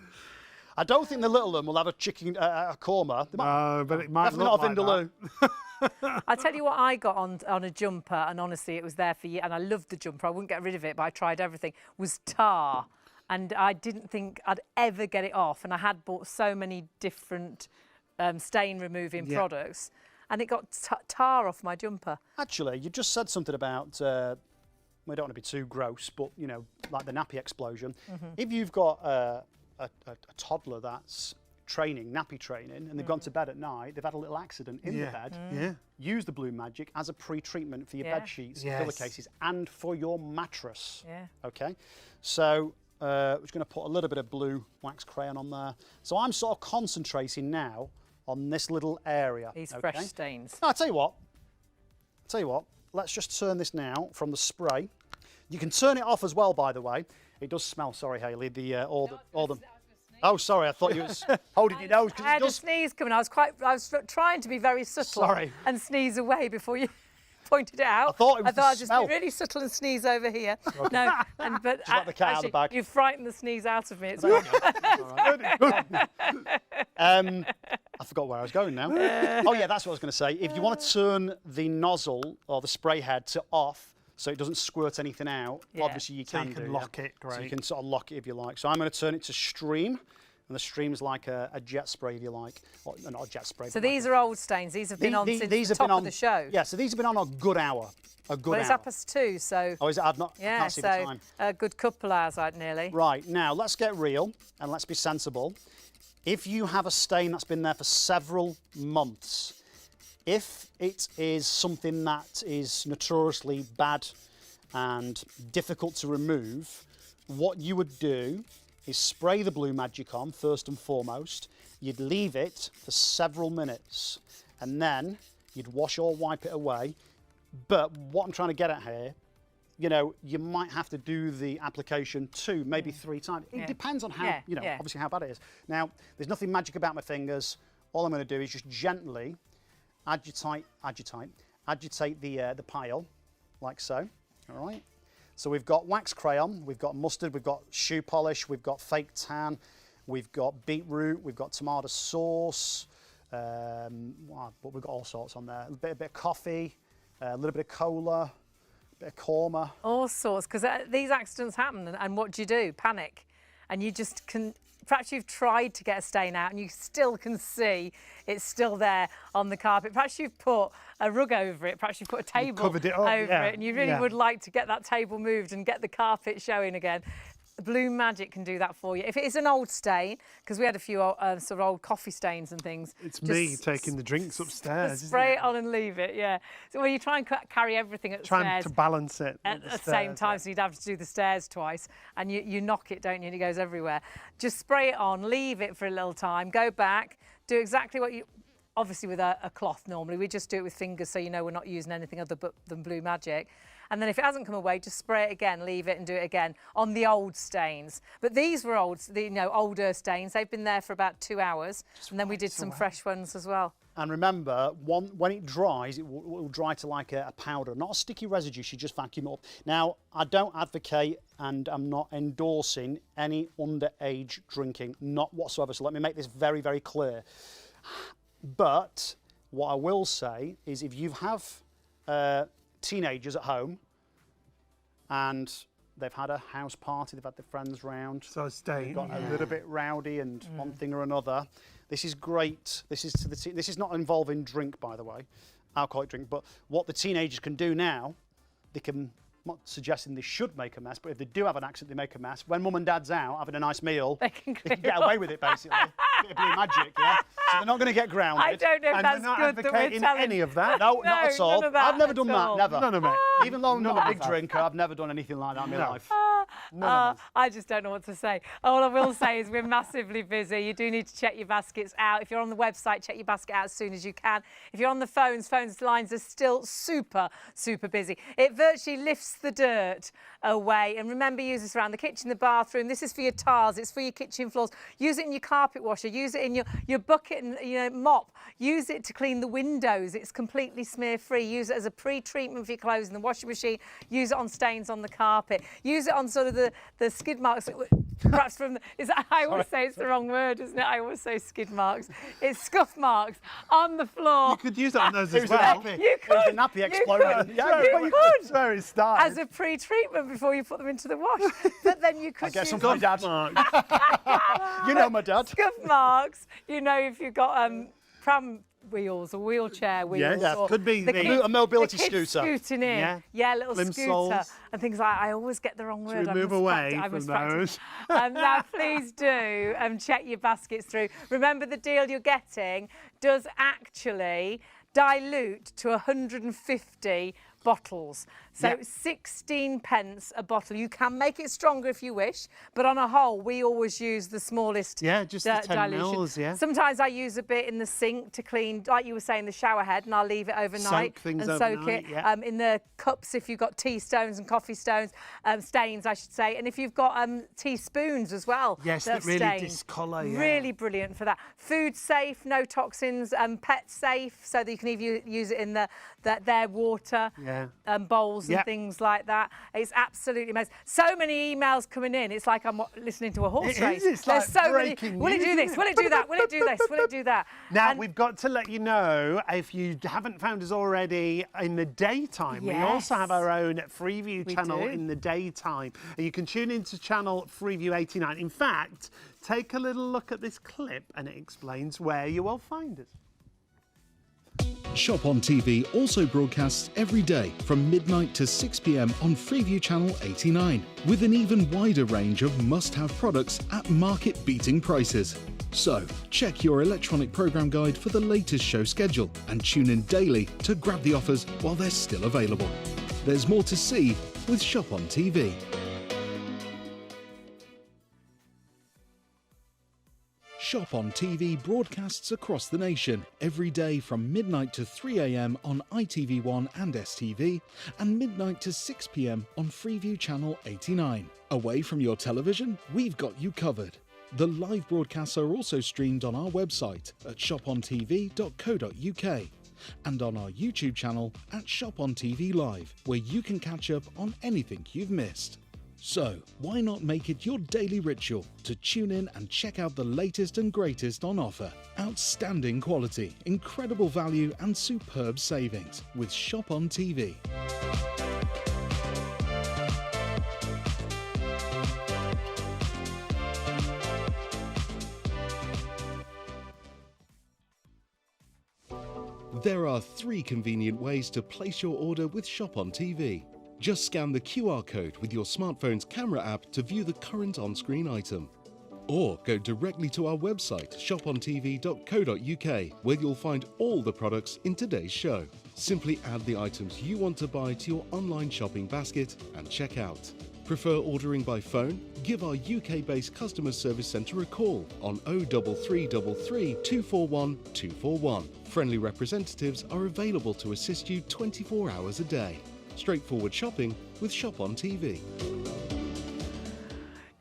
I don't think the little one will have a chicken, a korma. They might, No, but it might definitely look not a like that. vindaloo. I'll tell you what I got on a jumper, and honestly it was there for you, and I loved the jumper. I wouldn't get rid of it, but I tried everything, was tar. And I didn't think I'd ever get it off, and I had bought so many different stain removing products, and it got tar off my jumper. Actually, you just said something about, we don't want to be too gross, but, you know, like the nappy explosion. If you've got a toddler that's training, nappy training, and they've gone to bed at night, they've had a little accident in the bed. Yeah. Use the Blue Magic as a pre-treatment for your bed sheets, pillowcases, and for your mattress. Yeah. Okay, so we're just going to put a little bit of blue wax crayon on there. So I'm sort of concentrating now on this little area. These fresh stains. No, I'll tell you what. Let's just turn this now from the spray. You can turn it off as well, by the way. It does smell. Sorry, Hayley. All the. Oh, sorry. I thought you was holding your nose. I had a sneeze coming. I was trying to be be subtle. Sorry. And sneeze away before you pointed it out. I thought it was the I'd just smell. be really subtle and sneeze over here. No, but like the cat out of the actually, bag. you frightened the sneeze out of me. It's fine. I forgot where I was going now. Oh yeah, that's what I was going to say. If you want to turn the nozzle or the spray head to off, so it doesn't squirt anything out, obviously you can lock it, great. So you can sort of lock it if you like. So I'm going to turn it to stream, and the stream's like a jet spray if you like, or not a jet spray. So these are old stains. These have been on since the top of the show. Yeah, so these have been on a good hour. Well, it's 2:30, so. Oh, is it? I can't see the time. A good couple hours, nearly. Right, now let's get real and let's be sensible. If you have a stain that's been there for several months, if it is something that is notoriously bad and difficult to remove, what you would do is spray the Blue Magic on first and foremost. You'd leave it for several minutes and then you'd wash or wipe it away. But what I'm trying to get at here, you know, you might have to do the application 2, maybe 3 times. It depends on how, obviously how bad it is. Now, there's nothing magic about my fingers. All I'm going to do is just gently agitate the pile, like so. All right. So we've got wax crayon, we've got mustard, we've got shoe polish, we've got fake tan, we've got beetroot, we've got tomato sauce, but we've got all sorts on there. A bit of coffee, a little bit of cola. Bit of korma. All sorts, because these accidents happen, and what do? Panic. And you just can, perhaps you've tried to get a stain out and you still can see it's still there on the carpet. Perhaps you've put a rug over it, perhaps you've put a table covered it up, over it, and you really would like to get that table moved and get the carpet showing again. The Blue Magic can do that for you. If it is an old stain, because we had a few sort of old coffee stains and things. It's me taking the drinks upstairs. Spray it on and leave it, yeah. So when you try and carry everything up the stairs. Trying to balance it at the same time, so you'd have to do the stairs twice, and you knock it, don't you, and it goes everywhere. Just spray it on, leave it for a little time, go back, do exactly what you... Obviously with a cloth normally, we just do it with fingers so you know we're not using anything other than Blue Magic. And then if it hasn't come away, just spray it again, leave it and do it again on the old stains. But these were older stains. They've been there for about 2 hours. And then we did some fresh ones as well. And remember, when it dries, it will dry to like a powder, not a sticky residue. You just vacuum it up. Now, I don't advocate and I'm not endorsing any underage drinking, not whatsoever. So let me make this very, very clear. But what I will say is if you have teenagers at home and they've had a house party, they've had their friends round, so they've got a little bit rowdy and one thing or another, this is great. This is this is not involving drink, by the way, alcoholic drink, but what the teenagers can do now, they can, I'm not suggesting they should make a mess, but if they do have an accident, they make a mess. When mum and dad's out having a nice meal, they can get away with it, basically. Bit of Blue Magic, yeah? So they're not going to get grounded. I don't know if that's good that we're telling... any of that. No, not at all. I've never done that, never. None of it. Even though I'm not a big drinker, I've never done anything like that in my life. I just don't know what to say. All I will say is we're massively busy. You do need to check your baskets out. If you're on the website, check your basket out as soon as you can. If you're on the phones lines are still super, super busy. It virtually lifts the dirt away. And remember, use this around the kitchen, the bathroom. This is for your tiles. It's for your kitchen floors. Use it in your carpet washer. Use it in your bucket and mop. Use it to clean the windows. It's completely smear-free. Use it as a pre-treatment for your clothes in the washing machine. Use it on stains on the carpet. Use it on sort of the skid marks, perhaps from the, I always say it's the wrong word, isn't it? I always say skid marks. It's scuff marks on the floor. You could use it on those as well. You could. The nappy exploded. Yeah, you could. That's where it started. As a pre-treatment before you put them into the wash. But then you could I guess use my dad. You know my dad. scuff marks. You know, if you've got wheels or wheelchair wheels. Yes, or could be a mobility the kids scooter. Scooting in. Yeah. Little Limb scooter. soles. And things like I always get the wrong word. we move away I from must practice. those? Now, please do check your baskets through. Remember, the deal you're getting does actually dilute to 150 bottles. So 16 pence a bottle. You can make it stronger if you wish, but on a whole, we always use the smallest Just the 10 dilution. mils, Sometimes I use a bit in the sink to clean, like you were saying, the shower head, and I'll leave it overnight. Soak things and soak overnight, it. In the cups if you've got tea stones and coffee stones, stains, I should say. And if you've got teaspoons as well. Yes, that really discolour, Really brilliant for that. Food safe, no toxins, pet safe, so that you can even use it in their water. Bowls and things like that. It's absolutely amazing. So many emails coming in. It's like I'm listening to a horse race. It's There's like so many. breaking Will it news, do this? isn't Will it do that? Will it do this? Will it do that? Now, we've got to let you know, if you haven't found us already in the daytime, we also have our own Freeview channel in the daytime. And you can tune into channel Freeview 89. In fact, take a little look at this clip and it explains where you will find us. Shop on TV also broadcasts every day from midnight to 6 p.m. on Freeview Channel 89, with an even wider range of must-have products at market-beating prices. So, check your electronic program guide for the latest show schedule and tune in daily to grab the offers while they're still available. There's more to see with Shop on TV. Shop on TV broadcasts across the nation every day from midnight to 3 a.m. on ITV1 and STV and midnight to 6 p.m. on Freeview Channel 89. Away from your television, we've got you covered. The live broadcasts are also streamed on our website at shopontv.co.uk and on our YouTube channel at ShopOnTV Live, where you can catch up on anything you've missed. So, why not make it your daily ritual to tune in and check out the latest and greatest on offer? Outstanding quality, incredible value and superb savings with Shop on TV. There are 3 convenient ways to place your order with Shop on TV. Just scan the QR code with your smartphone's camera app to view the current on-screen item. Or go directly to our website, shopontv.co.uk, where you'll find all the products in today's show. Simply add the items you want to buy to your online shopping basket and check out. Prefer ordering by phone? Give our UK-based customer service centre a call on 03333 241 241. Friendly representatives are available to assist you 24 hours a day. Straightforward shopping with Shop on TV.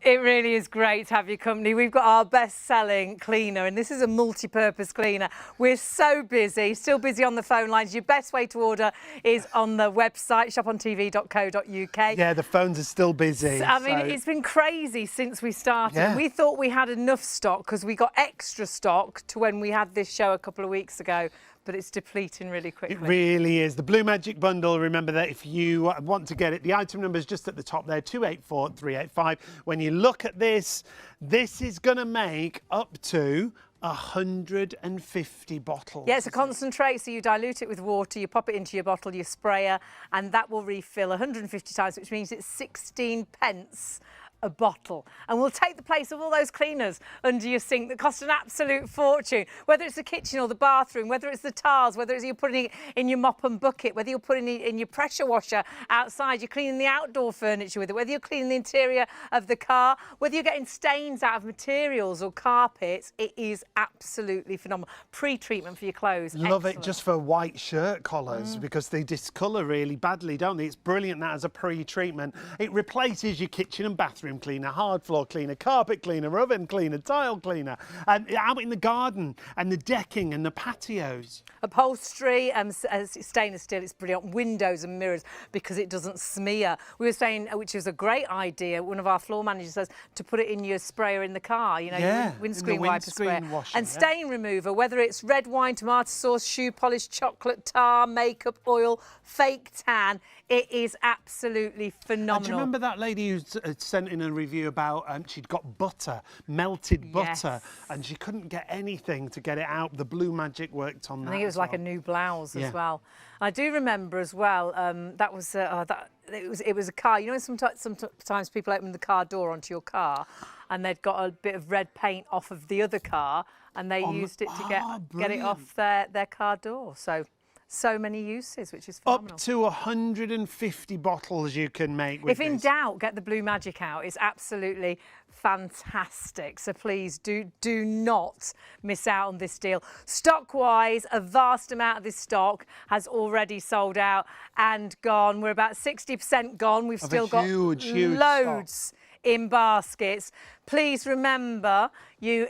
It really is great to have your company. We've got our best-selling cleaner, and this is a multi-purpose cleaner. We're so busy, still busy on the phone lines. Your best way to order is on the website, shopontv.co.uk. Yeah, the phones are still busy. I mean, it's been crazy since we started. Yeah. We thought we had enough stock because we got extra stock to when we had this show a couple of weeks ago, but it's depleting really quickly. It really is. The Blue Magic Bundle, remember that if you want to get it, the item number is just at the top there, 284385. When you look at this, this is going to make up to 150 bottles. Yeah, it's a concentrate, so you dilute it with water, you pop it into your bottle, your sprayer, and that will refill 150 times, which means it's 16 pence a bottle, and we'll take the place of all those cleaners under your sink that cost an absolute fortune, whether it's the kitchen or the bathroom, whether it's the tiles, whether it's you're putting it in your mop and bucket, whether you're putting it in your pressure washer outside, you're cleaning the outdoor furniture with it, whether you're cleaning the interior of the car, whether you're getting stains out of materials or carpets. It is absolutely phenomenal. Pre-treatment for your clothes. Love Excellent. it just for white shirt collars because they discolour really badly, don't they? It's brilliant that as a pre-treatment. It replaces your kitchen and bathroom cleaner, hard floor cleaner, carpet cleaner, oven cleaner, tile cleaner, and out in the garden and the decking and the patios. Upholstery, stainless steel, it's brilliant. Windows and mirrors because it doesn't smear. We were saying, which is a great idea, one of our floor managers says, to put it in your sprayer in the car, you know, your windscreen wiper sprayer. And stain remover, whether it's red wine, tomato sauce, shoe polish, chocolate tar, makeup oil, fake tan, It is absolutely phenomenal. Do you remember that lady who sent in a review about she'd got butter, melted butter, and she couldn't get anything to get it out? The Blue Magic worked on that. I think it was like a new blouse as well. I do remember as well. That was it was a car. You know, sometimes people open the car door onto your car, and they'd got a bit of red paint off of the other car, and they used it to get it off their car door. So many uses, which is phenomenal. Up to 150 bottles you can make with If in doubt, get the Blue Magic out. It's absolutely fantastic. So please do not miss out on this deal. Stock-wise, a vast amount of this stock has already sold out and gone. We're about 60% gone. We've still got huge loads stock in baskets. Please remember, if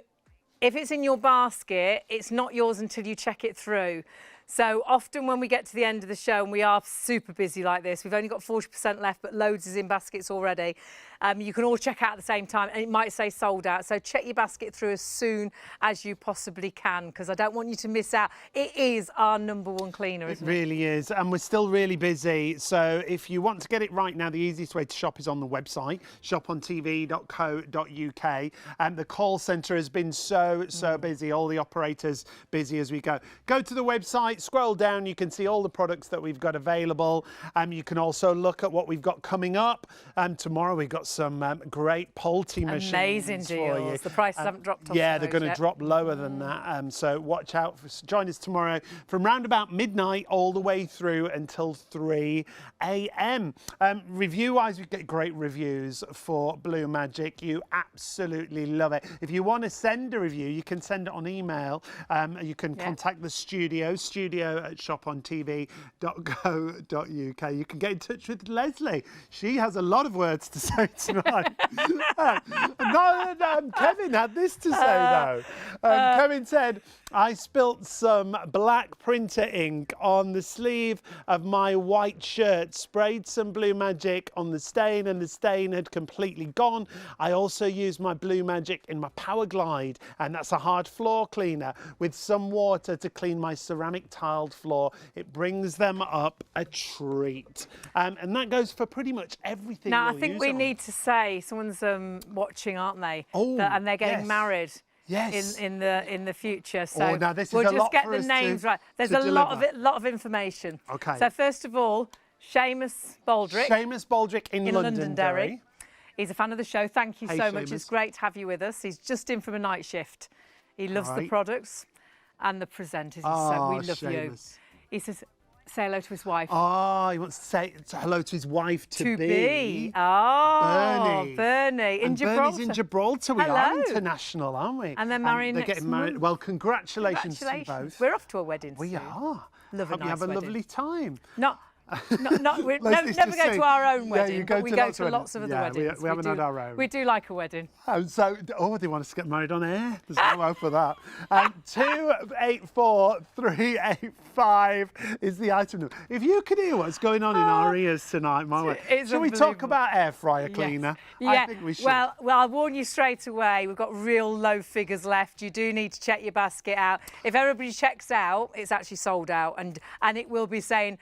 it's in your basket, it's not yours until you check it through. So often when we get to the end of the show and we are super busy like this, we've only got 40% left, but loads is in baskets already. You can all check out at the same time and it might say sold out. So check your basket through as soon as you possibly can, because I don't want you to miss out. It is our #1 cleaner, isn't it? It really is. And we're still really busy. So if you want to get it right now, the easiest way to shop is on the website, ShopOnTV.co.uk. And the call centre has been so busy. All the operators busy as we go. Go to the website, scroll down, you can see all the products that we've got available. You can also look at what we've got coming up. Tomorrow we've got some great poultry machines. Amazing deals. For you. The prices haven't dropped off. Yeah, they're going to drop lower than that. So watch out. Join us tomorrow from round about midnight all the way through until 3 a.m. Review-wise, we get great reviews for Blue Magic. You absolutely love it. If you want to send a review, you can send it on email. You can contact the studio at ShopOnTV.co.uk. You can get in touch with Leslie. She has a lot of words to say tonight. Kevin had this to say though. Kevin said, I spilt some black printer ink on the sleeve of my white shirt, sprayed some Blue Magic on the stain and the stain had completely gone. I also used my Blue Magic in my Power Glide, and that's a hard floor cleaner, with some water to clean my ceramic tiled floor. It brings them up a treat. And that goes for pretty much everything. Now, I think we need to say, someone's watching, aren't they? And they're getting married. Yes. In the future. So now this is we'll a just lot get for the us names to- right. There's to a lot deliver. of information. Okay. So first of all, Seamus Baldrick. Seamus Baldrick in Londonderry. He's a fan of the show. Thank you Hey, so much. Seamus. It's great to have you with us. He's just in from a night shift. He loves the products and the presenters. We love you. Seamus. He says, say hello to his wife. Oh, he wants to say hello to his wife to be. Oh, Bernie. In Gibraltar. Bernie's in Gibraltar. We are Hello. international, aren't we? And they're marrying They're next getting married. month. Well, congratulations to both. We're off to a wedding We soon. are. Love a Hope nice you have a wedding. lovely time. We Leslie's never just go saying- to our own Yeah, wedding, you go but we to go lots to of lots of other weddings. Yeah, weddings. we haven't had our own. We do like a wedding. So, they want us to get married on air. There's no hope for that. 284-385 is the item number. If you could hear what's going on in our ears tonight, my way. It's Shall we talk unbelievable. about air fryer cleaner? Yeah. I think we should. Well, I'll warn you straight away. We've got real low figures left. You do need to check your basket out. If everybody checks out, it's actually sold out, and it will be saying,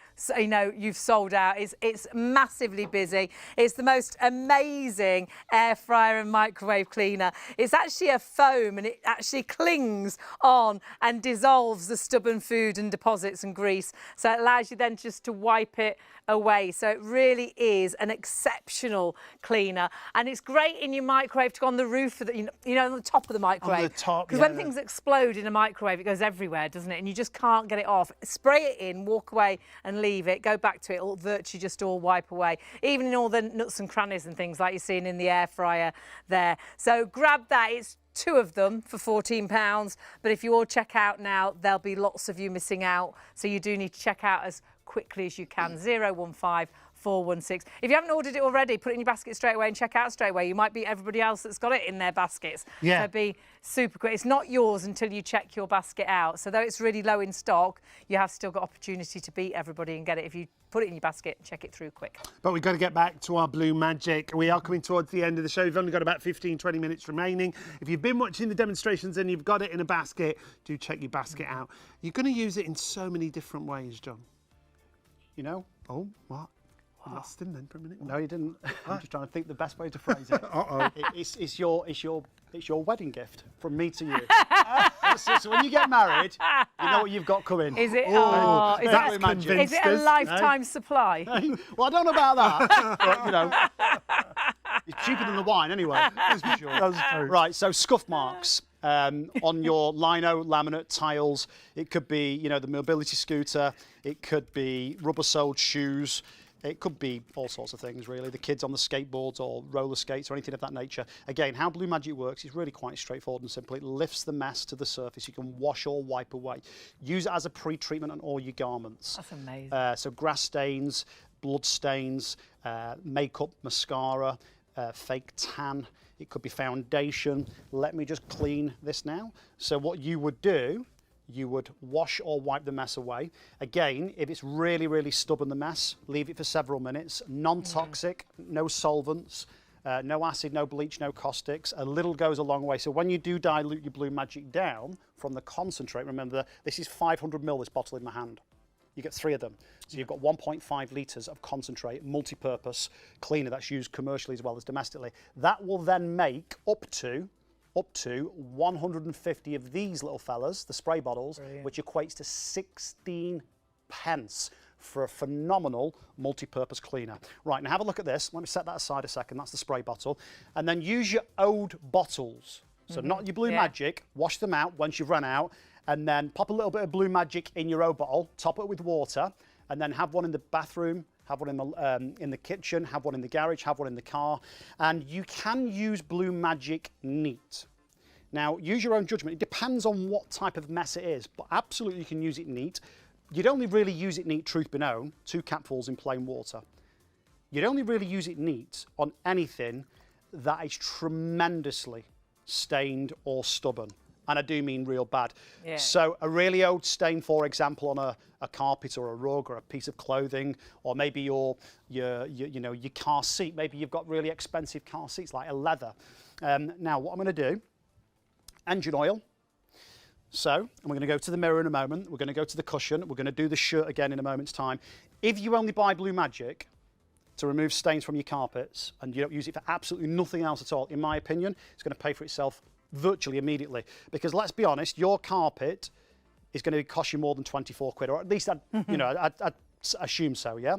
you've sold out. It's massively busy. It's the most amazing air fryer and microwave cleaner. It's actually a foam, and it actually clings on and dissolves the stubborn food and deposits and grease. So it allows you then just to wipe it away. So it really is an exceptional cleaner, and it's great in your microwave to go on the roof of the, on the top of the microwave. On the top, because when things explode in a microwave, it goes everywhere, doesn't it? And you just can't get it off. Spray it in, walk away, and leave it. Go back to it. It'll virtually just all wipe away, even in all the nooks and crannies and things like you're seeing in the air fryer there. So grab that. It's 2 of them for £14, but if you all check out now, there'll be lots of you missing out. So you do need to check out as quickly as you can. 015-416. If you haven't ordered it already, put it in your basket straight away and check out straight away. You might beat everybody else that's got it in their baskets. Yeah. So be super quick. It's not yours until you check your basket out. So though it's really low in stock, you have still got opportunity to beat everybody and get it if you put it in your basket and check it through quick. But we've got to get back to our Blue Magic. We are coming towards the end of the show. We've only got about 15-20 minutes remaining. If you've been watching the demonstrations and you've got it in a basket, do check your basket out. You're going to use it in so many different ways, John. You know? Oh, what? Lost him then for a minute. No, you didn't. I'm just trying to think the best way to phrase it. It's your wedding gift from me to you. So when you get married, you know what you've got coming. Is it? Is Is it a lifetime supply? Well, I don't know about that, but you know, it's cheaper than the wine anyway. That's for sure. That's true. Right, so scuff marks on your lino, laminate tiles. It could be, you know, the mobility scooter. It could be rubber-soled shoes. It could be all sorts of things, really. The kids on the skateboards or roller skates or anything of that nature. Again, how Blue Magic works is really quite straightforward and simple. It lifts the mess to the surface. You can wash or wipe away. Use it as a pre-treatment on all your garments. That's amazing. So grass stains, blood stains, makeup, mascara, fake tan. It could be foundation. Let me just clean this now. So what you would do, you would wash or wipe the mess away. Again, if it's really, really stubborn, the mess, leave it for several minutes. Non-toxic, no solvents, no acid, no bleach, no caustics. A little goes a long way. So when you do dilute your Blue Magic down from the concentrate, remember this is 500 ml, this bottle in my hand. You get 3 of them. So you've got 1.5 litres of concentrate, multi-purpose cleaner that's used commercially as well as domestically. That will then make up to 150 of these little fellas, the spray bottles, which equates to 16 pence for a phenomenal multi-purpose cleaner. Right, now have a look at this. Let me set that aside a second. That's the spray bottle. And then use your old bottles. So not your Blue Magic. Wash them out once you've run out. And then pop a little bit of Blue Magic in your old bottle, top it with water, and then have one in the bathroom, have one in the kitchen, have one in the garage, have one in the car. And you can use Blue Magic neat. Now, use your own judgment. It depends on what type of mess it is, but absolutely you can use it neat. You'd only really use it neat, truth be known, 2 capfuls in plain water. You'd only really use it neat on anything that is tremendously stained or stubborn. And I do mean real bad. Yeah. So a really old stain, for example, on a carpet or a rug or a piece of clothing, or maybe your car seat. Maybe you've got really expensive car seats like a leather. Now what I'm going to do, engine oil. So, and we're going to go to the mirror in a moment. We're going to go to the cushion. We're going to do the shirt again in a moment's time. If you only buy Blue Magic to remove stains from your carpets and you don't use it for absolutely nothing else at all, in my opinion, it's going to pay for itself virtually immediately. Because let's be honest, your carpet is going to cost you more than 24 quid, or at least I'd assume so, yeah?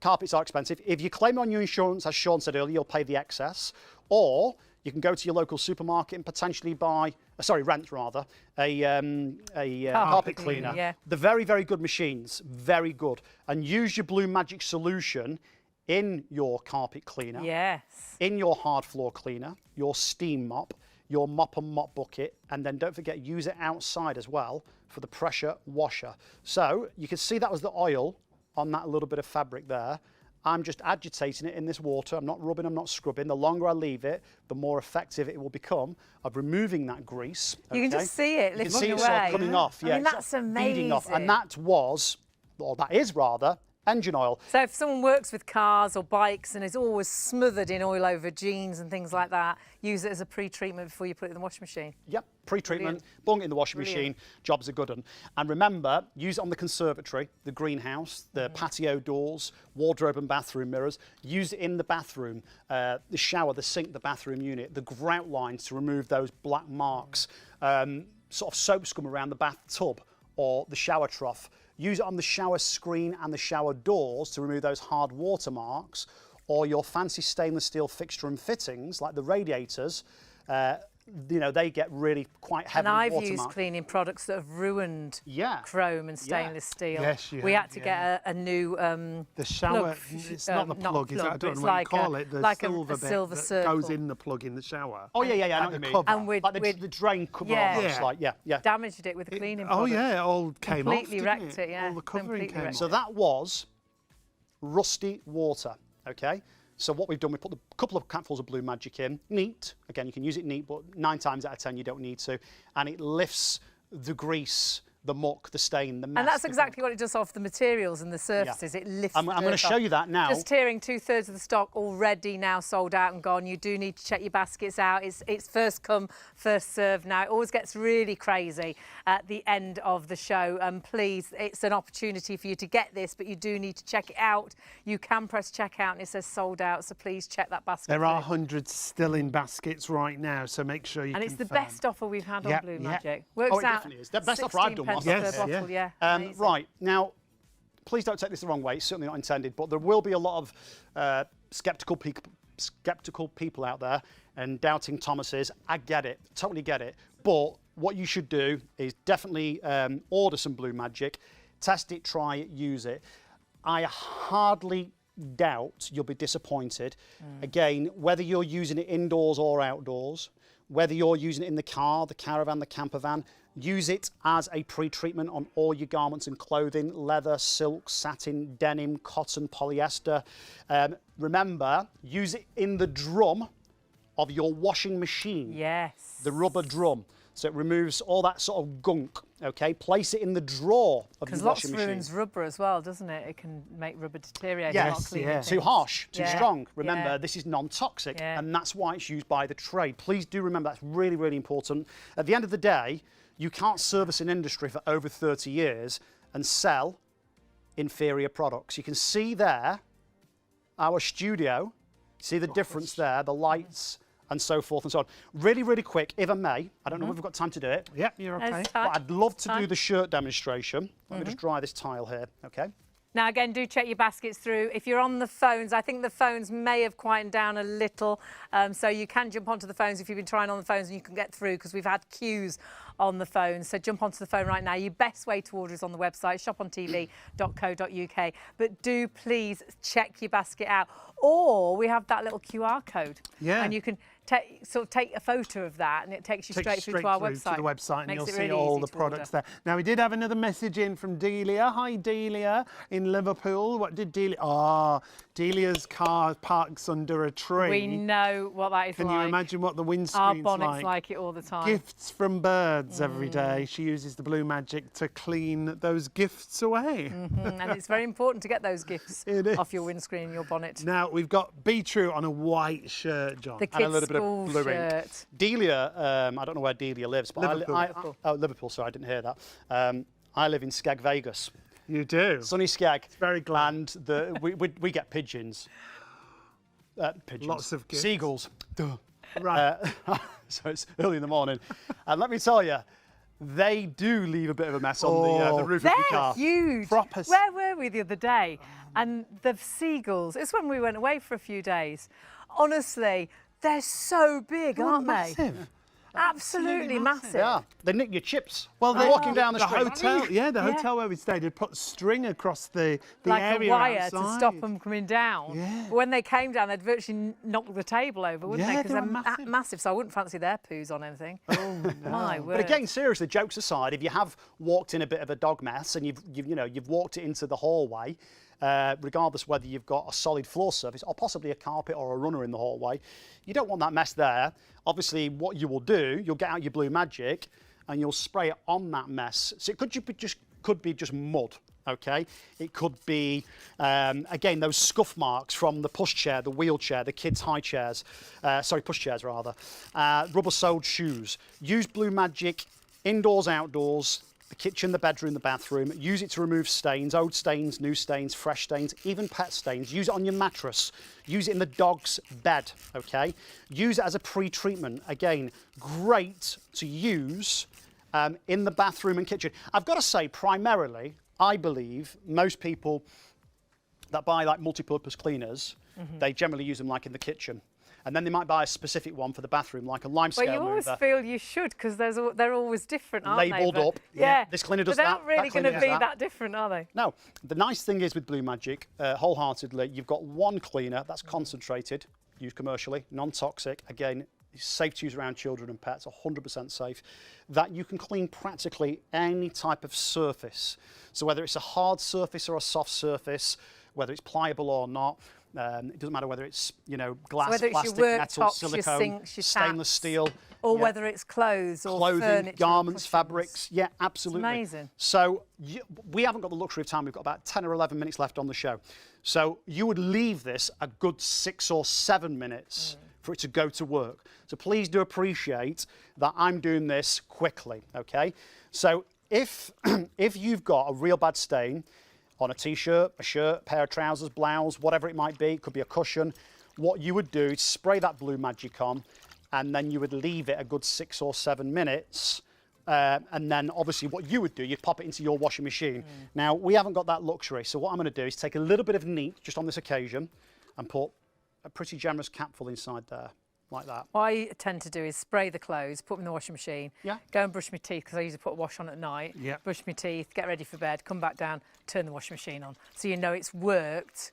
Carpets are expensive. If you claim on your insurance, as Sean said earlier, you'll pay the excess, or you can go to your local supermarket and potentially buy, rent rather, a carpet cleaner. Yeah. They're very, very good machines, very good. And use your Blue Magic solution in your carpet cleaner, Yes. in your hard floor cleaner, your steam mop, your mop and mop bucket, and then don't forget, use it outside as well for the pressure washer. So you can see that was the oil on that little bit of fabric there. I'm just agitating it in this water. I'm not rubbing, I'm not scrubbing. The longer I leave it, the more effective it will become of removing that grease. You can just see it You can lifting see it away. sort of coming off. I Yeah, mean, it's that's sort of feeding off. amazing. And that is rather, engine oil. So if someone works with cars or bikes and is always smothered in oil over jeans and things like that, use it as a pre-treatment before you put it in the washing machine. Yep, pre-treatment, bung it in the washing machine, job's a good one. And remember, use it on the conservatory, the greenhouse, the patio doors, wardrobe and bathroom mirrors. Use it in the bathroom, the shower, the sink, the bathroom unit, the grout lines to remove those black marks, sort of soap scum around the bathtub or the shower trough. Use it on the shower screen and the shower doors to remove those hard watermarks, or your fancy stainless steel fixture and fittings, like the radiators, they get really quite heavy And watermarks. I've used cleaning products that have ruined chrome and stainless steel. Yes, you we have, had to get a new the shower, plug, it's not the plug, is it? I but don't it's know what like you call it. The like silver a bit silver that circle. goes in the plug in the shower. Oh, yeah, I know Like what the you mean. cover. And Like the drain cover almost, Yeah. yeah. Damaged it with a cleaning Oh product. yeah, it all came off. Completely didn't wrecked it, yeah. All the covering Completely came wrecked off. So that was rusty water, okay? So what we've done, we put a couple of capfuls of Blue Magic in, neat. Again, you can use it neat, but 9 times out of 10 you don't need to. And it lifts the grease the muck, the stain, the mess. And that's exactly what it does off the materials and the surfaces. It lifts I'm going to show you that now. Just hearing 2/3 of the stock already now sold out and gone. You do need to check your baskets out. It's first come, first served now. It always gets really crazy at the end of the show. Please, it's an opportunity for you to get this, but you do need to check it out. You can press checkout and it says sold out, so please check that basket. There are hundreds still in baskets right now, so make sure you And it's the confirm. best offer we've had on Blue Magic. Oh, Works it out definitely is. The best offer I've done, 16 was pence per Yes, bottle, yeah. Right, now, please don't take this the wrong way. It's certainly not intended, but there will be a lot of sceptical people out there and doubting Thomases. I get it, totally get it. But what you should do is definitely order some Blue Magic, test it, try it, use it. I hardly doubt you'll be disappointed. Again, whether you're using it indoors or outdoors, whether you're using it in the car, the caravan, the camper van, use it as a pre-treatment on all your garments and clothing: leather, silk, satin, denim, cotton, polyester. Remember, use it in the drum of your washing machine. Yes. The rubber drum. So it removes all that sort of gunk, okay? Place it in the drawer of your Because lots washing machine. ruins rubber as well, doesn't it? It can make rubber deteriorate. Yes, a lot cleaner yeah. Too things. harsh, too Yeah. strong. Remember, Yeah. this is non-toxic, Yeah. and that's why it's used by the trade. Please do remember, that's really, really important. At the end of the day, you can't service an industry for over 30 years and sell inferior products. You can see there, our studio, see the difference there, the lights, and so forth and so on. Really, really quick, if I may, I don't know if we've got time to do it, Yep, you're okay. There's but time. I'd love to do Time. the shirt demonstration. Let me just dry this tile here, okay? Now, again, do check your baskets through. If you're on the phones, I think the phones may have quietened down a little. So you can jump onto the phones if you've been trying on the phones and you can get through, because we've had queues on the phone. So jump onto the phone right now. Your best way to order is on the website, ShopOnTV.co.uk. But do please check your basket out. Or we have that little QR code. Yeah. And you can take a photo of that and it takes you straight through to our website. To the website, and Makes you'll it see really all easy the to products order. there. Now, we did have another message in from Delia. Hi, Delia, in Liverpool. What did Delia... Delia's car parks under a tree. We know what that is Can like. you imagine what the Our windscreen's bonnets like it all the time. Gifts from birds every day. She uses the Blue Magic to clean those gifts away. And it's very important to get those gifts It is. off your windscreen and your bonnet. Now, we've got Be True on a white shirt, John. The And a kids' little bit of school blue ink. shirt. Delia, I don't know where Delia lives, but Liverpool. Liverpool, sorry, I didn't hear that. I live in Skeg, Vegas. You do? Sunny Skeg. very glad. And we get pigeons. Pigeons. Lots of gifts. Seagulls. Duh. Right. So it's early in the morning. And let me tell you, they do leave a bit of a mess on the roof of your They're car. huge. Proper Where were we the other day? And the seagulls, it's when we went away for a few days. Honestly, they're so big, aren't they? Massive. Absolutely massive. Yeah, they nick your chips. Well, They're walking down the street. hotel, the Yeah. hotel where we stayed had put string across the Like area a wire outside. to stop them coming down. Yeah. But when they came down, they'd virtually knock the table over, wouldn't they? Yeah, Because they they're were massive. massive, so I wouldn't fancy their poos on anything. Oh, no. My word. But again, seriously, jokes aside, if you have walked in a bit of a dog mess and you've walked it into the hallway, regardless whether you've got a solid floor surface or possibly a carpet or a runner in the hallway, you don't want that mess there. Obviously, what you will do, you'll get out your Blue Magic and you'll spray it on that mess. So it could be just mud. Okay, it could be, again, those scuff marks from the pushchair, the wheelchair, the kids' high chairs, pushchairs rather, rubber-soled shoes. Use Blue Magic indoors, outdoors, the kitchen, the bedroom, the bathroom. Use it to remove stains, old stains, new stains, fresh stains, even pet stains. Use it on your mattress. Use it in the dog's bed, okay? Use it as a pre-treatment. Again, great to use in the bathroom and kitchen. I've got to say, primarily, I believe most people that buy like multi-purpose cleaners, they generally use them like in the kitchen. And then they might buy a specific one for the bathroom, like a lime scale Well, you always mover. feel you should, because they're always different, aren't they? Labelled But- up. Yeah. This cleaner does but they're that, not really that cleaner going to does be that. that different, are they? No, the nice thing is with Blue Magic, wholeheartedly, you've got one cleaner that's concentrated, used commercially, non-toxic. Again, it's safe to use around children and pets, 100% safe, that you can clean practically any type of surface. So whether it's a hard surface or a soft surface, whether it's pliable or not, It doesn't matter whether it's, you know, glass, whether it's plastic, your metal, worktops, your silicone, sinks, your stainless taps, steel. or yeah. whether it's clothes or Clothing, furniture, garments, or fabrics. Yeah, absolutely. It's amazing. So we haven't got the luxury of time. We've got about 10 or 11 minutes left on the show. So you would leave this a good 6 or 7 minutes for it to go to work. So please do appreciate that I'm doing this quickly, okay? So if you've got a real bad stain on a t-shirt, a shirt, pair of trousers, blouse, whatever it might be, it could be a cushion, what you would do is spray that Blue Magic on, and then you would leave it a good 6 or 7 minutes. And then obviously what you would do, you'd pop it into your washing machine. Now, we haven't got that luxury. So what I'm going to do is take a little bit of neat, just on this occasion, and put a pretty generous capful inside there, like that. What I tend to do is spray the clothes, put them in the washing machine, Yeah. go and brush my teeth, because I usually put a wash on at night, Yeah. brush my teeth, get ready for bed, come back down, turn the washing machine on. So you know it's worked,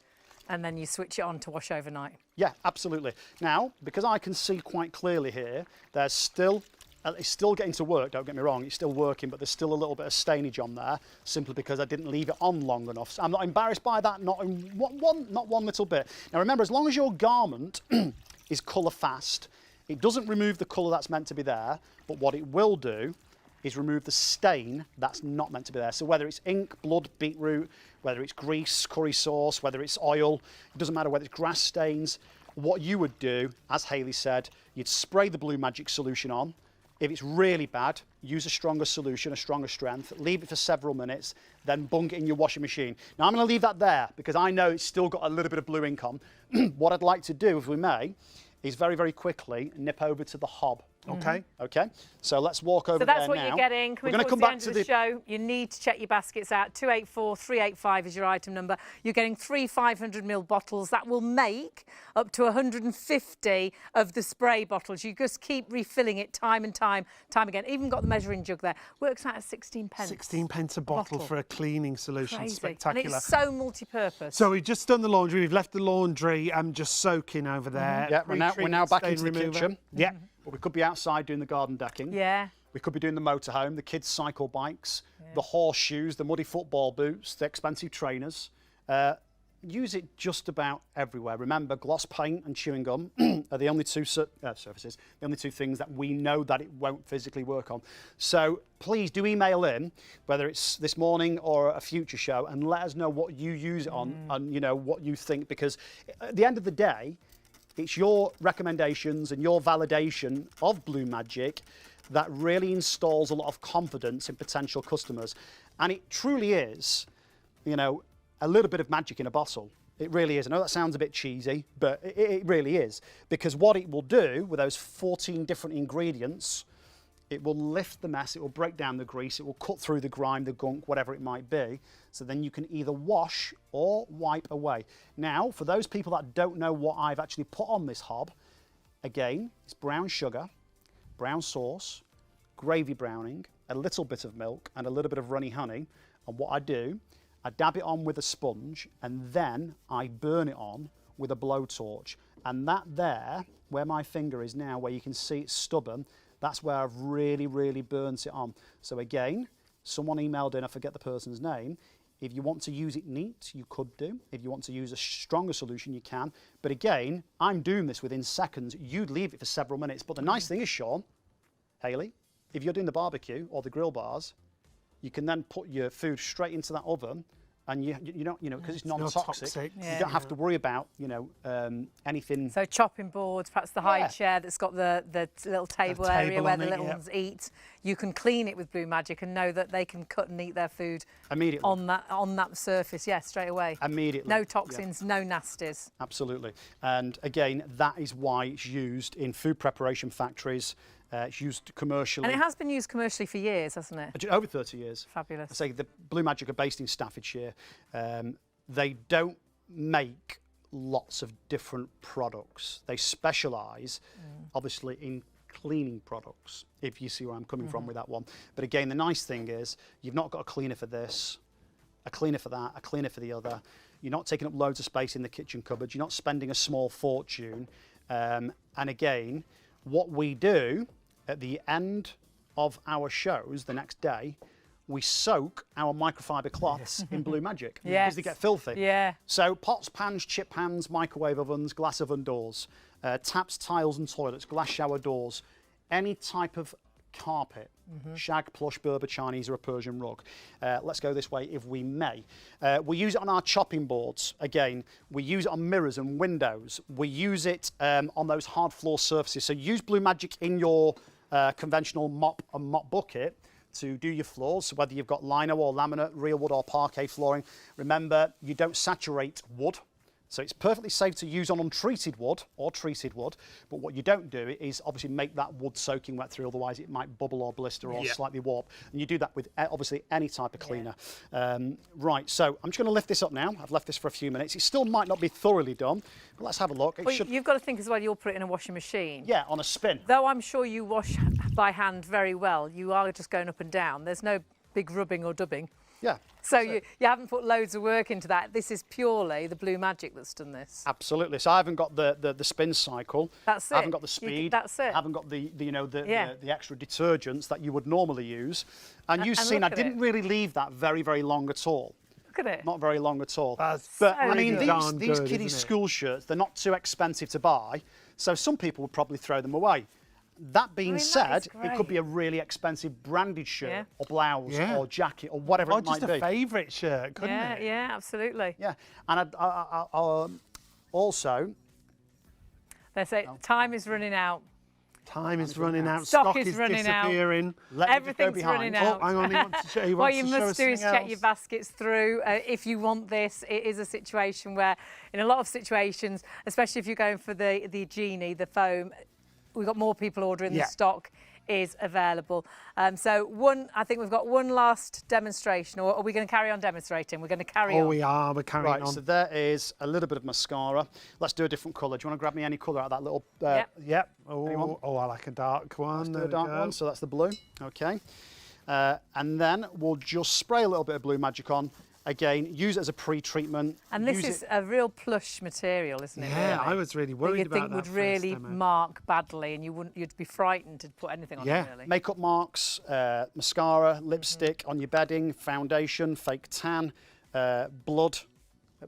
and then you switch it on to wash overnight. Yeah, absolutely. Now, because I can see quite clearly here, there's still, it's still getting to work, don't get me wrong, it's still working, but there's still a little bit of stainage on there, simply because I didn't leave it on long enough. So I'm not embarrassed by that, not one little bit. Now remember, as long as your garment is colour fast, it doesn't remove the colour that's meant to be there, but what it will do is remove the stain that's not meant to be there. So whether it's ink, blood, beetroot, whether it's grease, curry sauce, whether it's oil, it doesn't matter whether it's grass stains, what you would do, as Hayley said, you'd spray the Blue Magic solution on. If it's really bad, use a stronger solution, a stronger strength, leave it for several minutes, then bung it in your washing machine. Now I'm going to leave that there because I know it's still got a little bit of blue ink on. What I'd like to do, if we may, is very, very quickly nip over to the hob. Okay. Okay, so let's walk over there now. So that's what you're getting. We're going to come back to the show. You need to check your baskets out. 284385 is your item number. You're getting 3 500ml bottles. That will make up to 150 of the spray bottles. You just keep refilling it time and time again. Even got the measuring jug there. Works out at 16 pence. 16 pence a bottle for a cleaning solution. Crazy. Spectacular. And it's so multi-purpose. So we've just done the laundry. We've left the laundry just soaking over there. Yeah, we're now back Stain into the remover. kitchen. Yeah. But we could be outside doing the garden decking. Yeah. We could be doing the motorhome, the kids' cycle bikes, the horseshoes, the muddy football boots, the expensive trainers. Use it just about everywhere. Remember, gloss paint and chewing gum are the only two surfaces, the only two things that we know that it won't physically work on. So please do email in, whether it's this morning or a future show, and let us know what you use it on and you know what you think, because at the end of the day, it's your recommendations and your validation of Blue Magic that really installs a lot of confidence in potential customers. And it truly is, you know, a little bit of magic in a bottle. It really is. I know that sounds a bit cheesy, but it really is. Because what it will do with those 14 different ingredients, it will lift the mess, it will break down the grease, it will cut through the grime, the gunk, whatever it might be. So then you can either wash or wipe away. Now, for those people that don't know what I've actually put on this hob, again, it's brown sugar, brown sauce, gravy browning, a little bit of milk, and a little bit of runny honey. And what I do, I dab it on with a sponge, and then I burn it on with a blowtorch. And that there, where my finger is now, where you can see it's stubborn, that's where I've really, really burnt it on. So again, someone emailed in, I forget the person's name. If you want to use it neat, you could do. If you want to use a stronger solution, you can. But again, I'm doing this within seconds. You'd leave it for several minutes. But the nice thing is, Sean, Hayley, if you're doing the barbecue or the grill bars, you can then put your food straight into that oven, and you don't, you know, because it's non-toxic, you don't have to worry about, you know, anything. So chopping boards, perhaps the high chair that's got the little table area where the little ones eat. You can clean it with Blue Magic and know that they can cut and eat their food immediately on that surface. Yeah, straight away. Immediately. No toxins, no nasties. Absolutely. And again, that is why it's used in food preparation factories. It's used commercially. And it has been used commercially for years, hasn't it? Over 30 years. Fabulous. I say the Blue Magic are based in Staffordshire. They don't make lots of different products. They specialise, obviously, in cleaning products, if you see where I'm coming from with that one. But again, the nice thing is you've not got a cleaner for this, a cleaner for that, a cleaner for the other. You're not taking up loads of space in the kitchen cupboard. You're not spending a small fortune. And again, what we do at the end of our shows the next day, we soak our microfiber cloths in Blue Magic Yes. because they get filthy. Yeah. So pots, pans, chip pans, microwave ovens, glass oven doors, taps, tiles and toilets, glass shower doors, any type of carpet, shag, plush, Berber, Chinese or a Persian rug. Let's go this way if we may. We use it on our chopping boards. Again, we use it on mirrors and windows. We use it on those hard floor surfaces. So use Blue Magic in your conventional mop and mop bucket to do your floors, so whether you've got lino or laminate, real wood or parquet flooring. Remember, you don't saturate wood. So it's perfectly safe to use on untreated wood or treated wood, but what you don't do is obviously make that wood soaking wet through, otherwise it might bubble or blister or slightly warp. And you do that with obviously any type of cleaner. Right, so I'm just going to lift this up now. I've left this for a few minutes. It still might not be thoroughly done, but let's have a look. Well, you've got to think as well, you'll put it in a washing machine. Yeah, on a spin. Though I'm sure you wash by hand very well, you are just going up and down. There's no big rubbing or dubbing. Yeah. So you haven't put loads of work into that. This is purely the Blue Magic that's done this. Absolutely. So I haven't got the spin cycle. That's it. I haven't got the speed. That's it. I haven't got the extra detergents that you would normally use. And you've seen I didn't really leave that very, very long at all. Look at it. Not very long at all. That's But so I mean, good. these Good, kiddie isn't it? school shirts, they're not too expensive to buy. So some people would probably throw them away. That being that said, is it could be a really expensive branded shirt Yeah. or blouse Yeah. or jacket or whatever Or it might just be. a favourite shirt, couldn't Yeah, it? yeah, absolutely. Yeah, and also, They say time is running out. Time is running out. Stock is running out. disappearing. let me just go Everything's behind. running Oh, out. hang on, he wants to show you. What you must do is check your baskets through. If you want this, it is a situation where, in a lot of situations, especially if you're going for the genie, the foam, we've got more people ordering. Yeah. The stock is available. So I think we've got one last demonstration, or are we going to carry on demonstrating? We're going to carry on. Oh, we are. We're carrying Right, on. so there is a little bit of mascara. Let's do a different colour. Do you want to grab me any colour out of that little... Yep. Yep. Anyone? Oh, I like a dark one. Let's do There a we dark go. one, so that's the blue. Okay. And then we'll just spray a little bit of Blue Magic on. Again, use it as a pre-treatment. And this Use is it- a real plush material, isn't it? Yeah, really? I was really that worried you'd about think that would first really demo. mark badly, and you'd be frightened to put anything on Yeah. it, really. makeup marks, mascara, lipstick on your bedding, foundation, fake tan, blood,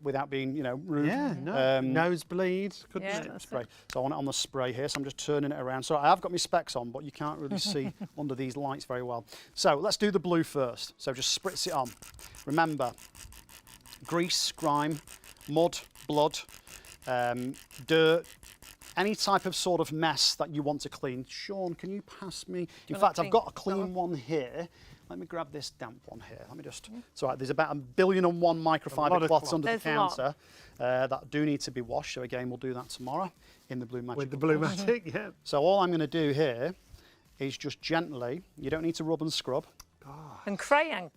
without being, rude. Yeah, no. Nosebleed. Couldn't Yeah, it? that's Spray. So I want it on the spray here, so I'm just turning it around. So I have got my specs on, but you can't really see under these lights very well. So let's do the blue first. So just spritz it on. Remember, grease, grime, mud, blood, dirt, any type of sort of mess that you want to clean. Sean, can you pass me? In fact, I've got a clean one here. Let me grab this damp one here. Let me just. It's all right. There's about 1,000,000,001 lot microfiber of cloths cloth. under There's the a lot. counter that do need to be washed. So again, we'll do that tomorrow in the Blue Magic. With the Blue Magic, yeah. So all I'm going to do here is just gently. You don't need to rub and scrub. And crayon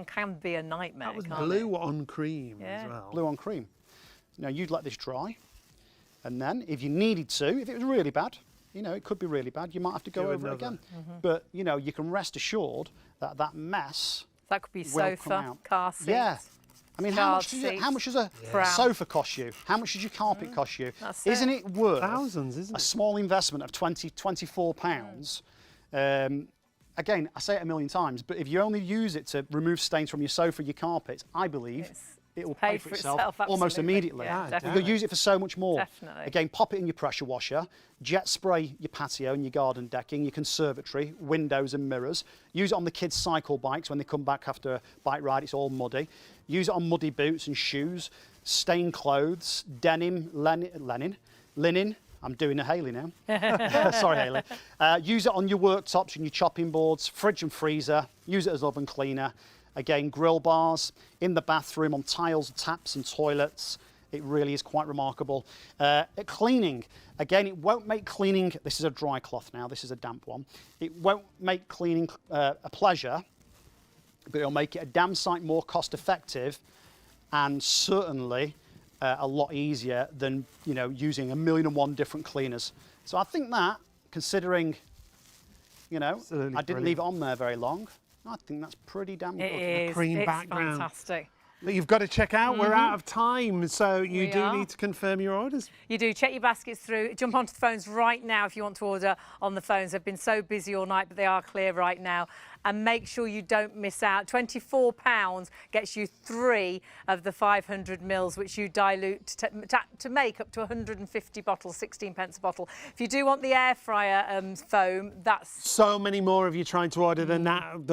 can be a nightmare. That was can't blue on cream Yeah. as well. Blue on cream. Now you'd let this dry, and then if you needed to, if it was really bad, it could be really bad, you might have to go Do over it another. again. But you can rest assured that that mess That could be will come sofa, out. car seats. Yeah. I mean, how much, Child how much does a Brown. sofa cost you? How much does your carpet cost you? That's Isn't it. it worth Thousands, isn't a it? small investment of £24? Again, I say it a million times, but if you only use it to remove stains from your sofa, your carpets, I believe it will pay paid for for itself itself, almost absolutely. immediately. Yeah, You'll definitely. use it for so much more. Definitely. Again, pop it in your pressure washer, jet spray your patio and your garden decking, your conservatory, windows and mirrors. Use it on the kids' cycle bikes when they come back after a bike ride, it's all muddy. Use it on muddy boots and shoes, stained clothes, denim, linen. I'm doing a Hayley now. Sorry, Hayley. Use it on your worktops and your chopping boards, fridge and freezer. Use it as oven cleaner. Again, grill bars, in the bathroom, on tiles, taps and toilets. It really is quite remarkable. Cleaning. Again, it won't make cleaning, this is a dry cloth now, this is a damp one. It won't make cleaning a pleasure, but it'll make it a damn sight more cost effective and certainly a lot easier than using 1,000,001 different cleaners. So I think that, considering Absolutely I didn't brilliant. leave it on there very long, I think that's pretty damn good. It is. cream It's background. fantastic. That you've got to check out. We're out of time, so you We do are. need to confirm your orders. You do. Check your baskets through. Jump onto the phones right now if you want to order on the phones. They've been so busy all night, but they are clear right now. and make sure you don't miss out. £24 gets you 3 of the 500 mils, which you dilute to make up to 150 bottles, 16 pence a bottle. If you do want the air fryer foam, that's... So many more of you trying to order than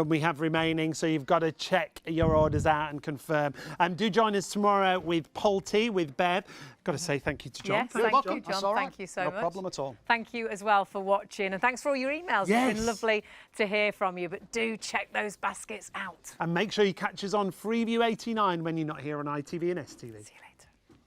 we have remaining, so you've got to check your orders out and confirm. Do join us tomorrow with Polty, with Bev. Got to say thank you to John. Yes, thank you, John. Thank you so much. No problem at all. Thank you as well for watching, and thanks for all your emails. Yes. It's been lovely to hear from you, but do check those baskets out. And make sure you catch us on Freeview 89 when you're not here on ITV and STV. See you later.